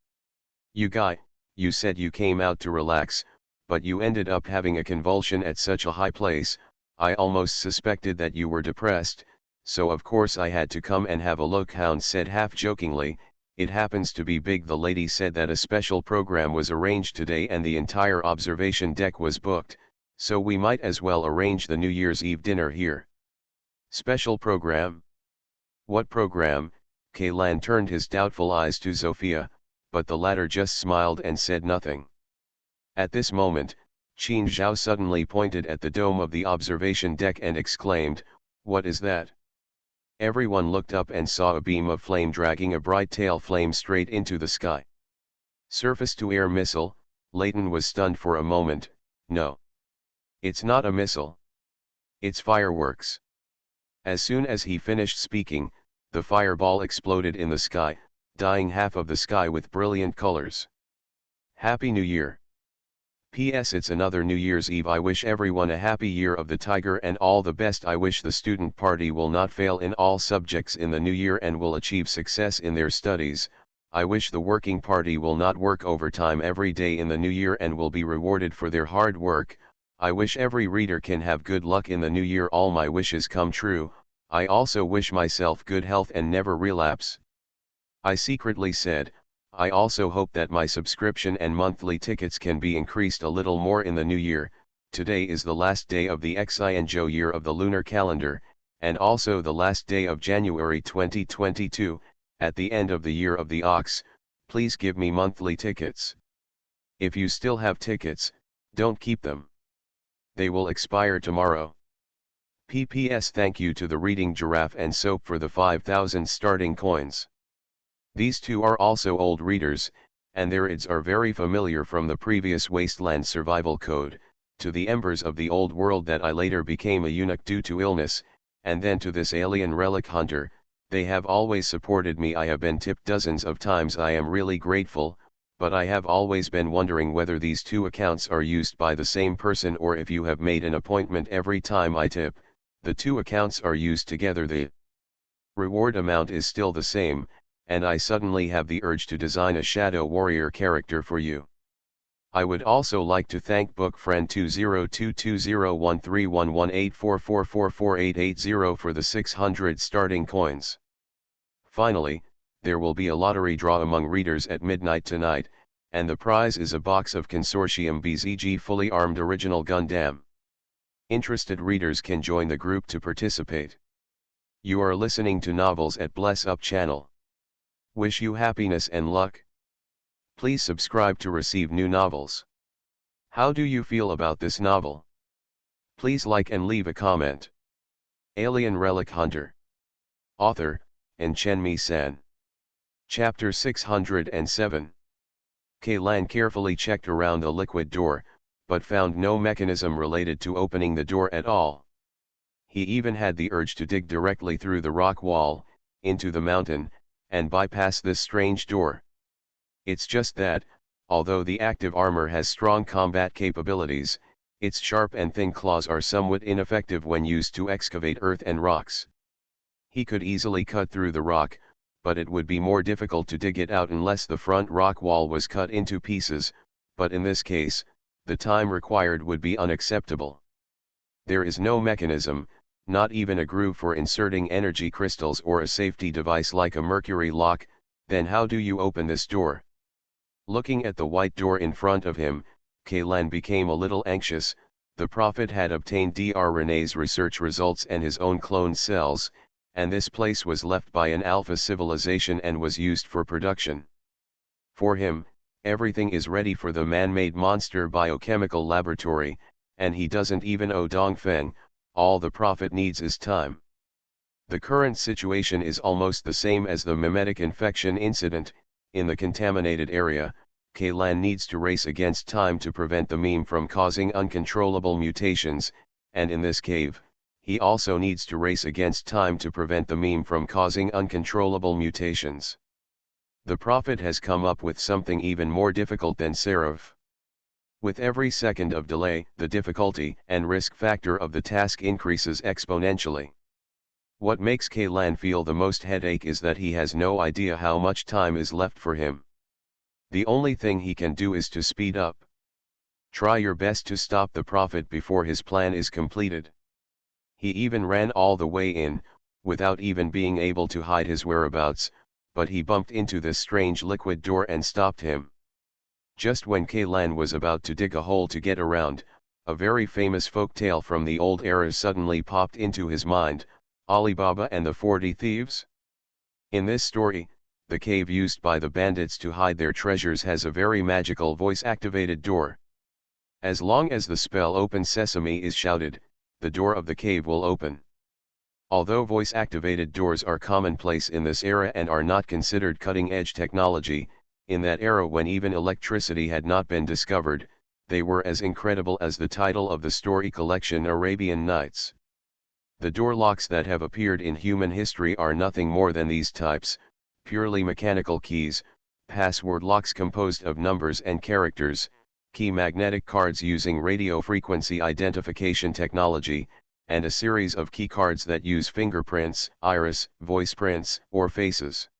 You said you came out to relax, but you ended up having a convulsion at such a high place. I almost suspected that you were depressed, so of course I had to come and have a look, Hound said half-jokingly. It happens to be big. The lady said that a special program was arranged today and the entire observation deck was booked, so we might as well arrange the New Year's Eve dinner here. Special program? What program? Kaylan turned his doubtful eyes to Zofia, but the latter just smiled and said nothing. At this moment, Qin Zhao suddenly pointed at the dome of the observation deck and exclaimed, "What is that?" Everyone looked up and saw a beam of flame dragging a bright tail flame straight into the sky. Surface-to-air missile. Layton was stunned for a moment. No. It's not a missile. It's fireworks. As soon as he finished speaking, the fireball exploded in the sky, dyeing half of the sky with brilliant colors. Happy New Year. P.S. It's another New Year's Eve. I wish everyone a happy year of the tiger and all the best. I wish the student party will not fail in all subjects in the new year and will achieve success in their studies. I wish the working party will not work overtime every day in the new year and will be rewarded for their hard work. I wish every reader can have good luck in the new year. All my wishes come true. I also wish myself good health and never relapse. I secretly said, I also hope that my subscription and monthly tickets can be increased a little more in the new year. Today is the last day of the Xinjo year of the lunar calendar, and also the last day of January 2022, at the end of the year of the ox. please give me monthly tickets. If you still have tickets, don't keep them. They will expire tomorrow. PPS. Thank you to the Reading Giraffe and Soap for the 5,000 starting coins. These two are also old readers, and their ids are very familiar from the previous Wasteland Survival Code, to the Embers of the Old World that I later became a eunuch due to illness, and then to this alien relic hunter. They have always supported me. I have been tipped dozens of times. I am really grateful, but I have always been wondering whether these two accounts are used by the same person or if you have made an appointment every time I tip. The two accounts are used together. The reward amount is still the same, and I suddenly have the urge to design a Shadow Warrior character for you. I would also like to thank bookfriend 202201311844444880 for the 600 starting coins. Finally, there will be a lottery draw among readers at midnight tonight, and the prize is a box of Consortium BZG fully armed original Gundam. Interested readers can join the group to participate. You are listening to Novels at Bless Up channel. Wish you happiness and luck. Please subscribe to receive new novels. How do you feel about this novel? Please like and leave a comment. Alien Relic Hunter. Author, Enchenmi-san. Chapter 607. Kaylan carefully checked around the liquid door, but found no mechanism related to opening the door at all. He even had the urge to dig directly through the rock wall, into the mountain, and bypass this strange door. It's just that, although the active armor has strong combat capabilities, its sharp and thin claws are somewhat ineffective when used to excavate earth and rocks. He could easily cut through the rock, but it would be more difficult to dig it out unless the front rock wall was cut into pieces, but in this case, the time required would be unacceptable. There is no mechanism, not even a groove for inserting energy crystals or a safety device like a mercury lock. Then how do you open this door? Looking at the white door in front of him, Kaylan became a little anxious. The Prophet had obtained Dr. Rene's research results and his own cloned cells, and this place was left by an alpha civilization and was used for production. For him, everything is ready for the man-made monster biochemical laboratory, and he doesn't even owe Dongfeng. All the Prophet needs is time. The current situation is almost the same as the mimetic infection incident. In the contaminated area, Kaylan needs to race against time to prevent the meme from causing uncontrollable mutations, and in this cave, he also needs to race against time to prevent the meme from causing uncontrollable mutations. The Prophet has come up with something even more difficult than Seraph. With every second of delay, the difficulty and risk factor of the task increases exponentially. What makes Kaylan feel the most headache is that he has no idea how much time is left for him. The only thing he can do is to speed up. Try your best to stop the Prophet before his plan is completed. He even ran all the way in, without even being able to hide his whereabouts, but he bumped into this strange liquid door and stopped him. Just when Kaylan was about to dig a hole to get around, a very famous folk tale from the old era suddenly popped into his mind, Alibaba and the 40 Thieves. In this story, the cave used by the bandits to hide their treasures has a very magical voice-activated door. As long as the spell "Open Sesame" is shouted, the door of the cave will open. Although voice-activated doors are commonplace in this era and are not considered cutting-edge technology, in that era when even electricity had not been discovered, they were as incredible as the title of the story collection Arabian Nights. The door locks that have appeared in human history are nothing more than these types, purely mechanical keys, password locks composed of numbers and characters, key magnetic cards using radio frequency identification technology, and a series of key cards that use fingerprints, iris, voice prints, or faces.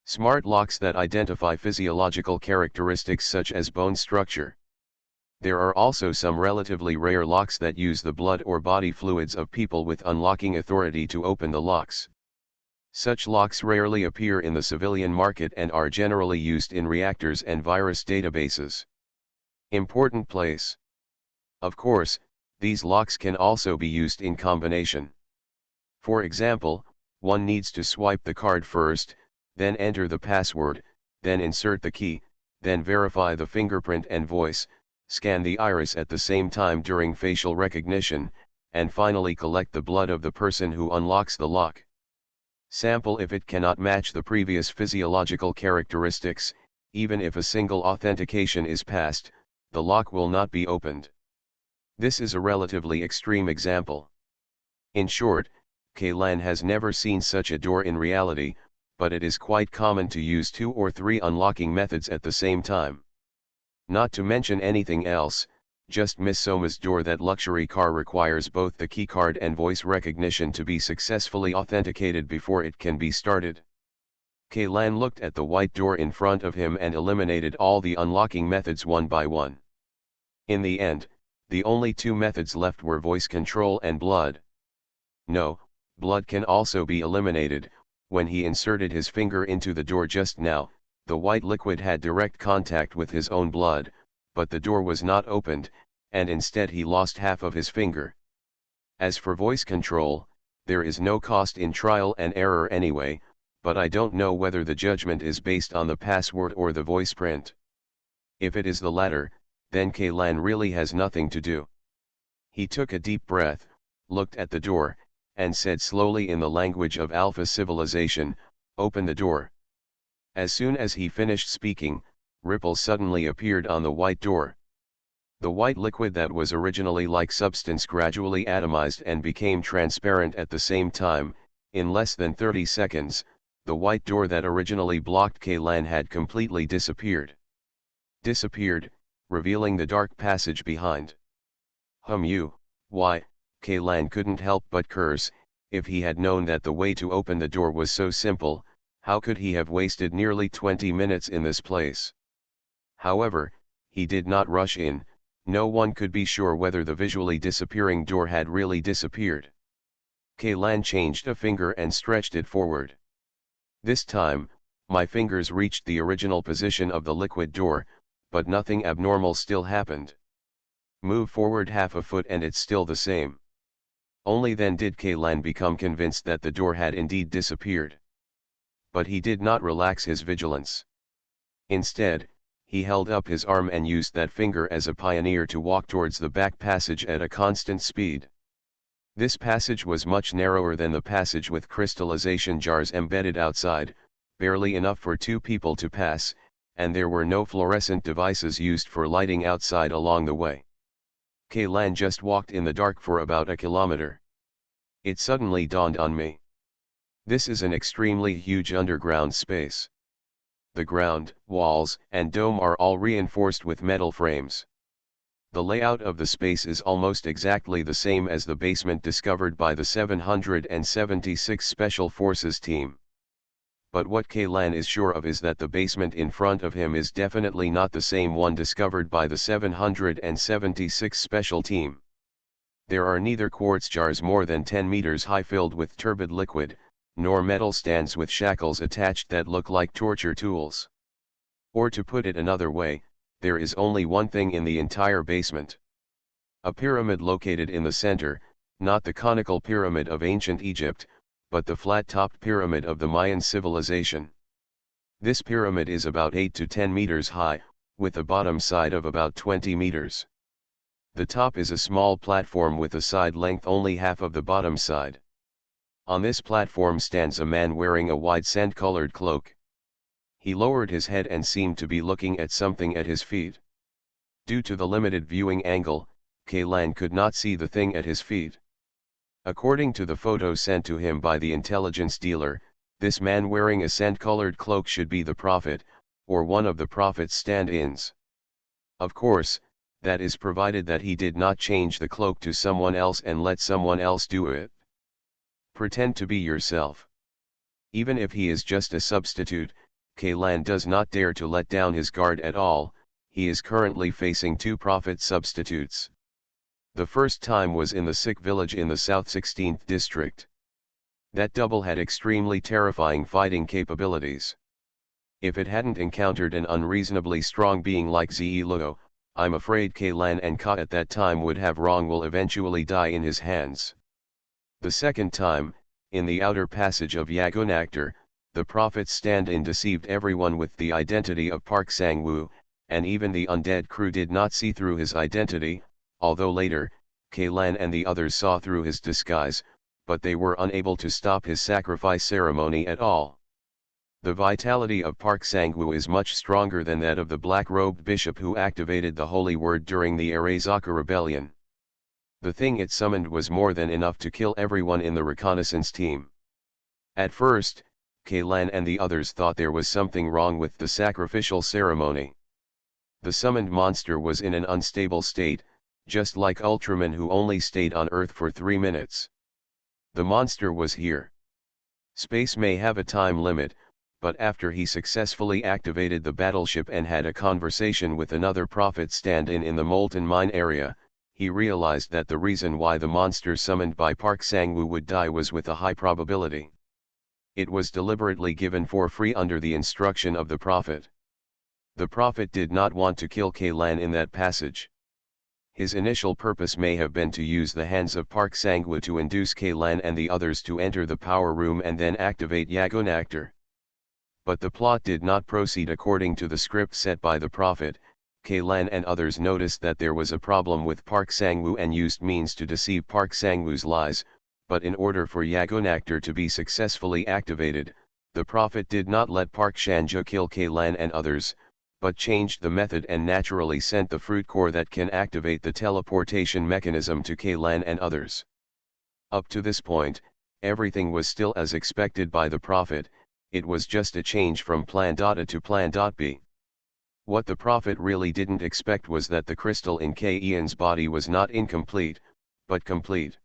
Smart locks that identify physiological characteristics such as bone structure. There are also some relatively rare locks that use the blood or body fluids of people with unlocking authority to open the locks. Such locks rarely appear in the civilian market and are generally used in reactors and virus databases. Important place. Of course, these locks can also be used in combination. For example, one needs to swipe the card first, then enter the password, then insert the key, then verify the fingerprint and voice, scan the iris at the same time during facial recognition, and finally collect the blood of the person who unlocks the lock. Sample if it cannot match the previous physiological characteristics. Even if a single authentication is passed, the lock will not be opened. This is a relatively extreme example. In short, Kaylan has never seen such a door in reality, but it is quite common to use 2 or 3 unlocking methods at the same time. Not to mention anything else, just Miss Soma's door. That luxury car requires both the keycard and voice recognition to be successfully authenticated before it can be started. Kaylan looked at the white door in front of him and eliminated all the unlocking methods one by one. In the end, the only 2 methods left were voice control and blood. No, blood can also be eliminated. When he inserted his finger into the door just now, the white liquid had direct contact with his own blood, but the door was not opened, and instead he lost half of his finger. As for voice control, there is no cost in trial and error anyway, but I don't know whether the judgment is based on the password or the voice print. If it is the latter, then Kaylan really has nothing to do. He took a deep breath, looked at the door, and said slowly in the language of Alpha civilization, "Open the door." As soon as he finished speaking, ripples suddenly appeared on the white door. The white liquid that was originally like substance gradually atomized and became transparent at the same time. In less than 30 seconds, the white door that originally blocked Kaylan had completely disappeared. Disappeared, revealing the dark passage behind. Why, Kaylan couldn't help but curse. If he had known that the way to open the door was so simple, how could he have wasted nearly 20 minutes in this place? However, he did not rush in. No one could be sure whether the visually disappearing door had really disappeared. Kaylan changed a finger and stretched it forward. This time, my fingers reached the original position of the liquid door, but nothing abnormal still happened. Move forward half a foot and it's still the same. Only then did Kaylan become convinced that the door had indeed disappeared. But he did not relax his vigilance. Instead, he held up his arm and used that finger as a pioneer to walk towards the back passage at a constant speed. This passage was much narrower than the passage with crystallization jars embedded outside, barely enough for 2 people to pass, and there were no fluorescent devices used for lighting outside along the way. Kaylan just walked in the dark for about a kilometer. It suddenly dawned on me. This is an extremely huge underground space. The ground, walls, and dome are all reinforced with metal frames. The layout of the space is almost exactly the same as the basement discovered by the 776 Special Forces team. But what Kaylan is sure of is that the basement in front of him is definitely not the same one discovered by the 776 Special team. There are neither quartz jars more than 10 meters high filled with turbid liquid, nor metal stands with shackles attached that look like torture tools. Or to put it another way, there is only one thing in the entire basement. A pyramid located in the center, not the conical pyramid of ancient Egypt, but the flat-topped pyramid of the Mayan civilization. This pyramid is about 8 to 10 meters high, with a bottom side of about 20 meters. The top is a small platform with a side length only half of the bottom side. On this platform stands a man wearing a wide sand-colored cloak. He lowered his head and seemed to be looking at something at his feet. Due to the limited viewing angle, Kaylan could not see the thing at his feet. According to the photo sent to him by the intelligence dealer, this man wearing a sand-colored cloak should be the prophet, or one of the prophet's stand-ins. Of course, that is provided that he did not change the cloak to someone else and let someone else do it. Pretend to be yourself. Even if he is just a substitute, Kaylan does not dare to let down his guard at all. He is currently facing 2 prophet substitutes. The first time was in the Sikh village in the South 16th district. That double had extremely terrifying fighting capabilities. If it hadn't encountered an unreasonably strong being like Zeluo, I'm afraid Kaylan and Ka at that time would have will eventually die in his hands. The second time, in the outer passage of Yagunaktar, The prophet's stand-in deceived everyone with the identity of Park Sang-woo, and even the undead crew did not see through his identity, although later, Kaylan and the others saw through his disguise, but they were unable to stop his sacrifice ceremony at all. The vitality of Park Sang-woo is much stronger than that of the black-robed bishop who activated the holy word during the Arezaka rebellion. The thing it summoned was more than enough to kill everyone in the reconnaissance team. At first, Kaylan and the others thought there was something wrong with the sacrificial ceremony. The summoned monster was in an unstable state, just like Ultraman who only stayed on Earth for 3 minutes. The monster was here. Space may have a time limit, but after he successfully activated the battleship and had a conversation with another prophet stand-in in the molten mine area, he realized that the reason why the monster summoned by Park Sang-woo would die was with a high probability. It was deliberately given for free under the instruction of the prophet. The prophet did not want to kill Kaylan in that passage. His initial purpose may have been to use the hands of Park Sang-woo to induce Kaylan and the others to enter the power room and then activate Yagonactor. But the plot did not proceed according to the script set by the prophet. Kaylan and others noticed that there was a problem with Park Sang-woo and used means to deceive Park Sang-woo's lies, but in order for Yagonactor to be successfully activated, the prophet did not let Park Shanjo kill Kaylan and others, but changed the method and naturally sent the fruit core that can activate the teleportation mechanism to Kaylan and others. Up to this point, everything was still as expected by the prophet. It was just a change from Plan A to Plan B. What the prophet really didn't expect was that the crystal in K-Ian's body was not incomplete, but complete.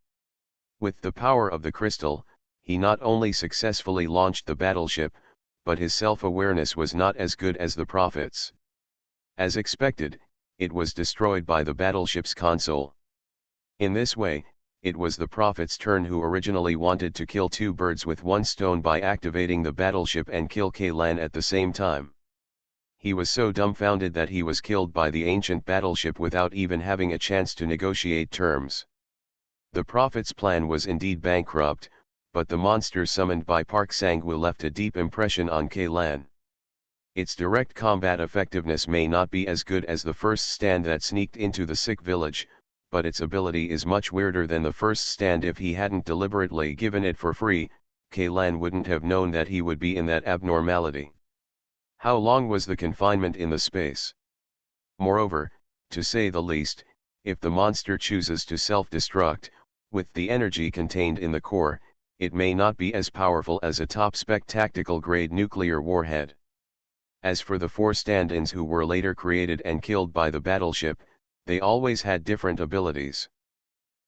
With the power of the crystal, he not only successfully launched the battleship, but his self-awareness was not as good as the prophet's. As expected, it was destroyed by the battleship's console. In this way, it was the prophet's turn who originally wanted to kill 2 birds with 1 stone by activating the battleship and kill Kaylan at the same time. He was so dumbfounded that he was killed by the ancient battleship without even having a chance to negotiate terms. The prophet's plan was indeed bankrupt, but the monster summoned by Park Sang-woo left a deep impression on Kaylan. Its direct combat effectiveness may not be as good as the first stand that sneaked into the sick village, but its ability is much weirder than the first stand. If he hadn't deliberately given it for free, Kaylan wouldn't have known that he would be in that abnormality. How long was the confinement in the space? Moreover, to say the least, if the monster chooses to self-destruct, with the energy contained in the core, it may not be as powerful as a top-spec tactical-grade nuclear warhead. As for the 4 stand-ins who were later created and killed by the battleship, they always had different abilities.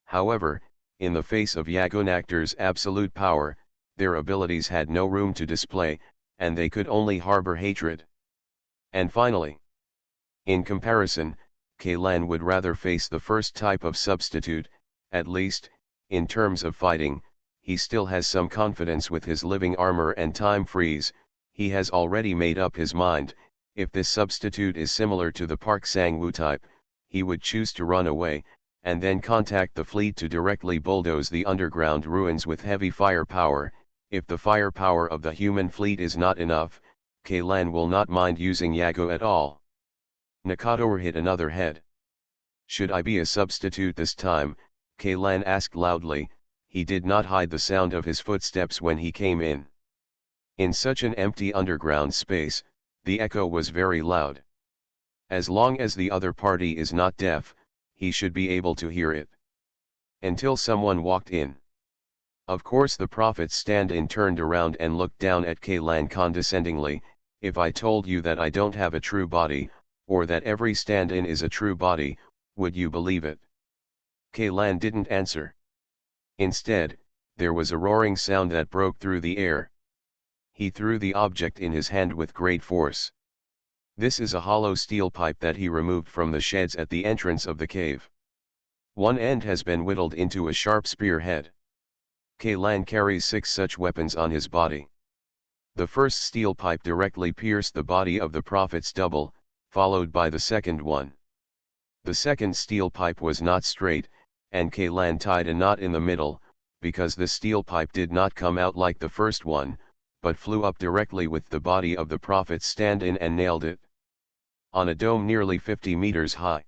However, in the face of Yagonactor's absolute power, their abilities had no room to display, and they could only harbor hatred. And finally, in comparison, Kaylan would rather face the first type of substitute. At least, in terms of fighting, he still has some confidence with his living armor and time freeze. He has already made up his mind. If this substitute is similar to the Park Sang-woo type, he would choose to run away, and then contact the fleet to directly bulldoze the underground ruins with heavy firepower. If the firepower of the human fleet is not enough, Kaylan will not mind using Yago at all. Nakatoa hit another head. Should I be a substitute this time? Kaylan asked loudly. He did not hide the sound of his footsteps when he came in. In such an empty underground space, the echo was very loud. As long as the other party is not deaf, he should be able to hear it. Until someone walked in. Of course the prophet's stand-in turned around and looked down at Kaylan condescendingly. If I told you that I don't have a true body, or that every stand-in is a true body, would you believe it? Kaylan didn't answer. Instead, there was a roaring sound that broke through the air. He threw the object in his hand with great force. This is a hollow steel pipe that he removed from the sheds at the entrance of the cave. One end has been whittled into a sharp spearhead. Kaylan carries 6 such weapons on his body. The first steel pipe directly pierced the body of the prophet's double, followed by the second one. The second steel pipe was not straight, and Kaylan tied a knot in the middle, because the steel pipe did not come out like the first one, but flew up directly with the body of the prophet's stand-in and nailed it on a dome nearly 50 meters high.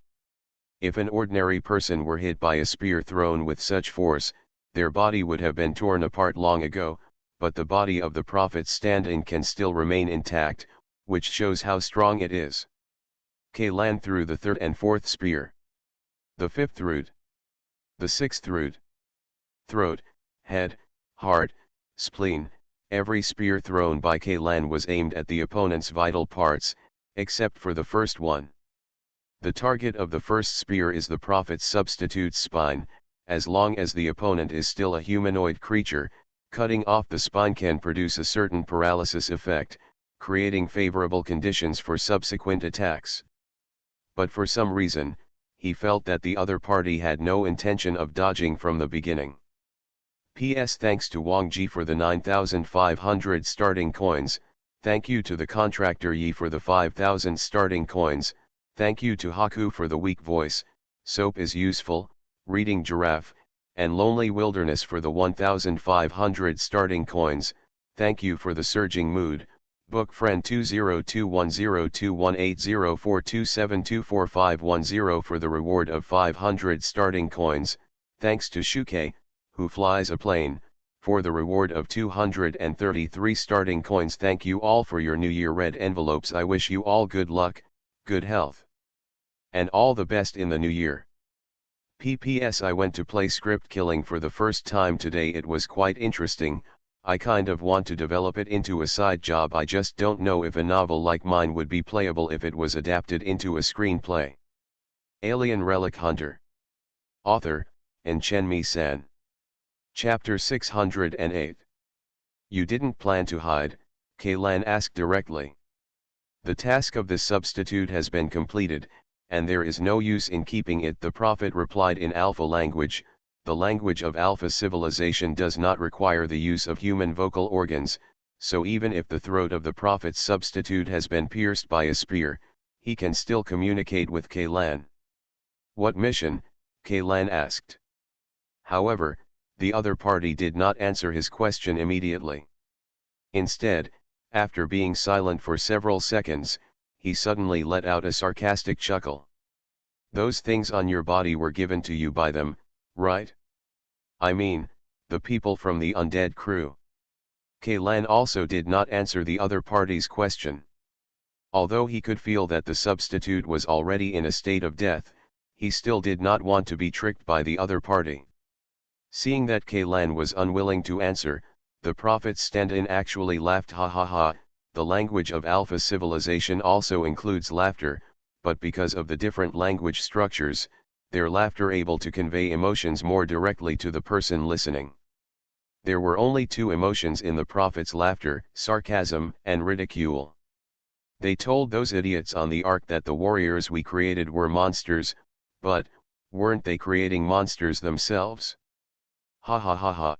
If an ordinary person were hit by a spear thrown with such force, their body would have been torn apart long ago, but the body of the prophet's stand-in can still remain intact, which shows how strong it is. Kalan threw the third and fourth spear. The fifth root. The sixth root. Throat, head, heart, spleen, every spear thrown by Kalan was aimed at the opponent's vital parts, except for the first one. The target of the first spear is the prophet's substitute's spine. As long as the opponent is still a humanoid creature, cutting off the spine can produce a certain paralysis effect, creating favorable conditions for subsequent attacks. But for some reason, he felt that the other party had no intention of dodging from the beginning. P.S. Thanks to Wang Ji for the 9,500 starting coins, thank you to the contractor Yi for the 5,000 starting coins, thank you to Haku for the weak voice, soap is useful, reading giraffe, and lonely wilderness for the 1,500 starting coins, thank you for the surging mood, book friend 20210218042724510 for the reward of 500 starting coins, thanks to Shuke, who flies a plane, for the reward of 233 starting coins. Thank you all for your New Year red envelopes. I wish you all good luck, good health, and all the best in the new year. PPS I went to play Script Killing for the first time today. It was quite interesting. I kind of want to develop it into a side job. I just don't know if a novel like mine would be playable if it was adapted into a screenplay. Alien Relic Hunter. Author, Chen-Mi-san. Chapter 608. You didn't plan to hide, Kalan asked directly. The task of this substitute has been completed, and there is no use in keeping it, the prophet replied in Alpha language. The language of Alpha civilization does not require the use of human vocal organs, so even if the throat of the prophet's substitute has been pierced by a spear, he can still communicate with Kalan. What mission? Kalan asked. However, the other party did not answer his question immediately. Instead, after being silent for several seconds, he suddenly let out a sarcastic chuckle. Those things on your body were given to you by them, right? I mean, the people from the undead crew. Kalan also did not answer the other party's question. Although he could feel that the substitute was already in a state of death, he still did not want to be tricked by the other party. Seeing that Kalan was unwilling to answer, the prophet's stand-in actually laughed. Ha ha ha. The language of Alpha civilization also includes laughter, but because of the different language structures, their laughter able to convey emotions more directly to the person listening. There were only two emotions in the prophet's laughter, sarcasm and ridicule. They told those idiots on the ark that the warriors we created were monsters, but, weren't they creating monsters themselves? Ha ha ha ha.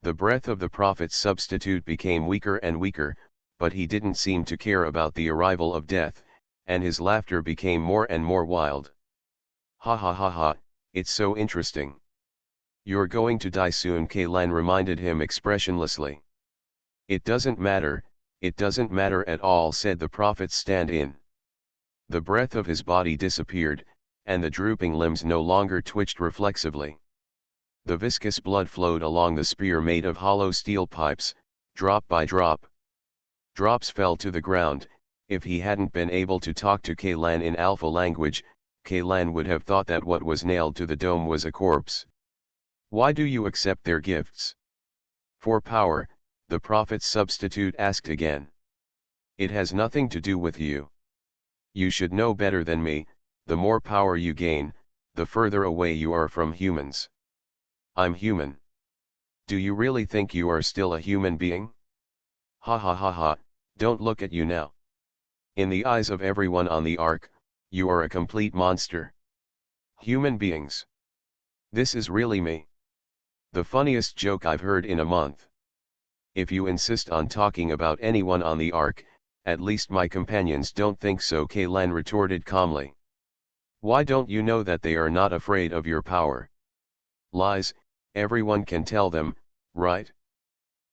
The breath of the prophet's substitute became weaker and weaker, but he didn't seem to care about the arrival of death, and his laughter became more and more wild. Ha ha ha ha, it's so interesting. You're going to die soon, Kalan reminded him expressionlessly. It doesn't matter at all, said the prophet's stand-in. The breath of his body disappeared, and the drooping limbs no longer twitched reflexively. The viscous blood flowed along the spear made of hollow steel pipes, drop by drop. Drops fell to the ground. If he hadn't been able to talk to Kalan in Alpha language, Kalan would have thought that what was nailed to the dome was a corpse. Why do you accept their gifts? For power, the prophet's substitute asked again. It has nothing to do with you. You should know better than me. The more power you gain, the further away you are from humans. I'm human. Do you really think you are still a human being? Ha ha ha ha, don't look at you now. In the eyes of everyone on the ark, you are a complete monster. Human beings. This is really me. The funniest joke I've heard in a month. If you insist on talking about anyone on the ark, at least my companions don't think so, Kalan retorted calmly. Why don't you know that they are not afraid of your power? Lies, everyone can tell them, right?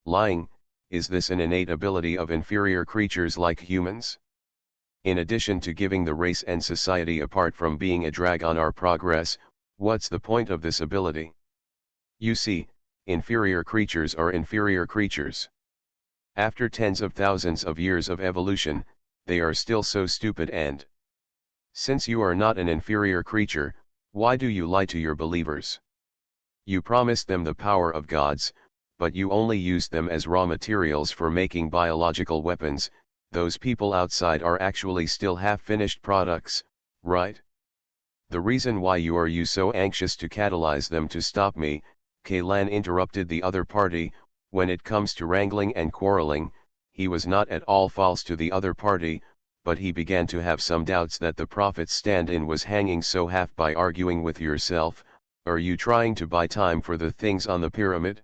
Lying, is this an innate ability of inferior creatures like humans? In addition to giving the race and society apart from being a drag on our progress, what's the point of this ability? You see, inferior creatures are inferior creatures. After tens of thousands of years of evolution, they are still so stupid, and since you are not an inferior creature, why do you lie to your believers? You promised them the power of gods, but you only used them as raw materials for making biological weapons. Those people outside are actually still half-finished products, right? The reason why you are so anxious to catalyze them to stop me, Kaylan interrupted the other party. When it comes to wrangling and quarreling, he was not at all false to the other party, but he began to have some doubts that the prophet's stand-in was hanging so half by arguing with yourself. Are you trying to buy time for the things on the pyramid?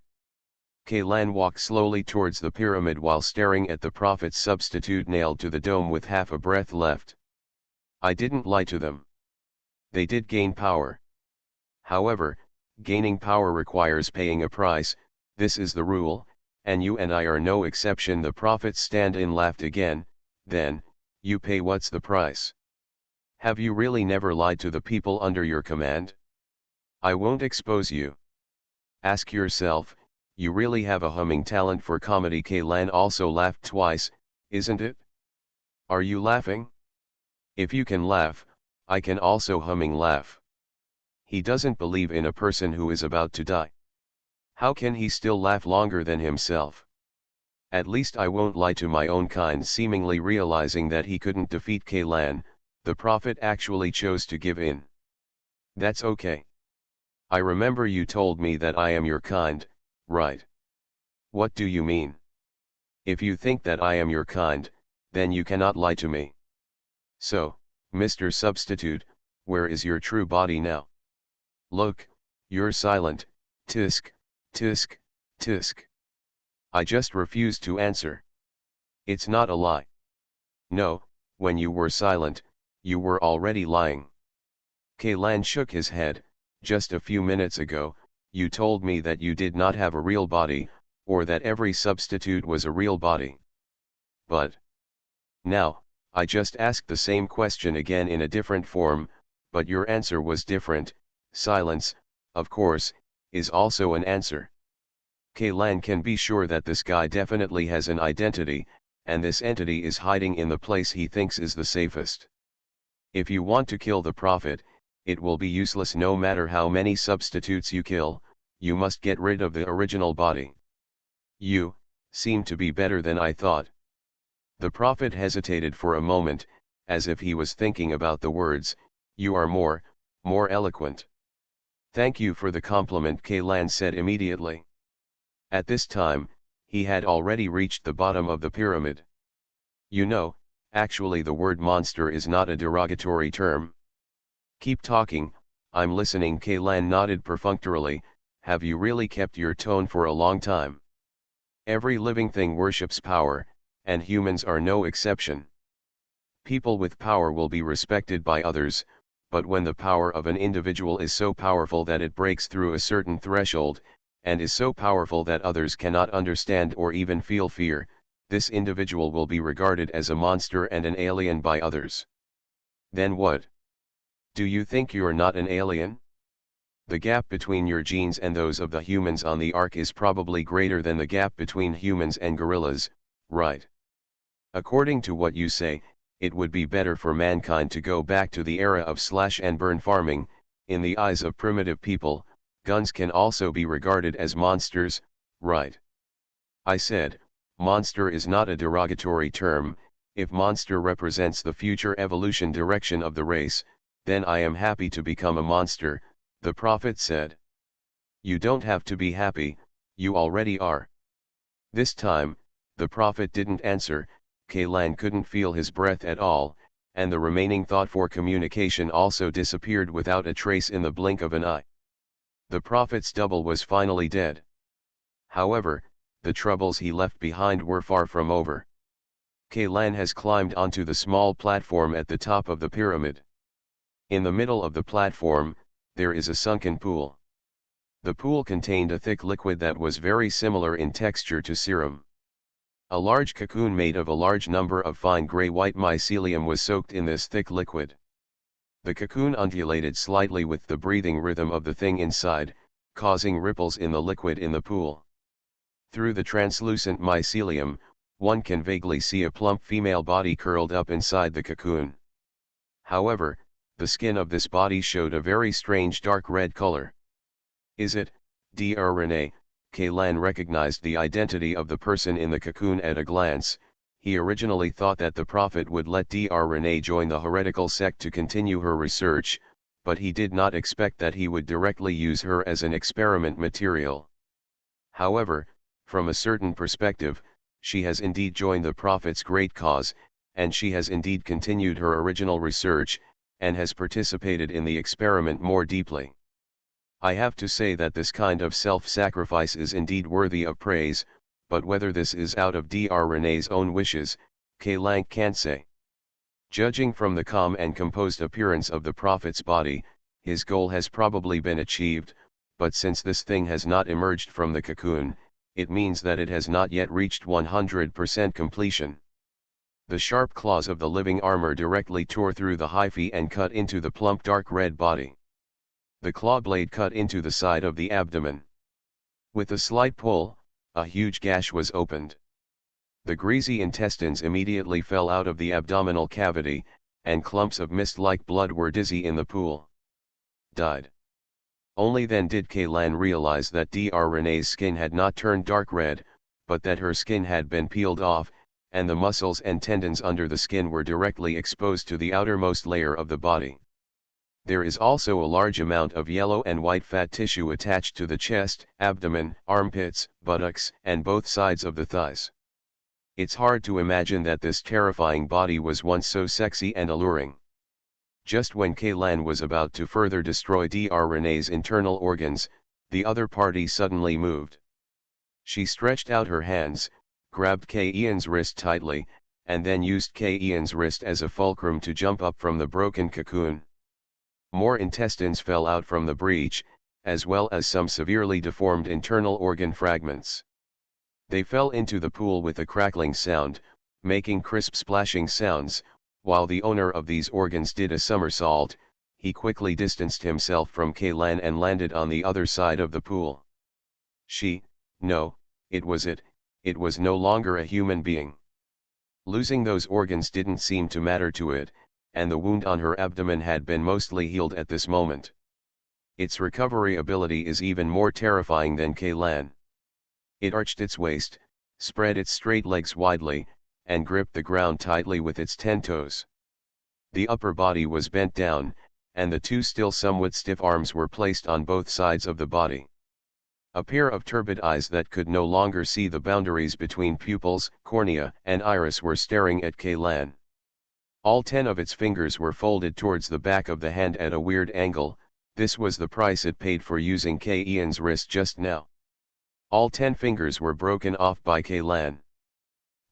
Kaylan walked slowly towards the pyramid while staring at the prophet's substitute nailed to the dome with half a breath left. I didn't lie to them. They did gain power. However, gaining power requires paying a price. This is the rule, and you and I are no exception. The prophet's stand-in laughed again. Then, you pay. What's the price? Have you really never lied to the people under your command? I won't expose you. Ask yourself, you really have a humming talent for comedy. Kaylan also laughed twice, isn't it? Are you laughing? If you can laugh, I can also humming laugh. He doesn't believe in a person who is about to die. How can he still laugh longer than himself? At least I won't lie to my own kind. Seemingly realizing that he couldn't defeat Kaylan, the prophet actually chose to give in. That's okay. I remember you told me that I am your kind, right? What do you mean? If you think that I am your kind, then you cannot lie to me. So, Mr. Substitute, where is your true body now? Look, you're silent. Tisk, tisk, tisk. I just refuse to answer. It's not a lie. No, when you were silent, you were already lying. Kaylan shook his head. Just a few minutes ago, you told me that you did not have a real body, or that every substitute was a real body. But now, I just asked the same question again in a different form, but your answer was different. Silence, of course, is also an answer. Kaylan can be sure that this guy definitely has an identity, and this entity is hiding in the place he thinks is the safest. If you want to kill the prophet, it will be useless. No matter how many substitutes you kill, you must get rid of the original body. You seem to be better than I thought. The prophet hesitated for a moment, as if he was thinking about the words. You are more eloquent. Thank you for the compliment, Kaylan said immediately. At this time, he had already reached the bottom of the pyramid. You know, actually the word monster is not a derogatory term. Keep talking, I'm listening. Kaylan nodded perfunctorily. Have you really kept your tone for a long time? Every living thing worships power, and humans are no exception. People with power will be respected by others, but when the power of an individual is so powerful that it breaks through a certain threshold, and is so powerful that others cannot understand or even feel fear, this individual will be regarded as a monster and an alien by others. Then what? Do you think you're not an alien? The gap between your genes and those of the humans on the Ark is probably greater than the gap between humans and gorillas, right? According to what you say, it would be better for mankind to go back to the era of slash and burn farming. In the eyes of primitive people, guns can also be regarded as monsters, right? I said, monster is not a derogatory term. If monster represents the future evolution direction of the race, then I am happy to become a monster, the prophet said. You don't have to be happy, you already are. This time, the prophet didn't answer. Kaylan couldn't feel his breath at all, and the remaining thought for communication also disappeared without a trace in the blink of an eye. The prophet's double was finally dead. However, the troubles he left behind were far from over. Kaylan has climbed onto the small platform at the top of the pyramid. In the middle of the platform, there is a sunken pool. The pool contained a thick liquid that was very similar in texture to serum. A large cocoon made of a large number of fine gray-white mycelium was soaked in this thick liquid. The cocoon undulated slightly with the breathing rhythm of the thing inside, causing ripples in the liquid in the pool. Through the translucent mycelium, one can vaguely see a plump female body curled up inside the cocoon. However, the skin of this body showed a very strange dark red color. Is it, Dr. Renee? Kaylan recognized the identity of the person in the cocoon at a glance. He originally thought that the Prophet would let Dr. Renee join the heretical sect to continue her research, but he did not expect that he would directly use her as an experiment material. However, from a certain perspective, she has indeed joined the Prophet's great cause, and she has indeed continued her original research, and has participated in the experiment more deeply. I have to say that this kind of self-sacrifice is indeed worthy of praise, but whether this is out of Dr. Renee's own wishes, Kaylan can't say. Judging from the calm and composed appearance of the Prophet's body, his goal has probably been achieved, but since this thing has not emerged from the cocoon, it means that it has not yet reached 100% completion. The sharp claws of the living armor directly tore through the hyphae and cut into the plump dark red body. The claw blade cut into the side of the abdomen. With a slight pull, a huge gash was opened. The greasy intestines immediately fell out of the abdominal cavity, and clumps of mist-like blood were dizzy in the pool. Died. Only then did Kaylan realize that Dr. Renee's skin had not turned dark red, but that her skin had been peeled off, and the muscles and tendons under the skin were directly exposed to the outermost layer of the body. There is also a large amount of yellow and white fat tissue attached to the chest, abdomen, armpits, buttocks, and both sides of the thighs. It's hard to imagine that this terrifying body was once so sexy and alluring. Just when Kaylan was about to further destroy Dr. Renee's internal organs, the other party suddenly moved. She stretched out her hands, grabbed Kaylan's wrist tightly, and then used Kaylan's wrist as a fulcrum to jump up from the broken cocoon. More intestines fell out from the breach, as well as some severely deformed internal organ fragments. They fell into the pool with a crackling sound, making crisp splashing sounds. While the owner of these organs did a somersault, he quickly distanced himself from Kaylan and landed on the other side of the pool. It was no longer a human being. Losing those organs didn't seem to matter to it, and the wound on her abdomen had been mostly healed at this moment. Its recovery ability is even more terrifying than Kaylan. It arched its waist, spread its straight legs widely, and gripped the ground tightly with its 10 toes. The upper body was bent down, and the two still somewhat stiff arms were placed on both sides of the body. A pair of turbid eyes that could no longer see the boundaries between pupils, cornea, and iris were staring at Kaylan. All 10 of its fingers were folded towards the back of the hand at a weird angle. This was the price it paid for using Kaylan's wrist just now. All 10 fingers were broken off by Kaylan.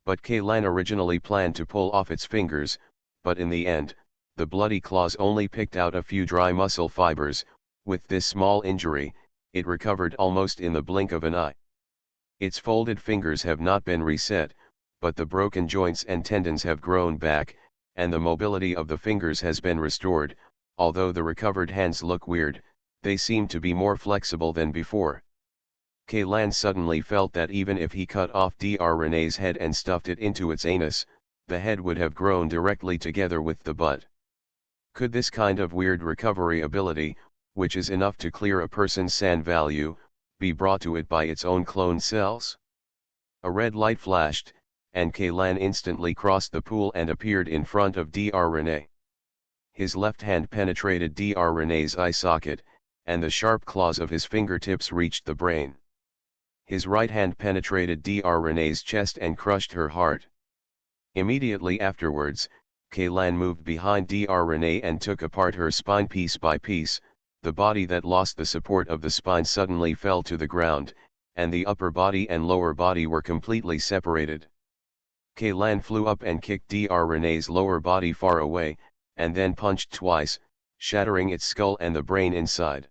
But Kaylan originally planned to pull off its fingers, but in the end, the bloody claws only picked out a few dry muscle fibers. With this small injury, it recovered almost in the blink of an eye. Its folded fingers have not been reset, but the broken joints and tendons have grown back, and the mobility of the fingers has been restored. Although the recovered hands look weird, they seem to be more flexible than before. Kaylan suddenly felt that even if he cut off Dr. Renee's head and stuffed it into its anus, the head would have grown directly together with the butt. Could this kind of weird recovery ability, which is enough to clear a person's SAN value, be brought to it by its own clone cells? A red light flashed, and Kaylan instantly crossed the pool and appeared in front of Dr. Renee. His left hand penetrated Dr. Renee's eye socket, and the sharp claws of his fingertips reached the brain. His right hand penetrated Dr. Renee's chest and crushed her heart. Immediately afterwards, Kaylan moved behind Dr. Renee and took apart her spine piece by piece. The body that lost the support of the spine suddenly fell to the ground, and the upper body and lower body were completely separated. Kaylan flew up and kicked Dr. Renee's lower body far away, and then punched twice, shattering its skull and the brain inside.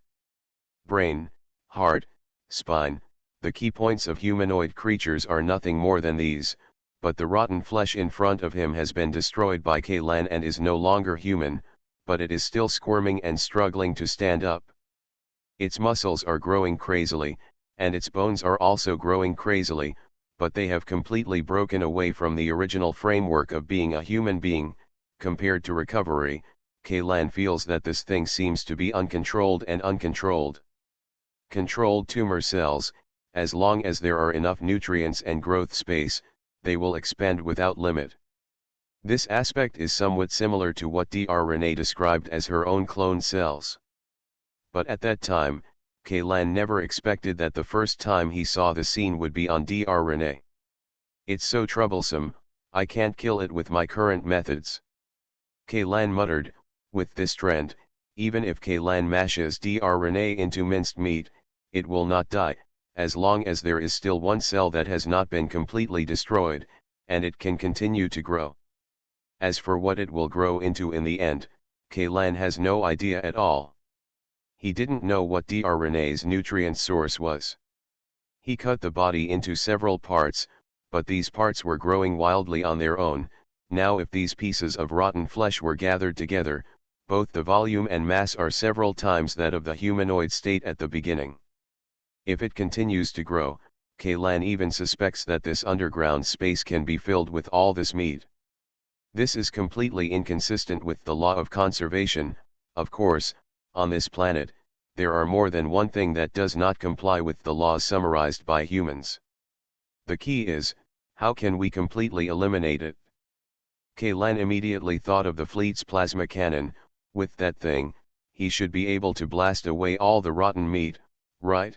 Brain, heart, spine, the key points of humanoid creatures are nothing more than these, but the rotten flesh in front of him has been destroyed by Kaylan and is no longer human, but it is still squirming and struggling to stand up. Its muscles are growing crazily, and its bones are also growing crazily, but they have completely broken away from the original framework of being a human being. Compared to recovery, Kaylan feels that this thing seems to be uncontrolled and uncontrolled. Controlled tumor cells, as long as there are enough nutrients and growth space, they will expand without limit. This aspect is somewhat similar to what Dr. Renee described as her own clone cells. But at that time, Kaylan never expected that the first time he saw the scene would be on Dr. Renee. "It's so troublesome, I can't kill it with my current methods," Kaylan muttered. With this trend, even if Kaylan mashes Dr. Renee into minced meat, it will not die, as long as there is still one cell that has not been completely destroyed, and it can continue to grow. As for what it will grow into in the end, Kaylan has no idea at all. He didn't know what Dr. Renee's nutrient source was. He cut the body into several parts, but these parts were growing wildly on their own. Now if these pieces of rotten flesh were gathered together, both the volume and mass are several times that of the humanoid state at the beginning. If it continues to grow, Kaylan even suspects that this underground space can be filled with all this meat. This is completely inconsistent with the law of conservation. Of course, on this planet, there are more than one thing that does not comply with the laws summarized by humans. The key is, how can we completely eliminate it? Kaylan immediately thought of the fleet's plasma cannon. With that thing, he should be able to blast away all the rotten meat, right?